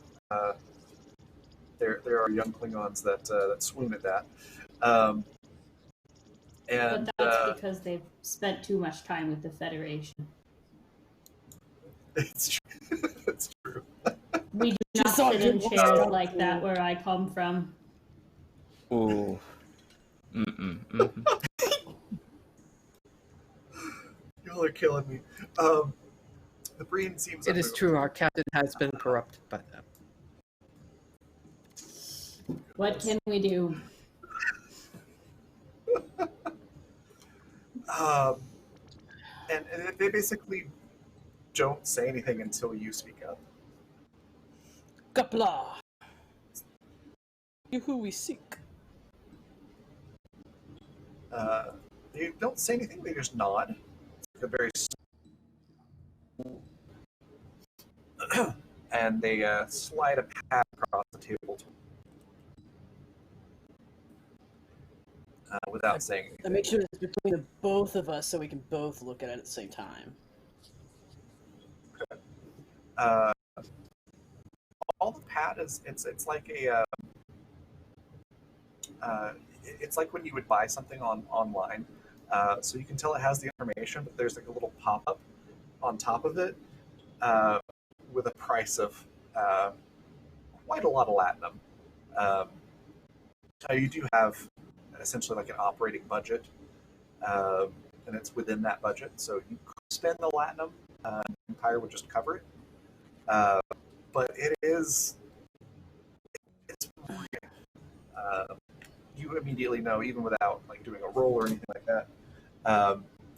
there are young Klingons that swoon at that. And But that's because they've spent too much time with the Federation. it's true. It's true. We do not Just sit in don't chairs stop like that me. where I come from. Ooh. Mm-mm. Y'all are killing me. The Breen seems It is unmoved. true, our captain has been corrupted by them. What can we do? And they basically don't say anything until you speak up. Kapla. You who we seek. They don't say anything, they just nod. It's like a very and they slide a pad across the table without saying anything. I make sure it's between the both of us so we can both look at it at the same time. All the pad is it's like a it's like when you would buy something online, so you can tell it has the information, but there's like a little pop-up on top of it with a price of quite a lot of latinum. You do have essentially like an operating budget, and it's within that budget, so you could spend the latinum. Empire would just cover it, but it's you immediately know, even without like doing a roll or anything like that,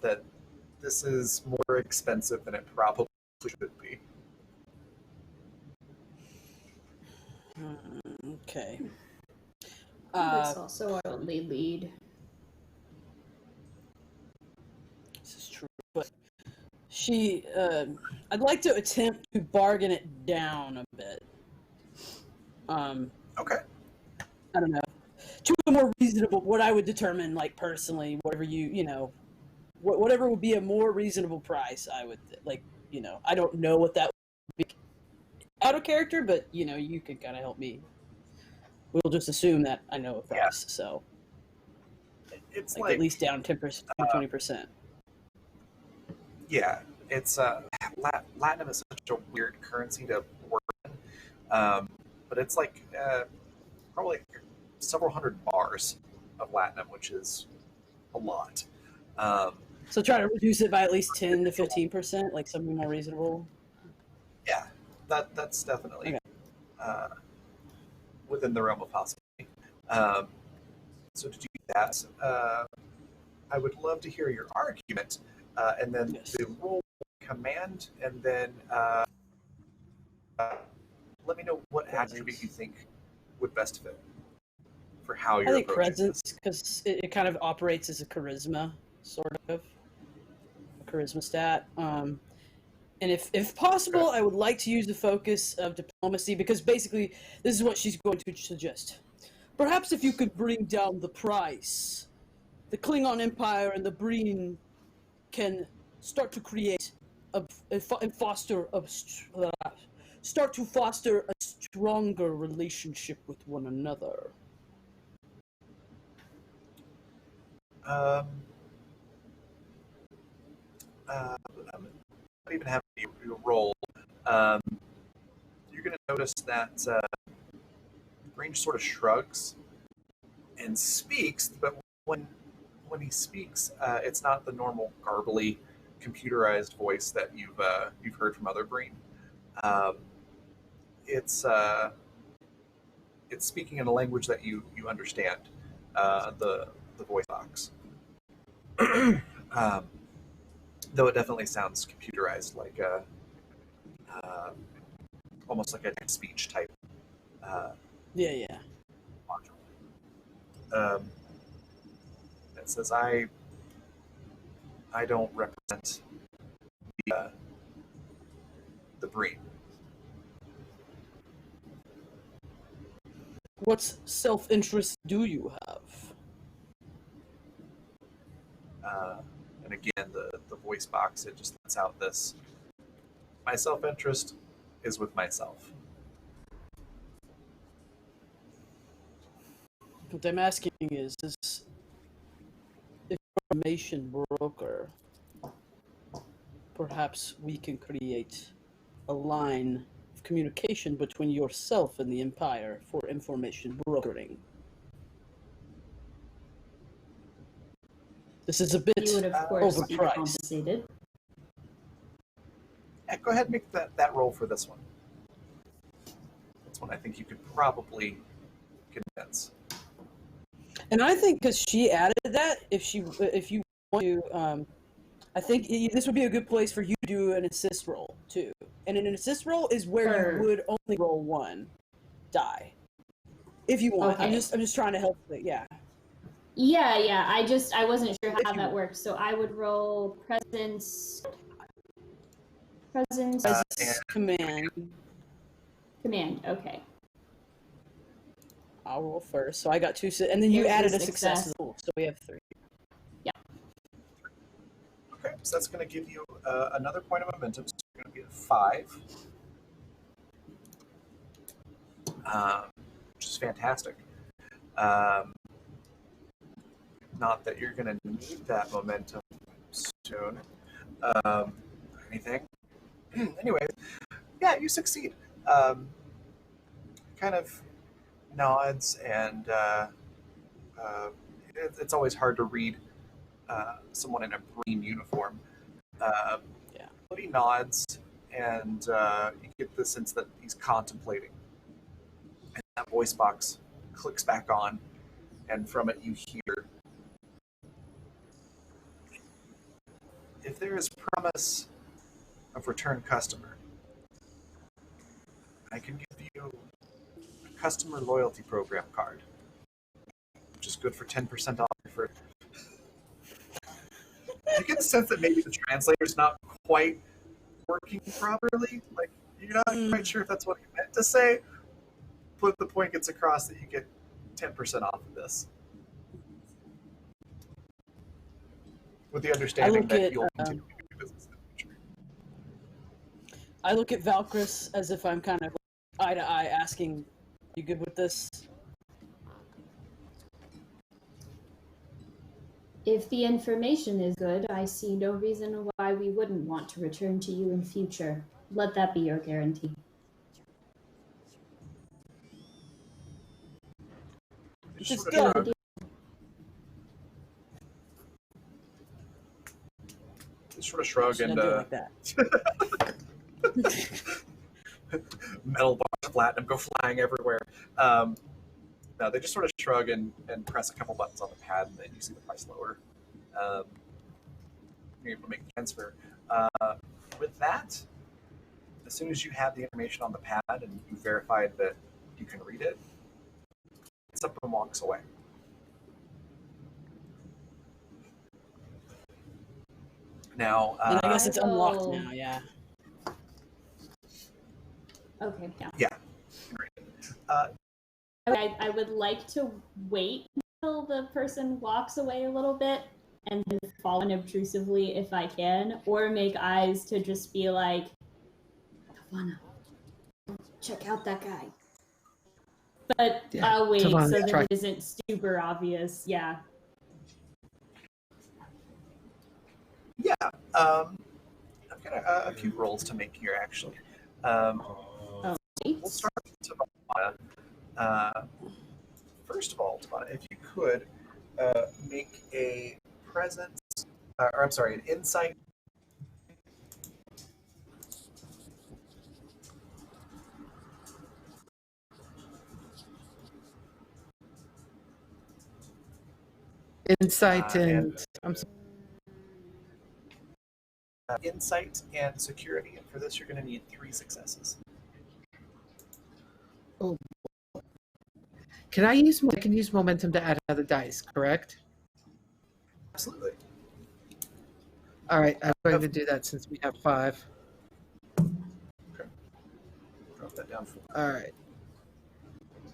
that this is more expensive than it probably should be. Okay. That's also our only lead. This is true, but I'd like to attempt to bargain it down a bit. Okay. I don't know, to a more reasonable, what I would determine, like personally, whatever whatever would be a more reasonable price. I would I don't know what that would be out of character, but you can kind of help me. We'll just assume that I know a price, so It's at least down 10%, 20%. Yeah, it's Latinum is such a weird currency to work in, but it's like probably several hundred bars of Latinum, which is a lot. So try to reduce it by at least 10 to 15%, like something more reasonable. Yeah, that's definitely Okay. Within the realm of possibility. So to do that, I would love to hear your argument, and then the roll command, and then let me know what attribute you think would best fit for how you're I think approaching presence, this. because it kind of operates as a charisma, sort of. A charisma stat. And if possible, I would like to use the focus of diplomacy, because basically this is what she's going to suggest. Perhaps if you could bring down the price, the Klingon Empire and the Breen can start to create foster a stronger relationship with one another. I'm not even having you roll. You're going to notice that brain just sort of shrugs and speaks, but when he speaks, it's not the normal garbly, computerized voice that you've heard from other brain. It's speaking in a language that you understand. The voice box, though it definitely sounds computerized, like almost like a text speech type. Yeah. Module. It says, I don't represent the breed. What self-interest do you have? And again, the voice box, it just lets out this. My self-interest is with myself. What I'm asking is if you're an information broker, perhaps we can create a line of communication between yourself and the Empire for information brokering. This is a bit You would, of course, be overpriced. compensated. Yeah, go ahead and make that roll for this one. That's one I think you could probably convince. And I think because she added that, if you want to, I think this would be a good place for you to do an assist roll too. And an assist roll is where you would only roll one die, if you want. Okay. I'm just trying to help. Yeah. Yeah. I wasn't sure how that worked. So I would roll presence. Command. Okay. I'll roll first. So I got 2, and then you There's added a a success. success. So we have 3. Okay, so that's going to give you another point of momentum. So you're going to be at 5, which is fantastic. Not that you're going to need that momentum soon. Or anything. Anyway, yeah, you succeed. Kind of nods, and it's always hard to read someone in a green uniform. But he nods, and you get the sense that he's contemplating. And that voice box clicks back on, and from it you hear, if there is promise of return customer, I can give you a customer loyalty program card, which is good for 10% off for. You get the sense that maybe the translator's not quite working properly. Like, you're not quite sure if that's what he meant to say, but the point gets across that you get 10% off of this. With the understanding that you'll continue to do business in the future. I look at Valkyris as if I'm kind of eye to eye asking, you good with this? If the information is good, I see no reason why we wouldn't want to return to you in future. Let that be your guarantee. Just Sort go. of shrug and Don't do it like that. metal bars of platinum go flying everywhere. No, they just sort of shrug and press a couple buttons on the pad, and then you see the price lower. You're able to make the transfer. With that, as soon as you have the information on the pad and you verified that you can read it, it's up and walks away. Now, And I guess it's I unlocked will- now, yeah. Okay, yeah. Yeah. I would like to wait until the person walks away a little bit and then follow unobtrusively if I can, or make eyes to just be like, Tawana, check out that guy. But Yeah, I'll wait Tawana, so that try. it isn't super obvious. Yeah. Yeah. I've got a few rolls to make here, actually. We'll start with Tawana. First of all, Tavana, if you could make a presence, or I'm sorry, an insight. Insight and and I'm sorry. Insight and security. And for this, you're going to need 3 successes. Oh, I can use momentum to add another dice, correct? Absolutely. All right, I'm going to do that since we have 5. Okay. Drop that down for All right.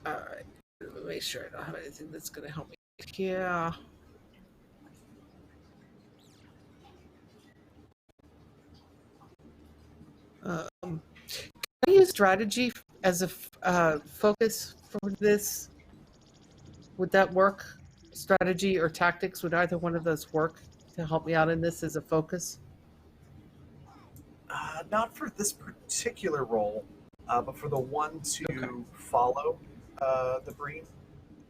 Let me make sure I don't have anything that's going to help me here. Can I use strategy as a focus for this? Would that work? Strategy or tactics, would either one of those work to help me out in this as a focus? not for this particular role, but for the one to follow the Breen,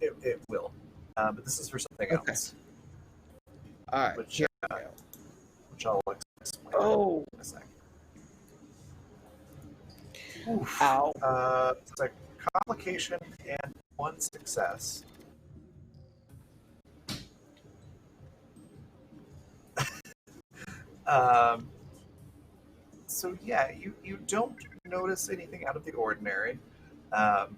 it will. But this is for something Okay. else, All right. which Here we go. which I'll explain Oh. in a second. Ow. It's a complication and 1 success. So yeah, you don't notice anything out of the ordinary. And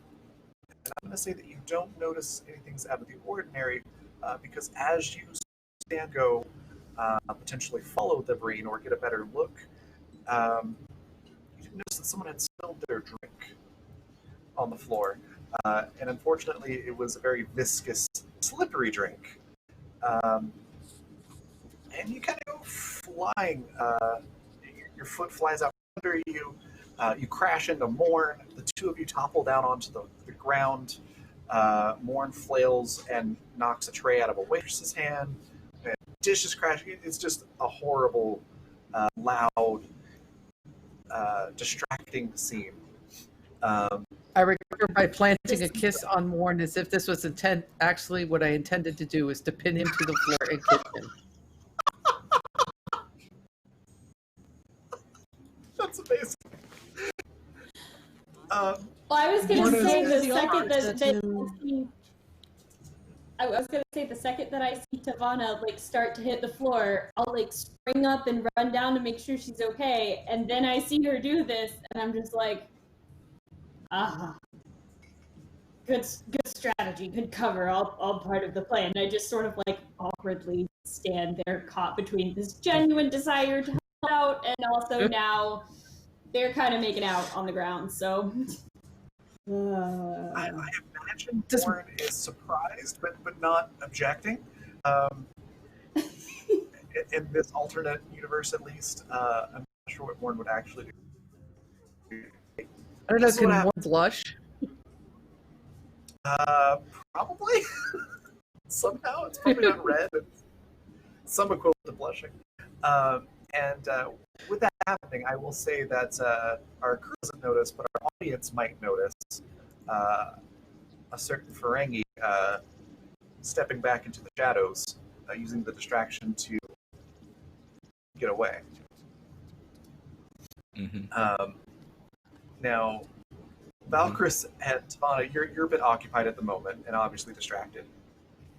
I'm going to say that you don't notice anything out of the ordinary because as you stand go potentially follow the Breen or get a better look, you didn't notice that someone had spilled their drink on the floor. And unfortunately, it was a very viscous, slippery drink. And you kind of go flying. Your foot flies out under you. You crash into Morn. The 2 of you topple down onto the ground. Morn flails and knocks a tray out of a waitress's hand. And dishes crash. It's just a horrible, loud, distracting scene. I recover by planting a kiss on Morn as if this was intent. Actually, what I intended to do was to pin him to the floor and kiss him. That's amazing. Well, I was gonna One say of the the second arts that that I was gonna say the second that I see Tavana like start to hit the floor, I'll like spring up and run down to make sure she's okay, and then I see her do this, and I'm just like, good strategy, good cover, all part of the plan. And I just sort of like awkwardly stand there, caught between this genuine desire to help out, and also now they're kind of making out on the ground. So. I imagine Morn is surprised, but not objecting. In this alternate universe, at least, I'm not sure what Morn would actually do. I don't know, This is can what Morn blush? Probably. Somehow, it's probably not red. It's some equivalent to blushing. And with that happening, I will say that our crew doesn't notice, but our audience might notice a certain Ferengi stepping back into the shadows, using the distraction to get away. Mm-hmm. Now, Valkyris and Tavana, you're a bit occupied at the moment and obviously distracted.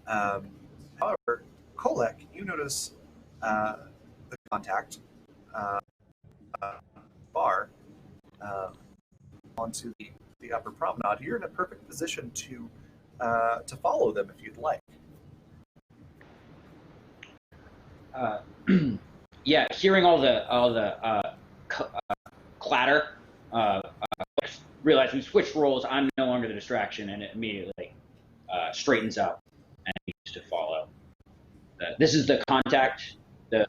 However, Kolek, you notice the contact bar onto the upper promenade. You're in a perfect position to follow them if you'd like. Yeah, hearing all the clatter, realize we switched roles. I'm no longer the distraction, and it immediately straightens up and needs to follow. This is the contact, the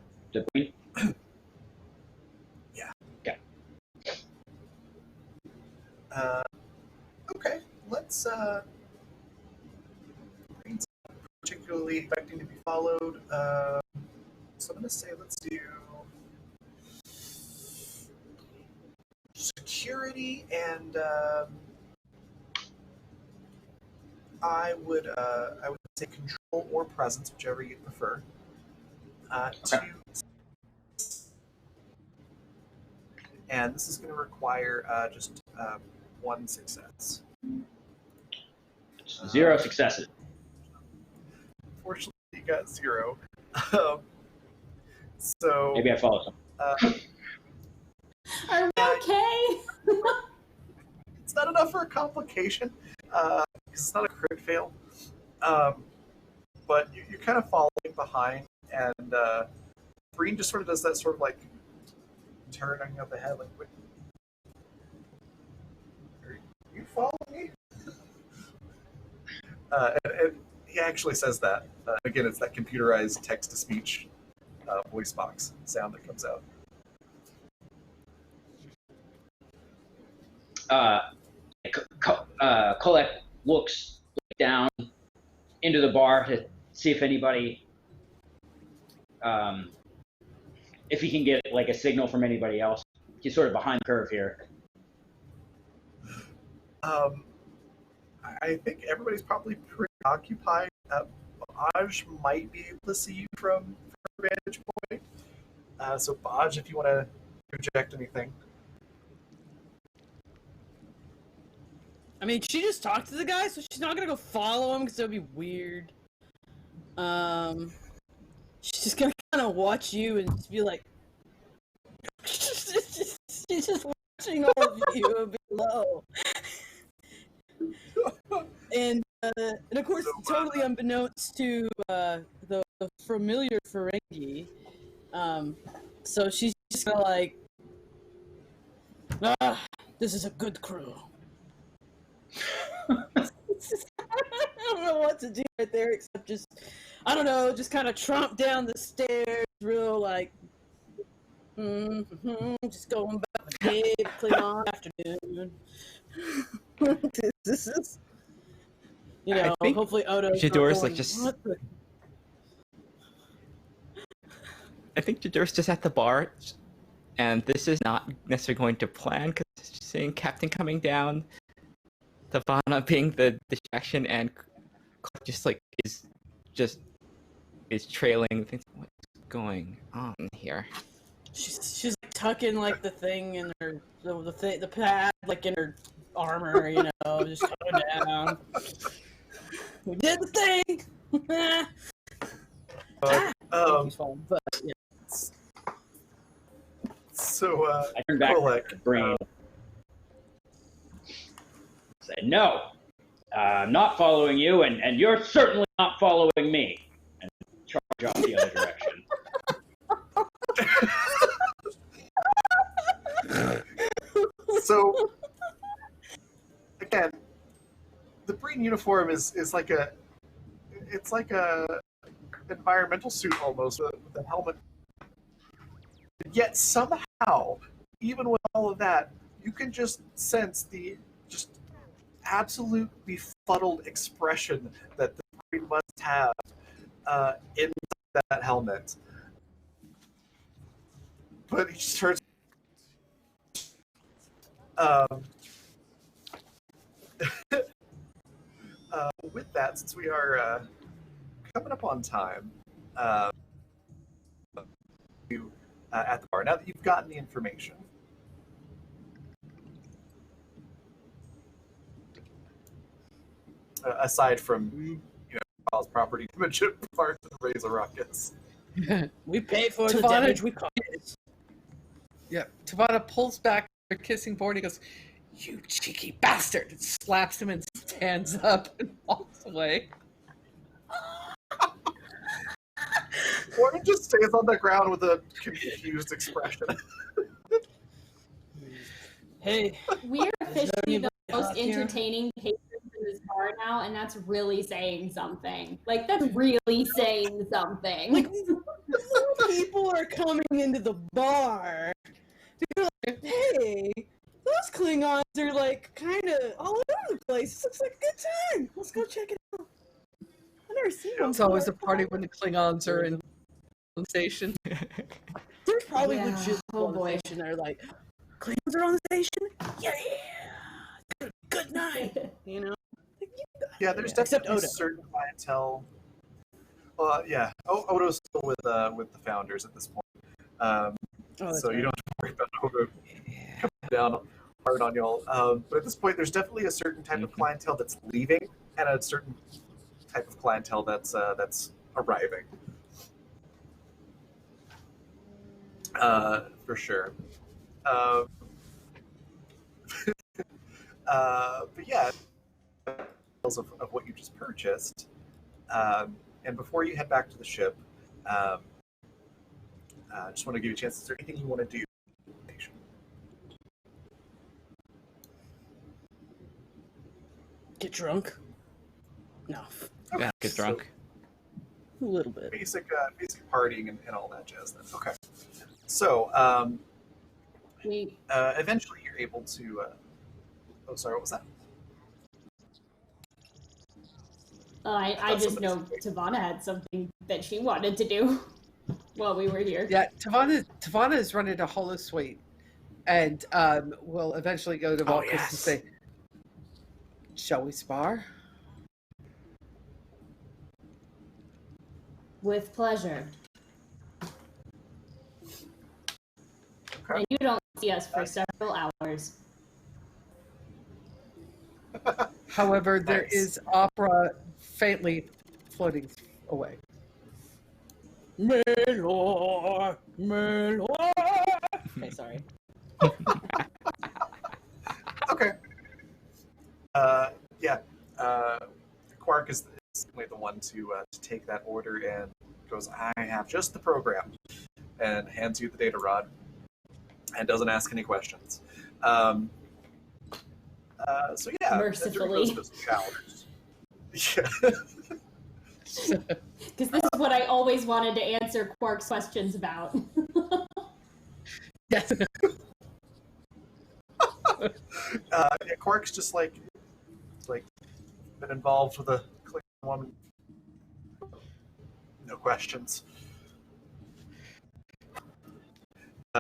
Breen? Yeah. Okay. Okay, let's. Breen's not particularly expecting to be followed. So I'm going to say let's do security and I would say control or presence, whichever you prefer. Okay. And this is going to require just one success. 0 successes. Unfortunately, you got 0. So Maybe I follow some. Are we okay? it's not enough for a complication. It's not a crit fail. But you're kind of following behind, and Breen just sort of does that sort of like turning of the head, like, "Wait, are you following me?" And he actually says that. Again, it's that computerized text-to-speech voice box sound that comes out. Colette looks down into the bar to see if anybody, if he can get like a signal from anybody else. He's sort of behind the curve here. I think everybody's probably pretty occupied. Baj might be able to see you from her vantage point. So Baj, if you want to project anything. I mean, she just talked to the guy, so she's not gonna go follow him because that would be weird. She's just gonna kind of watch you and just be like, she's just watching all of you below. And of course, totally unbeknownst to the familiar Ferengi, so she's just gonna like, this is a good crew. I don't know what to do right there except just, I don't know, just kind of tromp down the stairs, real like, just going back to Dave, Klingon afternoon. This is, you know, hopefully Odo's Jador's not like going, just. "What the-" I think Jador's just at the bar, and this is not necessarily going to plan because seeing Captain coming down, Tavana being the distraction, and just like is trailing. Thinks, what's going on here? She's like tucking like the thing in her the pad like in her armor, you know, just coming down. We did the thing. He's fine, but yeah. So I turn back Kolek, to Brain. Say, no, I'm not following you, and you're certainly not following me. And charge off the other direction. So again, the Breen uniform is like a environmental suit almost with a helmet. Yet somehow, even with all of that, you can just sense the just absolute befuddled expression that the Breen must have in that helmet. But he just turns. With that, since we are coming up on time, at the bar, now that you've gotten the information, aside from cause property damage part to raise a ruckus. We pay for the Tavana- damage we cause. Yeah, Tavana pulls back her kissing board and goes, "You cheeky bastard!" and slaps him and stands up and walks away. Or he just stays on the ground with a confused expression. Hey, We are officially the most out here? entertaining patrons in this bar now, and that's really saying something. Like, that's really saying something. like more people are coming into the bar. They're like, hey, those Klingons are like kind of all over the place. This looks like a good time. Let's go check it out. I've never seen one. It's always a party when the Klingons are in the station. There's probably Yeah. legit Oh, on the boy. station. They're like, Klingons are on the station. Yeah. Good night. You know, like, you Yeah, there's Except definitely Odo. certain clientele. Yeah. Odo's still with the founders at this point. That's So you right. don't have to worry about Odo coming down hard on y'all. But at this point, there's definitely a certain type of clientele that's leaving, and a certain type of clientele that's arriving. For sure. But yeah, of what you just purchased. And before you head back to the ship, I just want to give you a chance. Is there anything you want to do? Get drunk? No, Yeah, get drunk. a little bit. Basic partying and all that jazz. Then. Okay. So eventually you're able to. Oh, sorry. What was that? I just know Tavana had something that she wanted to do while we were here. Yeah, Tavana is running a holosuite, and will eventually go to Volkus and say, "Shall we spar?" With pleasure. Okay. And you don't see us for several hours. However, there Nice. is opera faintly floating away. Melor. Okay, sorry. Okay. Yeah. Quark is the one to take that order and goes, "I have just the program," and hands you the data rod and doesn't ask any questions. So yeah, Mercifully. those 2 hours. Yeah. Because this is what I always wanted to answer Quark's questions about. Yes. Yeah, Quark's just like been involved with a Klingon woman. No questions.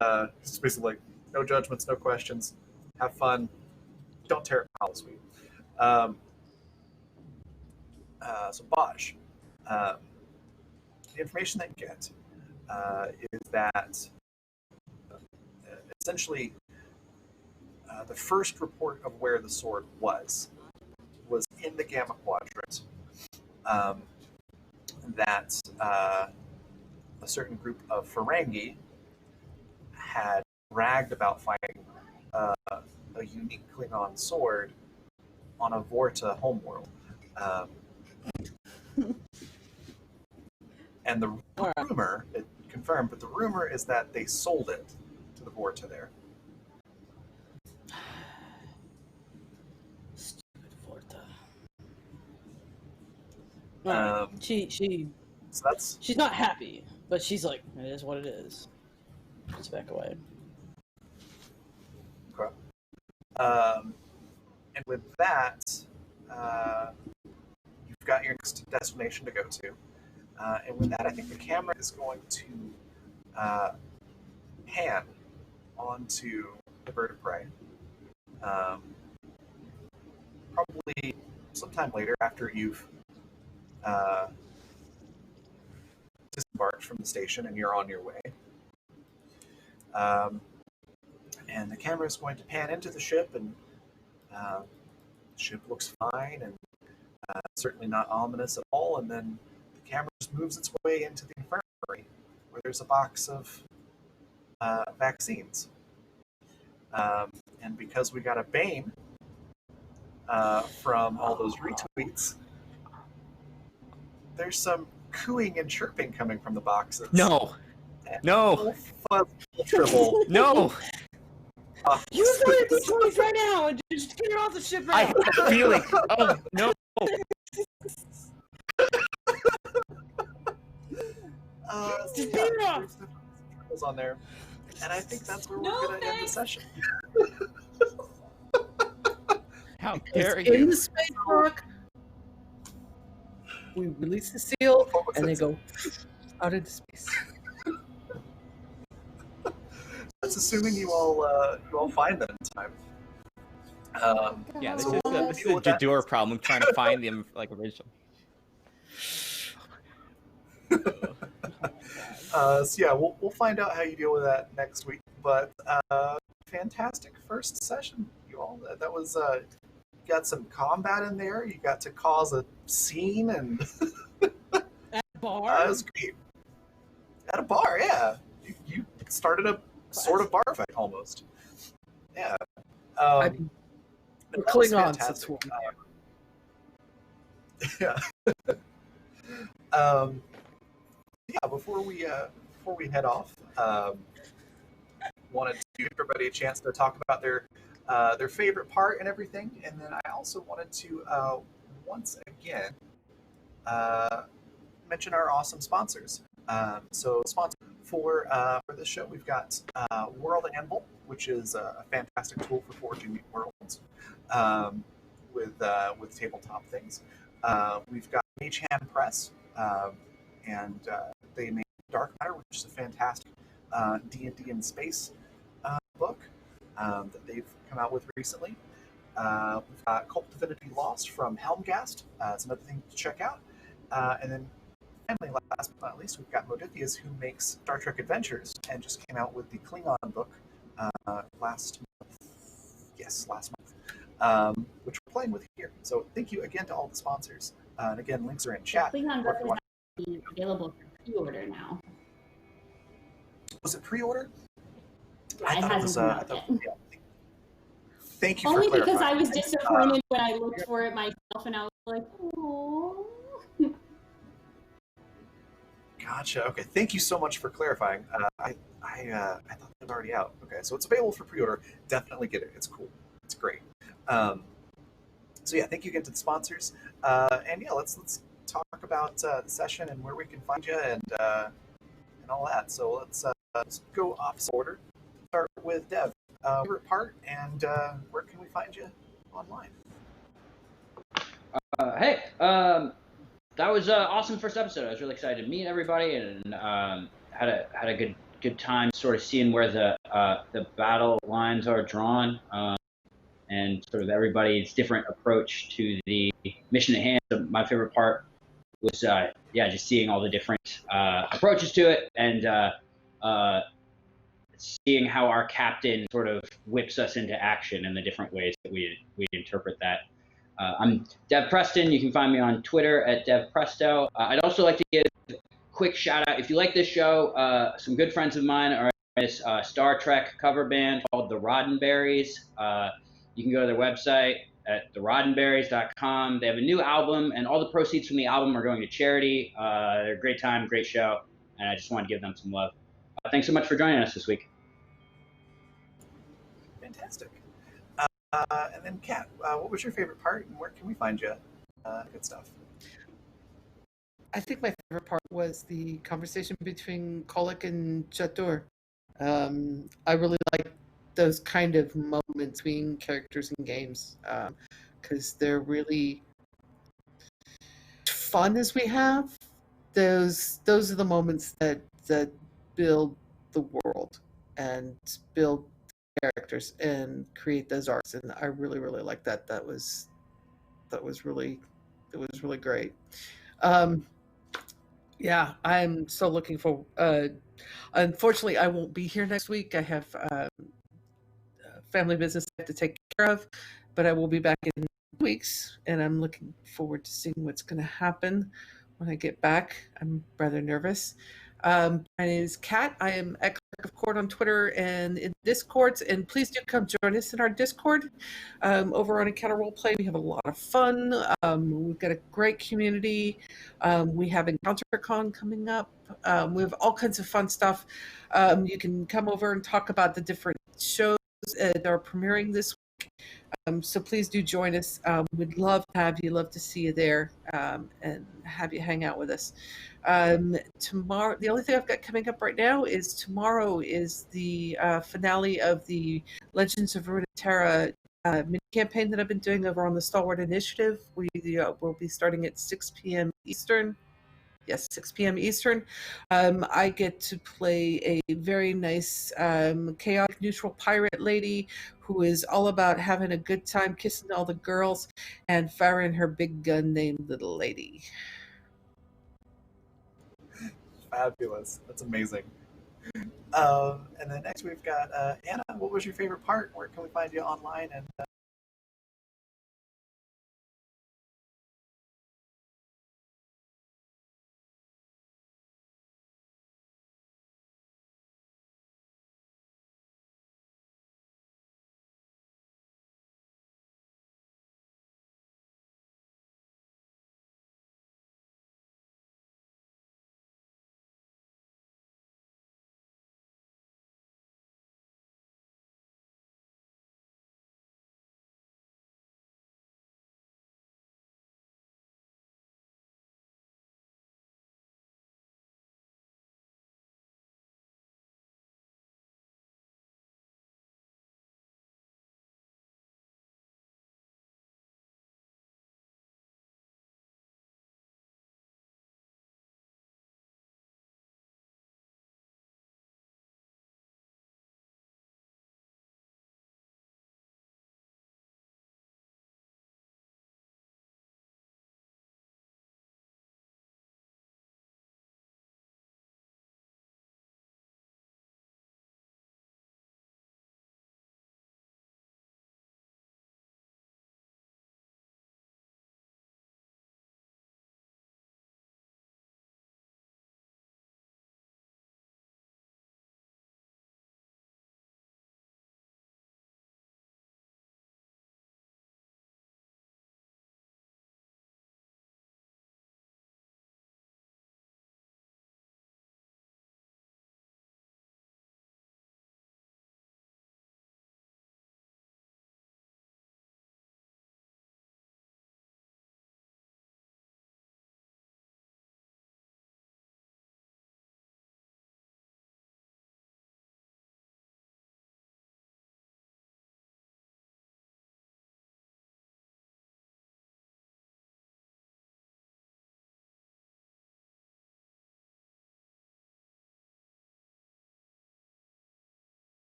It's basically like no judgments, no questions. Have fun. Don't tear it Holosuite. So Bosch, the information that you get is that essentially the first report of where the sword was in the Gamma Quadrant. That a certain group of Ferengi had bragged about finding a unique Klingon sword on a Vorta homeworld. And the rumor, it confirmed, but the rumor is that they sold it to the Vorta there. Stupid Vorta. So that's She's not happy, but she's like, it is what it is. Let's back away. okay. And with that, you've got your next destination to go to. And with that, I think the camera is going to pan onto the bird of prey. Probably sometime later, after you've disembarked from the station and you're on your way. And the camera is going to pan into the ship, and the ship looks fine and certainly not ominous at all. And then the camera just moves its way into the infirmary, where there's a box of vaccines. And because we got a Bane from all those retweets, there's some cooing and chirping coming from the boxes. No. No. Tribble. No. You fire these toys right now and just get her off the ship I right have a feeling. Oh, no. Just beat her up. There's Tribbles on there. And I think that's where we're No going to end the thanks. session. How dare It's in you? the space rock. We release the seal, and they go out into space. That's assuming you all find them in time. Yeah, this So is we'll the, this is deal the with that. Jadur problem, trying to find the like original. So yeah, we'll find out how you deal with that next week. But fantastic first session, you all. That was you got some combat in there. You got to cause a scene, and At a bar? it was great. At a bar, yeah. You started a sort of bar fight almost. Yeah. I mean, we're That was Klingons. fantastic. It's Yeah. Yeah. Before we head off, wanted to give everybody a chance to talk about their favorite part and everything, and then I also wanted to once again mention our awesome sponsors. So, sponsor for this show, we've got World Anvil, which is a fantastic tool for forging new worlds with tabletop things. We've got Mage Hand Press, and they make Dark Matter, which is a fantastic D&D in space book that they've come out with recently. We've got Cult Divinity Lost from Helmgast. It's another thing to check out. And then finally, last but not least, we've got Modiphius, who makes Star Trek Adventures and just came out with the Klingon book last month. Yes, last month, which we're playing with here. So thank you again to all the sponsors. And again, links are in chat. The Klingon book is actually available for pre-order now. Was it pre-order? Yeah, it hasn't come out yet. Yeah. Thank you Only for because I clarifying. was disappointed when I looked for it myself, and I was like, oh. Gotcha. Okay. Thank you so much for clarifying. I thought it was already out. Okay, so it's available for pre-order. Definitely get it. It's cool. It's great. So yeah, thank you again to the sponsors. And yeah, let's talk about the session and where we can find you and all that. So let's go opposite order. Start with Dev. Favorite part and where can we find you online? Hey, that was an awesome first episode. I was really excited to meet everybody and had a good time sort of seeing where the battle lines are drawn and sort of everybody's different approach to the mission at hand. So my favorite part was just seeing all the different approaches to it and seeing how our captain sort of whips us into action and the different ways that we interpret that. I'm Dev Preston. You can find me on Twitter at DevPresto. I'd also like to give a quick shout out. If you like this show, some good friends of mine are in this Star Trek cover band called the Roddenberries. You can go to their website at theroddenberries.com. They have a new album, and all the proceeds from the album are going to charity. They're a great time, great show, and I just want to give them some love. Thanks so much for joining us this week. Fantastic. And then, Kat, what was your favorite part, and where can we find you? Good stuff. I think my favorite part was the conversation between Kolick and Jadur. I really like those kind of moments between characters in games because they're really fun as we have. Those are the moments that build the world and build characters and create those arcs, and I really like that. That was really great. Yeah, I'm so looking for. Unfortunately, I won't be here next week. I have family business I have to take care of, but I will be back in weeks, and I'm looking forward to seeing what's going to happen when I get back. I'm rather nervous. My name is Kat. I am at Clark of Court on Twitter and in Discords, and please do come join us in our Discord. Over on Encounter Roleplay, we have a lot of fun. We've got a great community. We have EncounterCon coming up. We have all kinds of fun stuff. You can come over and talk about the different shows that are premiering this week. So please do join us. We'd love to have you, love to see you there, and have you hang out with us. Tomorrow, the only thing I've got coming up right now is tomorrow is the finale of the Legends of Runeterra mini campaign that I've been doing over on the Stalwart Initiative. We will be starting at 6 p.m. Eastern. Yes, 6 p.m. Eastern. I get to play a very nice, chaotic neutral pirate lady who is all about having a good time kissing all the girls and firing her big gun named Little Lady. Fabulous. That's amazing. And then next we've got Anna. What was your favorite part? Where can we find you online? And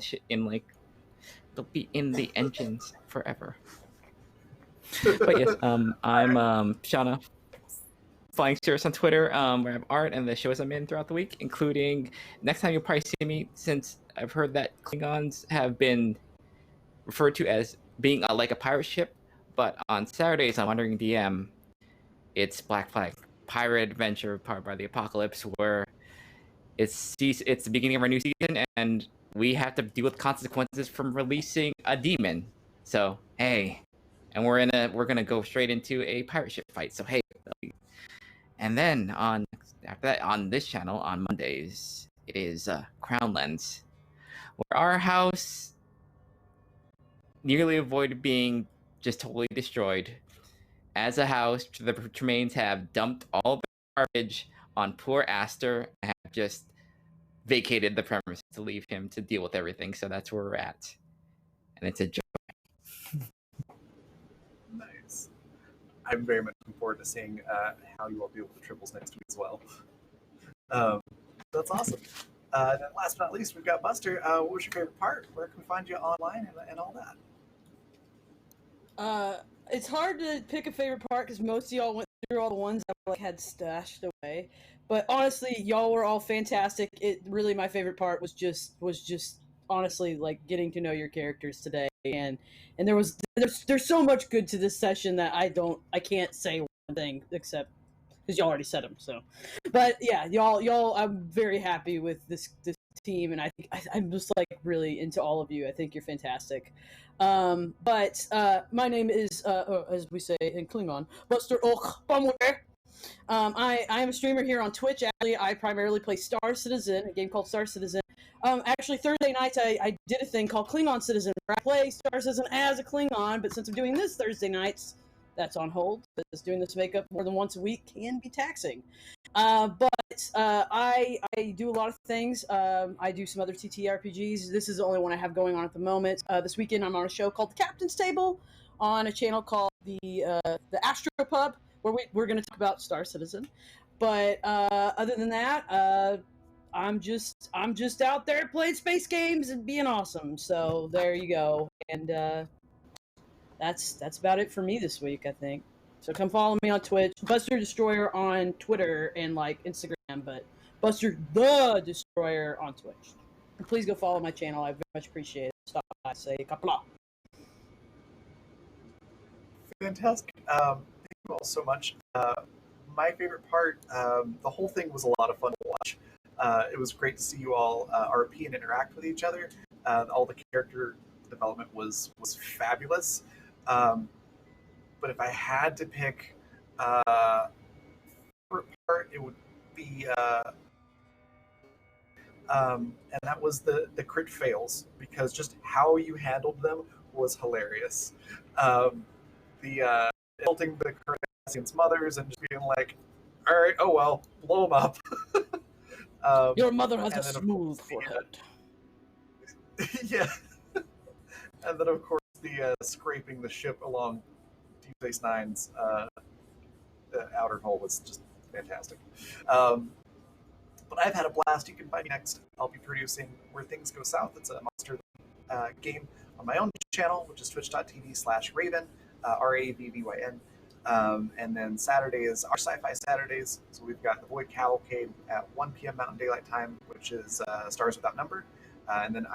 Shit in like they'll be in the engines forever. But yes, I'm Shauna Flying Cirrus on Twitter, where I have art and the shows I'm in throughout the week, including next time you'll probably see me, since I've heard that Klingons have been referred to as being like a pirate ship, but on Saturdays on Wandering DM, it's Black Flag Pirate Adventure powered by the Apocalypse, where it's the beginning of our new season, and we have to deal with consequences from releasing a demon. So hey, and we're gonna go straight into a pirate ship fight. So hey, and then after that on this channel on Mondays it is Crown Lens, where our house nearly avoided being just totally destroyed. As a house, the Tremaines have dumped all the garbage on poor Aster and have just vacated the premise to leave him to deal with everything. So that's where we're at, and it's a joy. nice. I'm very much looking forward to seeing how you all deal with the Tribbles next week as well. That's awesome. Then last but not least, we've got Buster. What was your favorite part? Where can we find you online and all that? It's hard to pick a favorite part because most of y'all went through all the ones I had stashed away. But honestly, y'all were all fantastic. It really, my favorite part was just honestly like getting to know your characters today, and there's so much good to this session that I can't say one thing except because y'all already said them. So, but yeah, y'all, I'm very happy with this team, and I think I'm just like really into all of you. I think you're fantastic. But my name is, as we say in Klingon, Buster Och Bamwe. I am a streamer here on Twitch. Actually, I primarily play Star Citizen, a game called Star Citizen. Actually, Thursday nights I did a thing called Klingon Citizen, where I play Star Citizen as a Klingon, but since I'm doing this Thursday nights, that's on hold, because doing this makeup more than once a week can be taxing. But I do a lot of things. I do some other TTRPGs. This is the only one I have going on at the moment. This weekend I'm on a show called The Captain's Table on a channel called the Astropub, where we're going to talk about Star Citizen. But other than that, I'm just out there playing space games and being awesome. So there you go. And that's about it for me this week, I think. So come follow me on Twitch, Buster Destroyer on Twitter and like Instagram, but Buster the Destroyer on Twitch. And please go follow my channel. I very much appreciate it. Stop by, say kapla. Fantastic. Thank you all so much. My favorite part, the whole thing was a lot of fun to watch. It was great to see you all RP and interact with each other. All the character development was fabulous. But if I had to pick favorite part, it would be, and that was the crit fails, because just how you handled them was hilarious. The insulting the Cardassians' mothers and just being like, all right, oh well, blow them up. Your mother has a and then, of smooth course, forehead. Yeah. And then, of course, the scraping the ship along Deep Space Nine's outer hull was just fantastic. But I've had a blast. You can find me next. I'll be producing Where Things Go South. It's a monster game on my own channel, which is twitch.tv/Raven, RAVVYN. And then Saturday is our Sci-Fi Saturdays. So we've got the Void Cavalcade at 1 p.m. Mountain Daylight Time, which is Stars Without Number. And then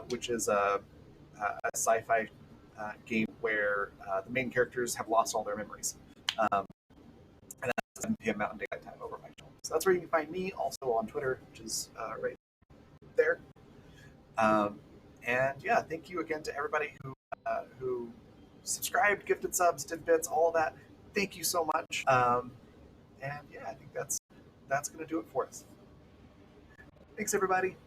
which is a sci-fi game where the main characters have lost all their memories. And that's 7 p.m. Mountain Daylight Time over my channel. So that's where you can find me, also on Twitter, which is right there. And yeah, thank you again to everybody who subscribed, gifted subs, did bits, all of that. Thank you so much. And yeah, I think that's going to do it for us. Thanks, everybody.